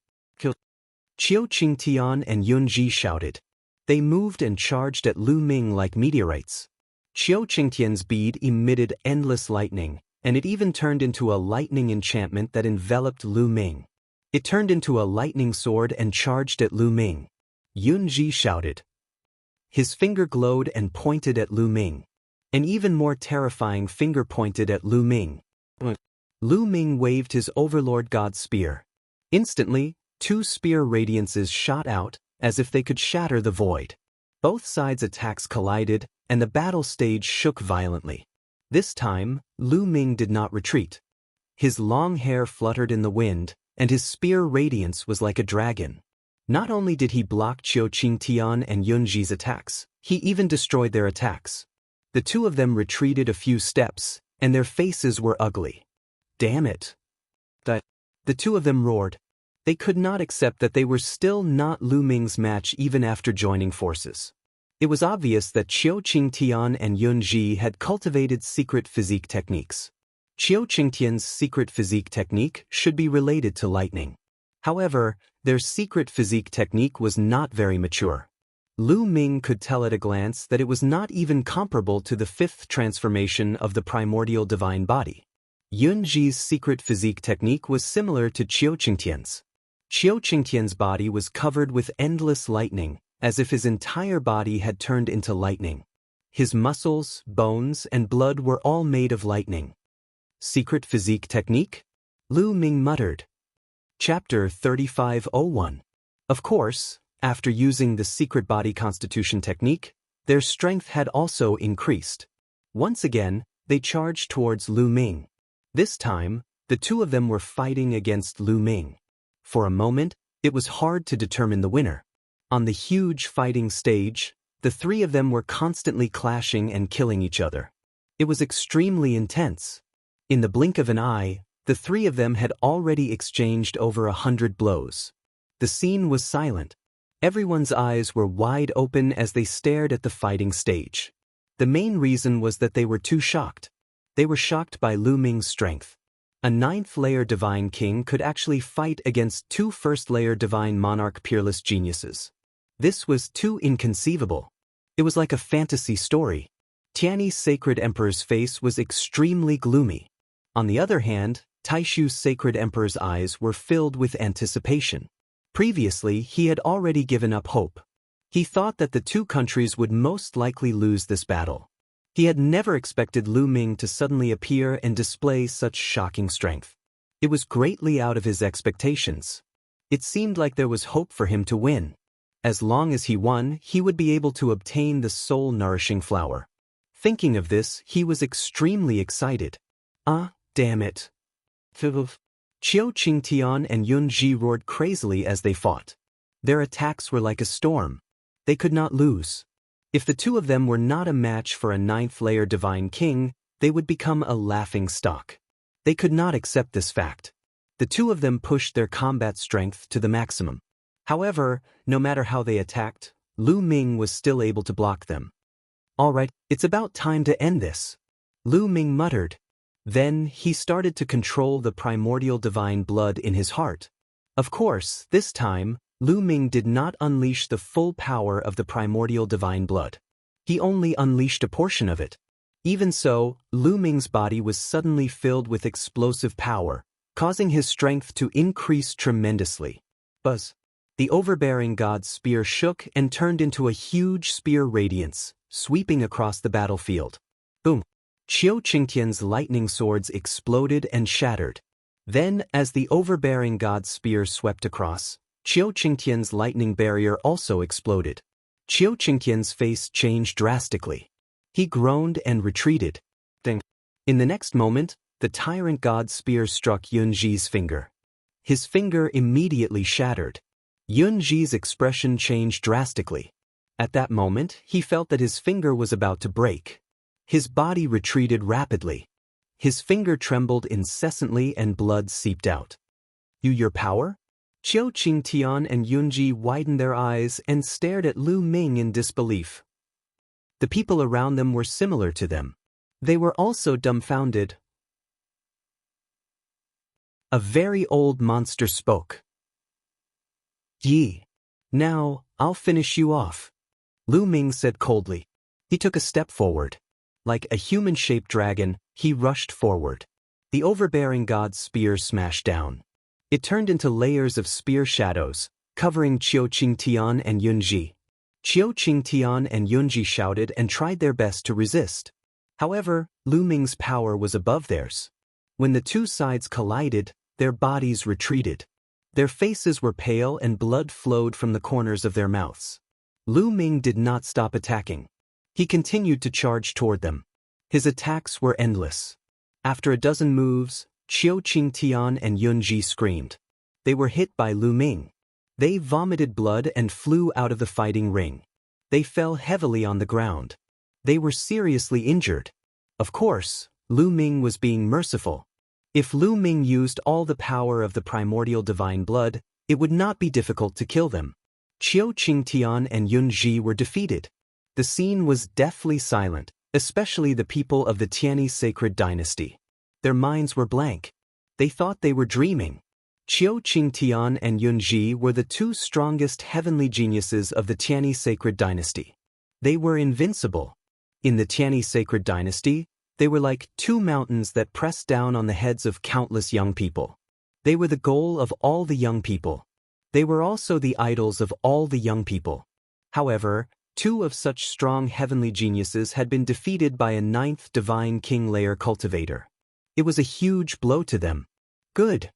Qiu Qingtian and Yunji shouted. They moved and charged at Lu Ming like meteorites. Qiu Qingtian's bead emitted endless lightning, and it even turned into a lightning enchantment that enveloped Lu Ming. It turned into a lightning sword and charged at Lu Ming. Yunji shouted. His finger glowed and pointed at Lu Ming. An even more terrifying finger pointed at Lu Ming. Lu Ming waved his Overlord God spear. Instantly, two spear radiances shot out, as if they could shatter the void. Both sides' attacks collided, and the battle stage shook violently. This time, Lu Ming did not retreat. His long hair fluttered in the wind, and his spear radiance was like a dragon. Not only did he block Qiu Qingtian and Yunji's attacks, he even destroyed their attacks. The two of them retreated a few steps, and their faces were ugly. Damn it! The two of them roared. They could not accept that they were still not Lu Ming's match even after joining forces. It was obvious that Qiu Qingtian and Yunji had cultivated secret physique techniques. Qiu Qingtian's secret physique technique should be related to lightning. However, their secret physique technique was not very mature. Lu Ming could tell at a glance that it was not even comparable to the fifth transformation of the primordial divine body. Yunji's secret physique technique was similar to Qiu Qingtian's. Qiu Qingtian's body was covered with endless lightning, as if his entire body had turned into lightning. His muscles, bones, and blood were all made of lightning. Secret physique technique? Lu Ming muttered. Chapter 3501. Of course, after using the secret body constitution technique, their strength had also increased. Once again, they charged towards Lu Ming. This time, the two of them were fighting against Lu Ming. For a moment, it was hard to determine the winner. On the huge fighting stage, the three of them were constantly clashing and killing each other. It was extremely intense. In the blink of an eye, the three of them had already exchanged over 100 blows. The scene was silent. Everyone's eyes were wide open as they stared at the fighting stage. The main reason was that they were too shocked. They were shocked by Lu Ming's strength. A 9th-layer divine king could actually fight against two 1st-layer divine monarch peerless geniuses. This was too inconceivable. It was like a fantasy story. Tianyi's sacred emperor's face was extremely gloomy. On the other hand, Taishu's sacred emperor's eyes were filled with anticipation. Previously, he had already given up hope. He thought that the two countries would most likely lose this battle. He had never expected Lu Ming to suddenly appear and display such shocking strength. It was greatly out of his expectations. It seemed like there was hope for him to win. As long as he won, he would be able to obtain the soul-nourishing flower. Thinking of this, he was extremely excited. Damn it. Qiu Qingtian and Yunji roared crazily as they fought. Their attacks were like a storm. They could not lose. If the two of them were not a match for a 9th-layer divine king, they would become a laughing stock. They could not accept this fact. The two of them pushed their combat strength to the maximum. However, no matter how they attacked, Lu Ming was still able to block them. All right, it's about time to end this, Lu Ming muttered. Then, he started to control the primordial divine blood in his heart. Of course, this time, Lu Ming did not unleash the full power of the primordial divine blood. He only unleashed a portion of it. Even so, Lu Ming's body was suddenly filled with explosive power, causing his strength to increase tremendously. Buzz. The overbearing god's spear shook and turned into a huge spear radiance, sweeping across the battlefield. Boom! Qiu Qingtian's lightning swords exploded and shattered. Then, as the overbearing god's spear swept across, Qiu Qingtian's lightning barrier also exploded. Qiu Qingtian's face changed drastically. He groaned and retreated. Ding! In the next moment, the tyrant god's spear struck Yunji's finger. His finger immediately shattered. Yunji's expression changed drastically. At that moment, he felt that his finger was about to break. His body retreated rapidly. His finger trembled incessantly and blood seeped out. Your power? Qiu Qingtian and Yunji widened their eyes and stared at Lu Ming in disbelief. The people around them were similar to them. They were also dumbfounded. A very old monster spoke. Yi. Now, I'll finish you off. Lu Ming said coldly. He took a step forward. Like a human-shaped dragon, he rushed forward. The overbearing god's spear smashed down. It turned into layers of spear shadows, covering Qiu Qingtian and Yunji. Qiu Qingtian and Yunji shouted and tried their best to resist. However, Lu Ming's power was above theirs. When the two sides collided, their bodies retreated. Their faces were pale and blood flowed from the corners of their mouths. Lu Ming did not stop attacking. He continued to charge toward them. His attacks were endless. After a dozen moves, Qiu Qingtian and Yunji screamed. They were hit by Lu Ming. They vomited blood and flew out of the fighting ring. They fell heavily on the ground. They were seriously injured. Of course, Lu Ming was being merciful. If Lu Ming used all the power of the primordial divine blood, it would not be difficult to kill them. Qiu Qingtian and Yunji were defeated. The scene was deathly silent, especially the people of the Tianyi sacred dynasty. Their minds were blank. They thought they were dreaming. Qiu Qingtian and Yunji were the two strongest heavenly geniuses of the Tianyi sacred dynasty. They were invincible. In the Tianyi sacred dynasty, they were like two mountains that pressed down on the heads of countless young people. They were the goal of all the young people. They were also the idols of all the young people. However, two of such strong heavenly geniuses had been defeated by a ninth divine king-layer cultivator. It was a huge blow to them. Good.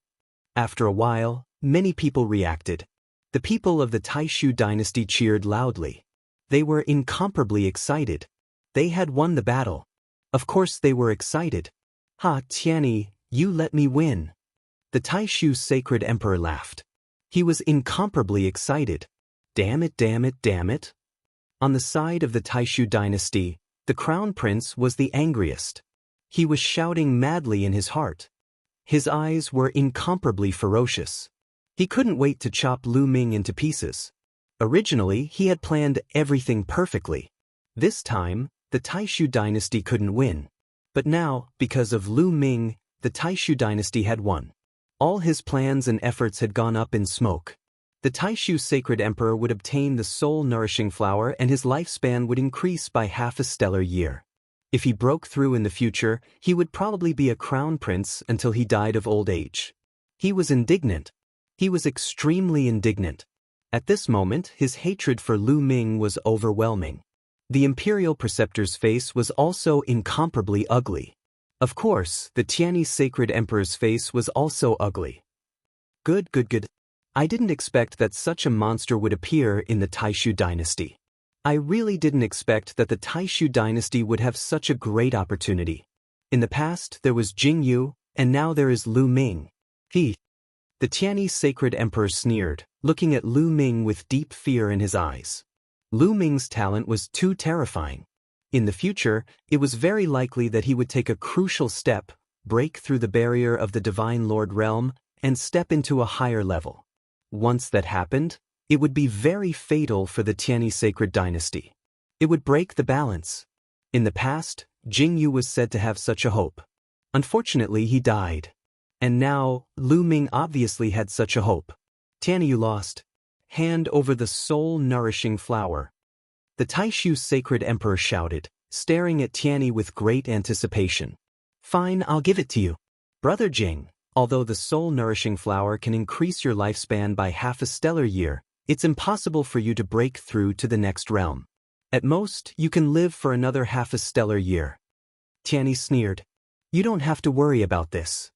After a while, many people reacted. The people of the Taishu dynasty cheered loudly. They were incomparably excited. They had won the battle. Of course they were excited. Ha, Tianyi, you let me win. The Taishu sacred emperor laughed. He was incomparably excited. Damn it, damn it, damn it. On the side of the Taishu dynasty, the crown prince was the angriest. He was shouting madly in his heart. His eyes were incomparably ferocious. He couldn't wait to chop Lu Ming into pieces. Originally, he had planned everything perfectly. This time, the Taishu dynasty couldn't win. But now, because of Lu Ming, the Taishu dynasty had won. All his plans and efforts had gone up in smoke. The Taishu sacred emperor would obtain the soul-nourishing flower and his lifespan would increase by half a stellar year. If he broke through in the future, he would probably be a crown prince until he died of old age. He was indignant. He was extremely indignant. At this moment, his hatred for Lu Ming was overwhelming. The imperial preceptor's face was also incomparably ugly. Of course, the Tianyi sacred emperor's face was also ugly. Good. I didn't expect that such a monster would appear in the Taishu dynasty. I really didn't expect that the Taishu dynasty would have such a great opportunity. In the past, there was Jianghu, and now there is Lu Ming. The Tianyi sacred emperor sneered, looking at Lu Ming with deep fear in his eyes. Lu Ming's talent was too terrifying. In the future, it was very likely that he would take a crucial step, break through the barrier of the Divine Lord realm, and step into a higher level. Once that happened, it would be very fatal for the Tianyi sacred dynasty. It would break the balance. In the past, Jianghu was said to have such a hope. Unfortunately, he died. And now, Lu Ming obviously had such a hope. Tianyi lost. Hand over the soul-nourishing flower. The Taishu sacred emperor shouted, staring at Tianyi with great anticipation. Fine, I'll give it to you. Brother Jing, although the soul-nourishing flower can increase your lifespan by half a stellar year, it's impossible for you to break through to the next realm. At most, you can live for another half a stellar year. Tianyi sneered. You don't have to worry about this.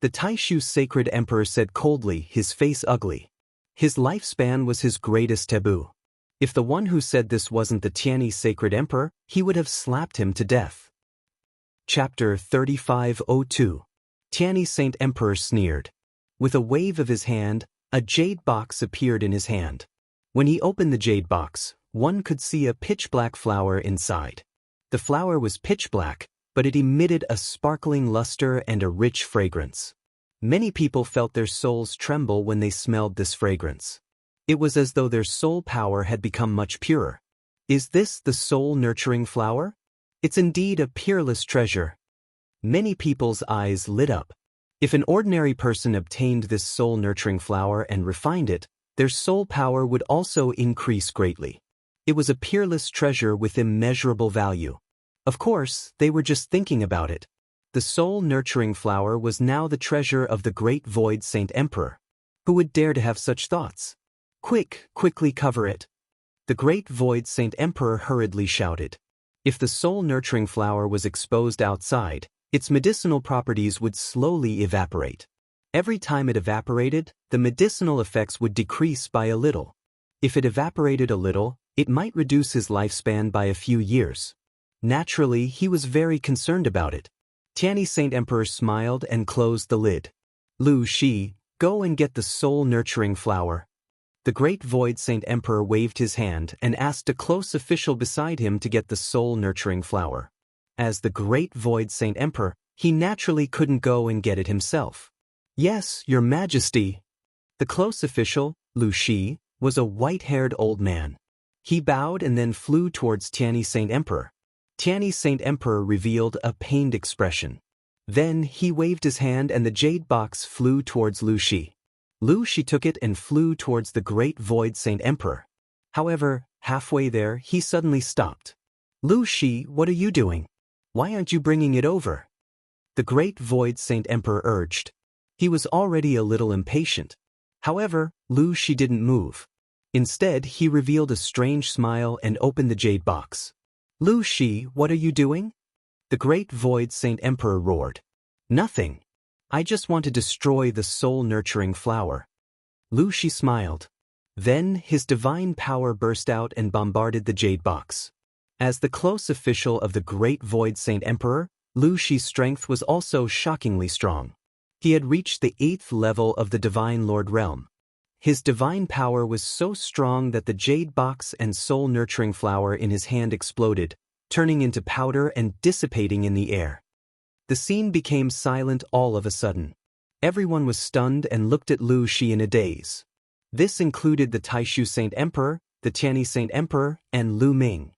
The Taishu sacred emperor said coldly, his face ugly. His lifespan was his greatest taboo. If the one who said this wasn't the Tianyi sacred emperor, he would have slapped him to death. Chapter 3502. Tianyi Saint Emperor sneered. With a wave of his hand, a jade box appeared in his hand. When he opened the jade box, one could see a pitch-black flower inside. The flower was pitch-black, but it emitted a sparkling luster and a rich fragrance. Many people felt their souls tremble when they smelled this fragrance. It was as though their soul power had become much purer. Is this the soul-nurturing flower? It's indeed a peerless treasure. Many people's eyes lit up. If an ordinary person obtained this soul-nurturing flower and refined it, their soul power would also increase greatly. It was a peerless treasure with immeasurable value. Of course, they were just thinking about it. The soul-nurturing flower was now the treasure of the great Void Saint Emperor. Who would dare to have such thoughts? Quickly cover it. The great Void Saint Emperor hurriedly shouted. If the soul-nurturing flower was exposed outside, its medicinal properties would slowly evaporate. Every time it evaporated, the medicinal effects would decrease by a little. If it evaporated a little, it might reduce his lifespan by a few years. Naturally, he was very concerned about it. Tianyi Saint Emperor smiled and closed the lid. Lu Shi, go and get the soul-nurturing flower. The great Void Saint Emperor waved his hand and asked a close official beside him to get the soul-nurturing flower. As the great Void Saint Emperor, he naturally couldn't go and get it himself. Yes, Your Majesty. The close official, Lu Shi, was a white-haired old man. He bowed and then flew towards Tianyi Saint Emperor. Tianyi Saint Emperor revealed a pained expression. Then he waved his hand and the jade box flew towards Lu Shi. Lu Shi took it and flew towards the great Void Saint Emperor. However, halfway there he suddenly stopped. Lu Shi, what are you doing? Why aren't you bringing it over? The great Void Saint Emperor urged. He was already a little impatient. However, Lu Shi didn't move. Instead, he revealed a strange smile and opened the jade box. Lu Shi, what are you doing? The great Void Saint Emperor roared. Nothing. I just want to destroy the soul-nurturing flower. Lu Shi smiled. Then his divine power burst out and bombarded the jade box. As the close official of the great Void Saint Emperor, Lu Shi's strength was also shockingly strong. He had reached the 8th level of the Divine Lord realm. His divine power was so strong that the jade box and soul-nurturing flower in his hand exploded, turning into powder and dissipating in the air. The scene became silent all of a sudden. Everyone was stunned and looked at Lu Shi in a daze. This included the Taishu Saint Emperor, the Tianyi Saint Emperor, and Lu Ming.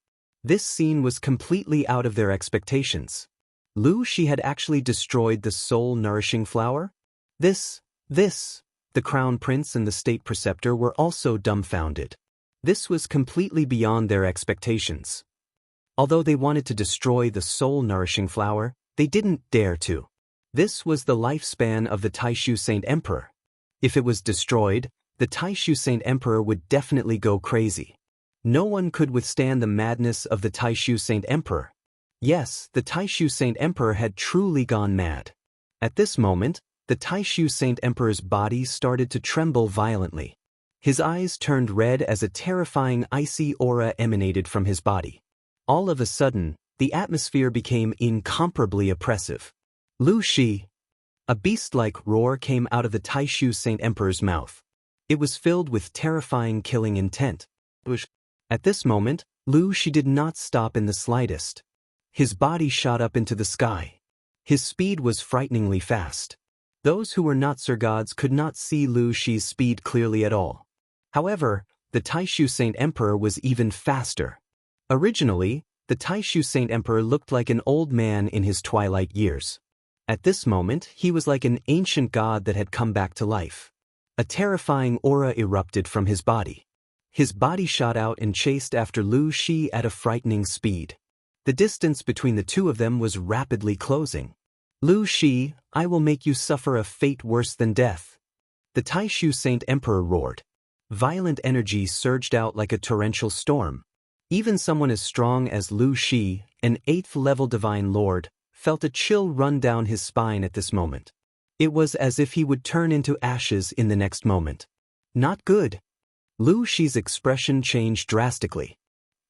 This scene was completely out of their expectations. Lu Shi had actually destroyed the soul-nourishing flower? The Crown Prince and the State Preceptor were also dumbfounded. This was completely beyond their expectations. Although they wanted to destroy the soul-nourishing flower, they didn't dare to. This was the lifespan of the Taishu Saint Emperor. If it was destroyed, the Taishu Saint Emperor would definitely go crazy. No one could withstand the madness of the Taishu Saint Emperor. Yes, the Taishu Saint Emperor had truly gone mad. At this moment, the Taishu Saint Emperor's body started to tremble violently. His eyes turned red as a terrifying icy aura emanated from his body. All of a sudden, the atmosphere became incomparably oppressive. Lu Shi! A beast-like roar came out of the Taishu Saint Emperor's mouth. It was filled with terrifying killing intent. At this moment, Lu Shi did not stop in the slightest. His body shot up into the sky. His speed was frighteningly fast. Those who were not Sir Gods could not see Lu Shi's speed clearly at all. However, the Taishu Saint Emperor was even faster. Originally, the Taishu Saint Emperor looked like an old man in his twilight years. At this moment, he was like an ancient god that had come back to life. A terrifying aura erupted from his body. His body shot out and chased after Lu Shi at a frightening speed. The distance between the two of them was rapidly closing. Lu Shi, I will make you suffer a fate worse than death. The Taishu Saint Emperor roared. Violent energy surged out like a torrential storm. Even someone as strong as Lu Shi, an 8th-level Divine Lord, felt a chill run down his spine at this moment. It was as if he would turn into ashes in the next moment. Not good. Lu Shi's expression changed drastically.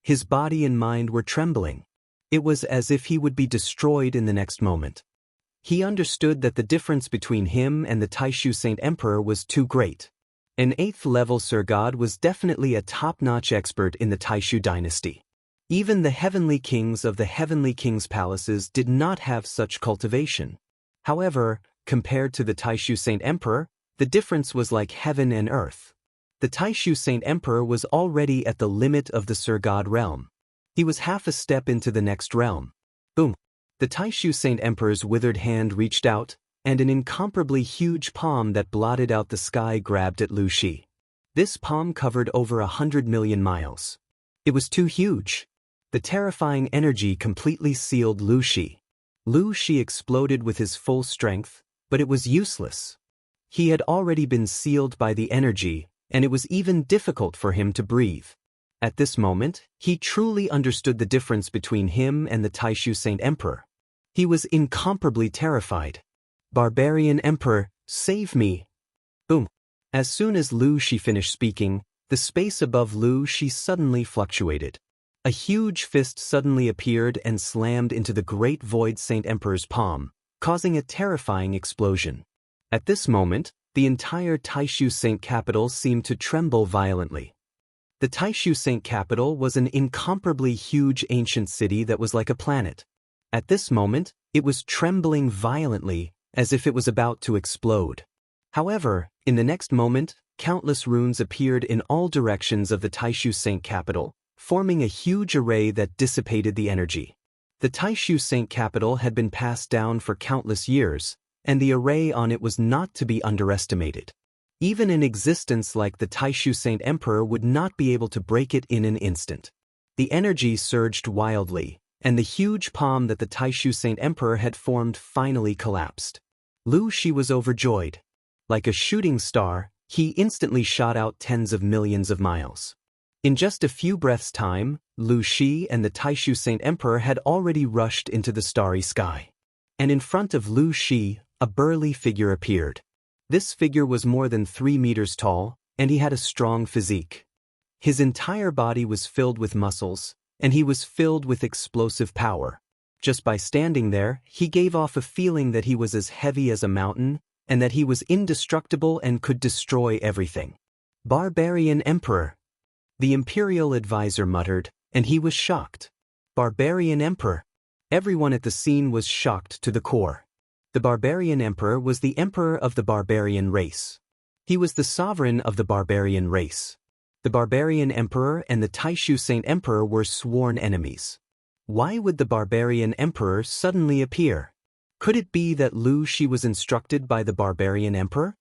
His body and mind were trembling. It was as if he would be destroyed in the next moment. He understood that the difference between him and the Taishu Saint Emperor was too great. An 8th-level Sir God was definitely a top-notch expert in the Taishu dynasty. Even the heavenly kings of the heavenly kings' palaces did not have such cultivation. However, compared to the Taishu Saint Emperor, the difference was like heaven and earth. The Taishu Saint Emperor was already at the limit of the Sir God realm. He was half a step into the next realm. Boom! The Taishu Saint Emperor's withered hand reached out, and an incomparably huge palm that blotted out the sky grabbed at Lu Shi. This palm covered over 100 million miles. It was too huge. The terrifying energy completely sealed Lu Shi. Lu Shi exploded with his full strength, but it was useless. He had already been sealed by the energy, and it was even difficult for him to breathe. At this moment, he truly understood the difference between him and the Taishu Saint Emperor. He was incomparably terrified. Barbarian Emperor, save me! Boom! As soon as Lu Shi finished speaking, the space above Lu Shi suddenly fluctuated. A huge fist suddenly appeared and slammed into the Great Void Saint Emperor's palm, causing a terrifying explosion. At this moment, the entire Taishu Saint capital seemed to tremble violently. The Taishu Saint capital was an incomparably huge ancient city that was like a planet. At this moment, it was trembling violently, as if it was about to explode. However, in the next moment, countless runes appeared in all directions of the Taishu Saint capital, forming a huge array that dissipated the energy. The Taishu Saint capital had been passed down for countless years, and the array on it was not to be underestimated. Even an existence like the Taishu Saint Emperor would not be able to break it in an instant. The energy surged wildly, and the huge palm that the Taishu Saint Emperor had formed finally collapsed. Lu Shi was overjoyed. Like a shooting star, he instantly shot out tens of millions of miles. In just a few breaths' time, Lu Shi and the Taishu Saint Emperor had already rushed into the starry sky. And in front of Lu Shi, a burly figure appeared. This figure was more than 3 meters tall, and he had a strong physique. His entire body was filled with muscles, and he was filled with explosive power. Just by standing there, he gave off a feeling that he was as heavy as a mountain, and that he was indestructible and could destroy everything. Barbarian Emperor! The Imperial Advisor muttered, and he was shocked. Barbarian Emperor! Everyone at the scene was shocked to the core. The Barbarian Emperor was the emperor of the barbarian race. He was the sovereign of the barbarian race. The Barbarian Emperor and the Taishu Saint Emperor were sworn enemies. Why would the Barbarian Emperor suddenly appear? Could it be that Lu Shi was instructed by the Barbarian Emperor?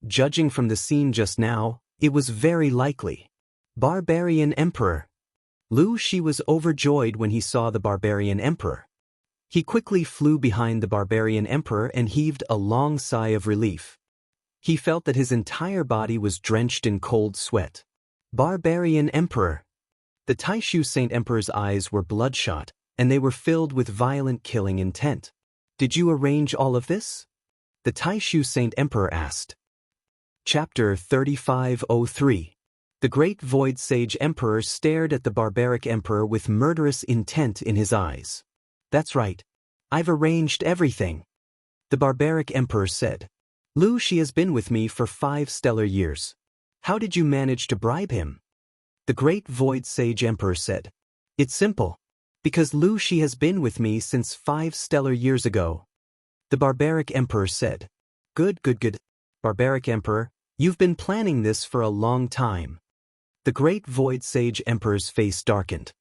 Judging from the scene just now, it was very likely. Barbarian Emperor! Lu Shi was overjoyed when he saw the Barbarian Emperor. He quickly flew behind the Barbarian Emperor and heaved a long sigh of relief. He felt that his entire body was drenched in cold sweat. Barbarian Emperor! The Taishu Saint Emperor's eyes were bloodshot, and they were filled with violent killing intent. Did you arrange all of this? The Taishu Saint Emperor asked. Chapter 3503. The Great Void Sage Emperor stared at the barbaric emperor with murderous intent in his eyes. That's right. I've arranged everything. The barbaric emperor said. Lu Shi has been with me for 5 stellar years. How did you manage to bribe him? The Great Void Sage Emperor said. It's simple. Because Lu Shi has been with me since 5 stellar years ago. The barbaric emperor said. Good. Barbaric Emperor, you've been planning this for a long time. The Great Void Sage Emperor's face darkened.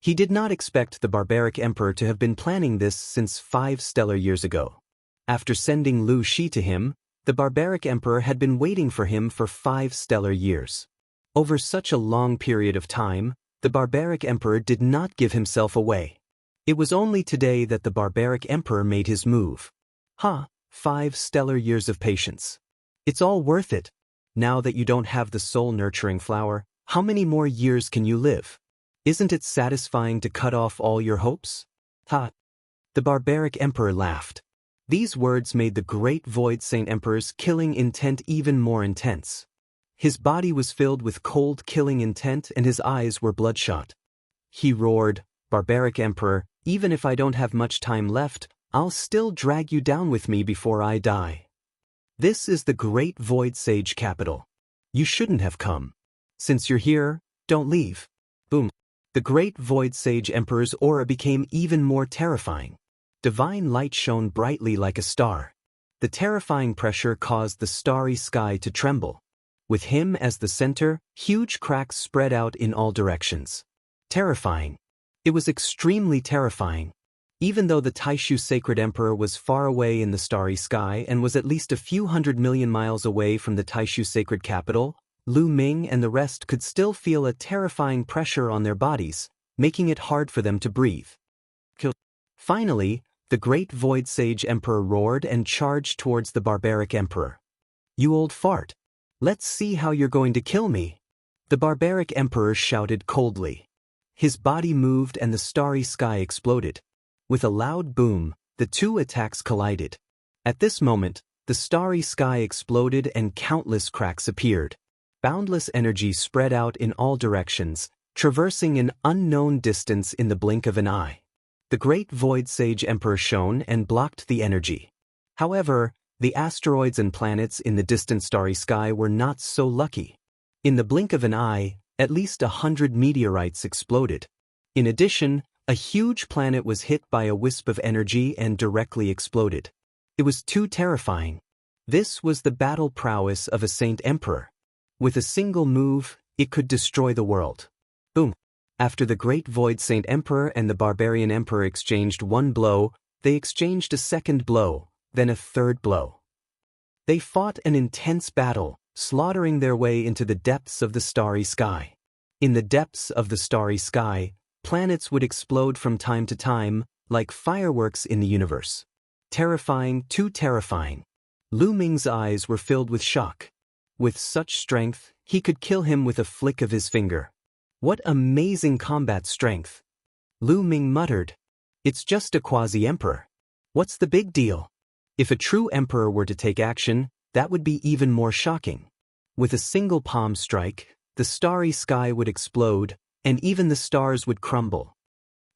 He did not expect the barbaric emperor to have been planning this since 5 stellar years ago. After sending Lu Shi to him, the barbaric emperor had been waiting for him for 5 stellar years. Over such a long period of time, the barbaric emperor did not give himself away. It was only today that the barbaric emperor made his move. 5 stellar years of patience. It's all worth it. Now that you don't have the soul-nurturing flower, how many more years can you live? Isn't it satisfying to cut off all your hopes? The barbaric emperor laughed. These words made the Great Void Saint Emperor's killing intent even more intense. His body was filled with cold killing intent and his eyes were bloodshot. He roared, Barbaric Emperor, even if I don't have much time left, I'll still drag you down with me before I die. This is the Great Void Sage capital. You shouldn't have come. Since you're here, don't leave. Boom. The Great Void Sage Emperor's aura became even more terrifying. Divine light shone brightly like a star. The terrifying pressure caused the starry sky to tremble. With him as the center, huge cracks spread out in all directions. Terrifying. It was extremely terrifying. Even though the Taishu Sacred Emperor was far away in the starry sky and was at least a few 100 million miles away from the Taishu Sacred Capital, Lu Ming and the rest could still feel a terrifying pressure on their bodies, making it hard for them to breathe. Finally, the great Void Sage Emperor roared and charged towards the barbaric emperor. "You old fart! Let's see how you're going to kill me!" The barbaric emperor shouted coldly. His body moved and the starry sky exploded. With a loud boom, the two attacks collided. At this moment, the starry sky exploded and countless cracks appeared. Boundless energy spread out in all directions, traversing an unknown distance in the blink of an eye. The great Void Sage Emperor shone and blocked the energy. However, the asteroids and planets in the distant starry sky were not so lucky. In the blink of an eye, at least 100 meteorites exploded. In addition, a huge planet was hit by a wisp of energy and directly exploded. It was too terrifying. This was the battle prowess of a Saint Emperor. With a single move, it could destroy the world. Boom! After the great Void Saint Emperor and the Barbarian Emperor exchanged one blow, they exchanged a second blow, then a third blow. They fought an intense battle, slaughtering their way into the depths of the starry sky. In the depths of the starry sky, planets would explode from time to time, like fireworks in the universe. Terrifying, too terrifying. Lu Ming's eyes were filled with shock. With such strength, he could kill him with a flick of his finger. What amazing combat strength! Lu Ming muttered. It's just a quasi-emperor. What's the big deal? If a true emperor were to take action, that would be even more shocking. With a single palm strike, the starry sky would explode, and even the stars would crumble.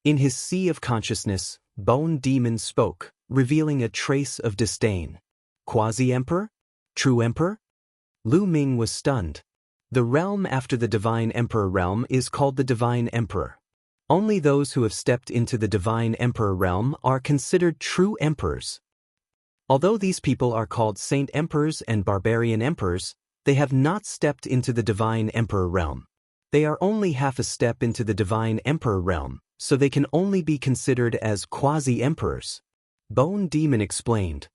In his sea of consciousness, Bone Demon spoke, revealing a trace of disdain. Quasi-emperor? True emperor? Lu Ming was stunned. The realm after the Divine Emperor realm is called the Divine Emperor. Only those who have stepped into the Divine Emperor realm are considered true emperors. Although these people are called Saint Emperors and Barbarian Emperors, they have not stepped into the Divine Emperor realm. They are only half a step into the Divine Emperor realm, so they can only be considered as quasi-emperors. Bone Demon explained.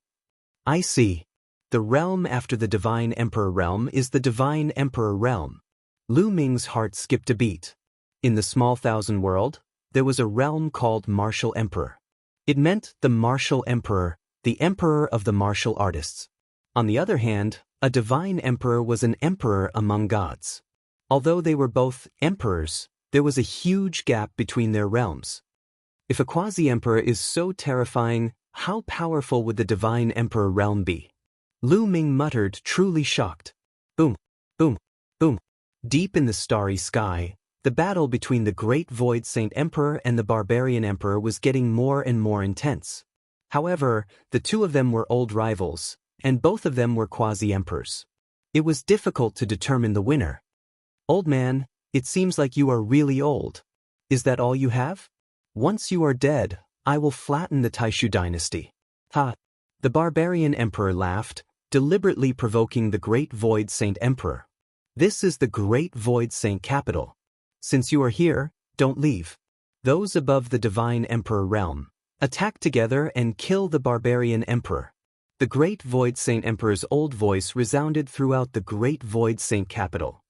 I see. The realm after the Divine Emperor realm is the Divine Emperor realm. Lu Ming's heart skipped a beat. In the small thousand world, there was a realm called Martial Emperor. It meant the Martial Emperor, the emperor of the martial artists. On the other hand, a divine emperor was an emperor among gods. Although they were both emperors, there was a huge gap between their realms. If a quasi-emperor is so terrifying, how powerful would the Divine Emperor realm be? Lu Ming muttered, truly shocked. Boom, boom, boom. Deep in the starry sky, the battle between the great Void Saint Emperor and the Barbarian Emperor was getting more and more intense. However, the two of them were old rivals, and both of them were quasi-emperors. It was difficult to determine the winner. Old man, it seems like you are really old. Is that all you have? Once you are dead, I will flatten the Taishu dynasty. Ha! The Barbarian Emperor laughed, deliberately provoking the great Void Saint Emperor. This is the great Void Saint capital. Since you are here, don't leave. Those above the Divine Emperor realm, attack together and kill the Barbarian Emperor. The great Void Saint Emperor's old voice resounded throughout the great Void Saint capital.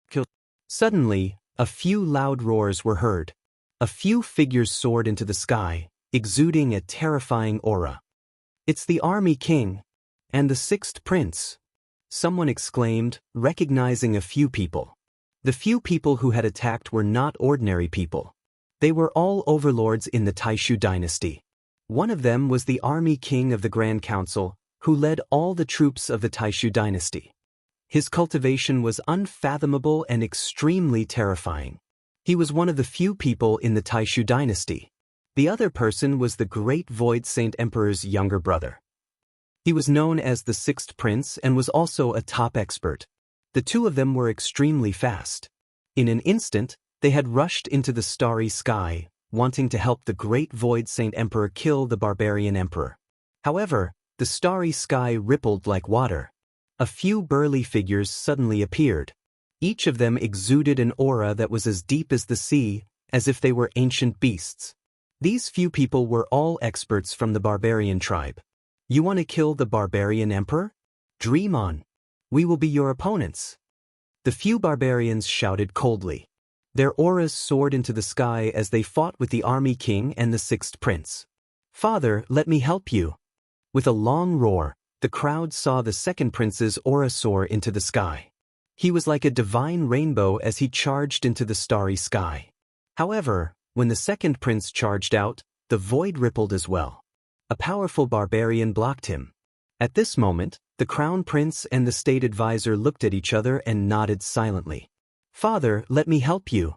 Kill. Suddenly, a few loud roars were heard. A few figures soared into the sky, exuding a terrifying aura. It's the Army King and the Sixth Prince, someone exclaimed, recognizing a few people. The few people who had attacked were not ordinary people. They were all overlords in the Taishu dynasty. One of them was the Army King of the Grand Council, who led all the troops of the Taishu dynasty. His cultivation was unfathomable and extremely terrifying. He was one of the few people in the Taishu dynasty. The other person was the great Void Saint Emperor's younger brother. He was known as the Sixth Prince and was also a top expert. The two of them were extremely fast. In an instant, they had rushed into the starry sky, wanting to help the great Void Saint Emperor kill the Barbarian Emperor. However, the starry sky rippled like water. A few burly figures suddenly appeared. Each of them exuded an aura that was as deep as the sea, as if they were ancient beasts. These few people were all experts from the Barbarian tribe. You want to kill the Barbarian Emperor? Dream on. We will be your opponents. The few barbarians shouted coldly. Their auras soared into the sky as they fought with the army king and the sixth prince. "Father, let me help you." With a long roar, the crowd saw the second prince's aura soar into the sky. He was like a divine rainbow as he charged into the starry sky. However, when the second prince charged out, the void rippled as well. A powerful barbarian blocked him. At this moment, the crown prince and the state advisor looked at each other and nodded silently. "Father, let me help you."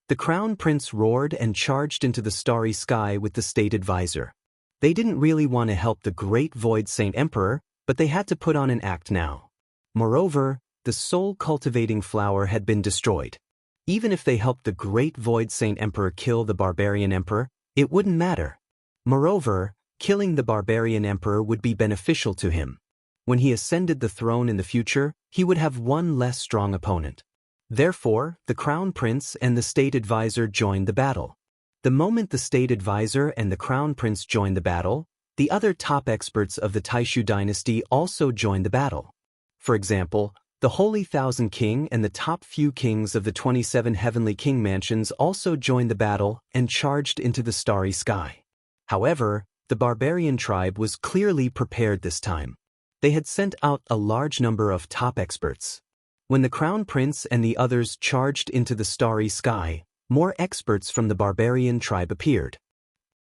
The crown prince roared and charged into the starry sky with the state advisor. They didn't really want to help the great void saint emperor, but they had to put on an act now. Moreover, the soul-cultivating flower had been destroyed. Even if they helped the great void saint emperor kill the barbarian emperor, it wouldn't matter. Moreover, killing the barbarian emperor would be beneficial to him. When he ascended the throne in the future, he would have one less strong opponent. Therefore, the crown prince and the state advisor joined the battle. The moment the state advisor and the crown prince joined the battle, the other top experts of the Taishu dynasty also joined the battle. For example, the Holy Thousand King and the top few kings of the 27 heavenly king mansions also joined the battle and charged into the starry sky. However, the barbarian tribe was clearly prepared this time. They had sent out a large number of top experts. When the crown prince and the others charged into the starry sky, more experts from the barbarian tribe appeared.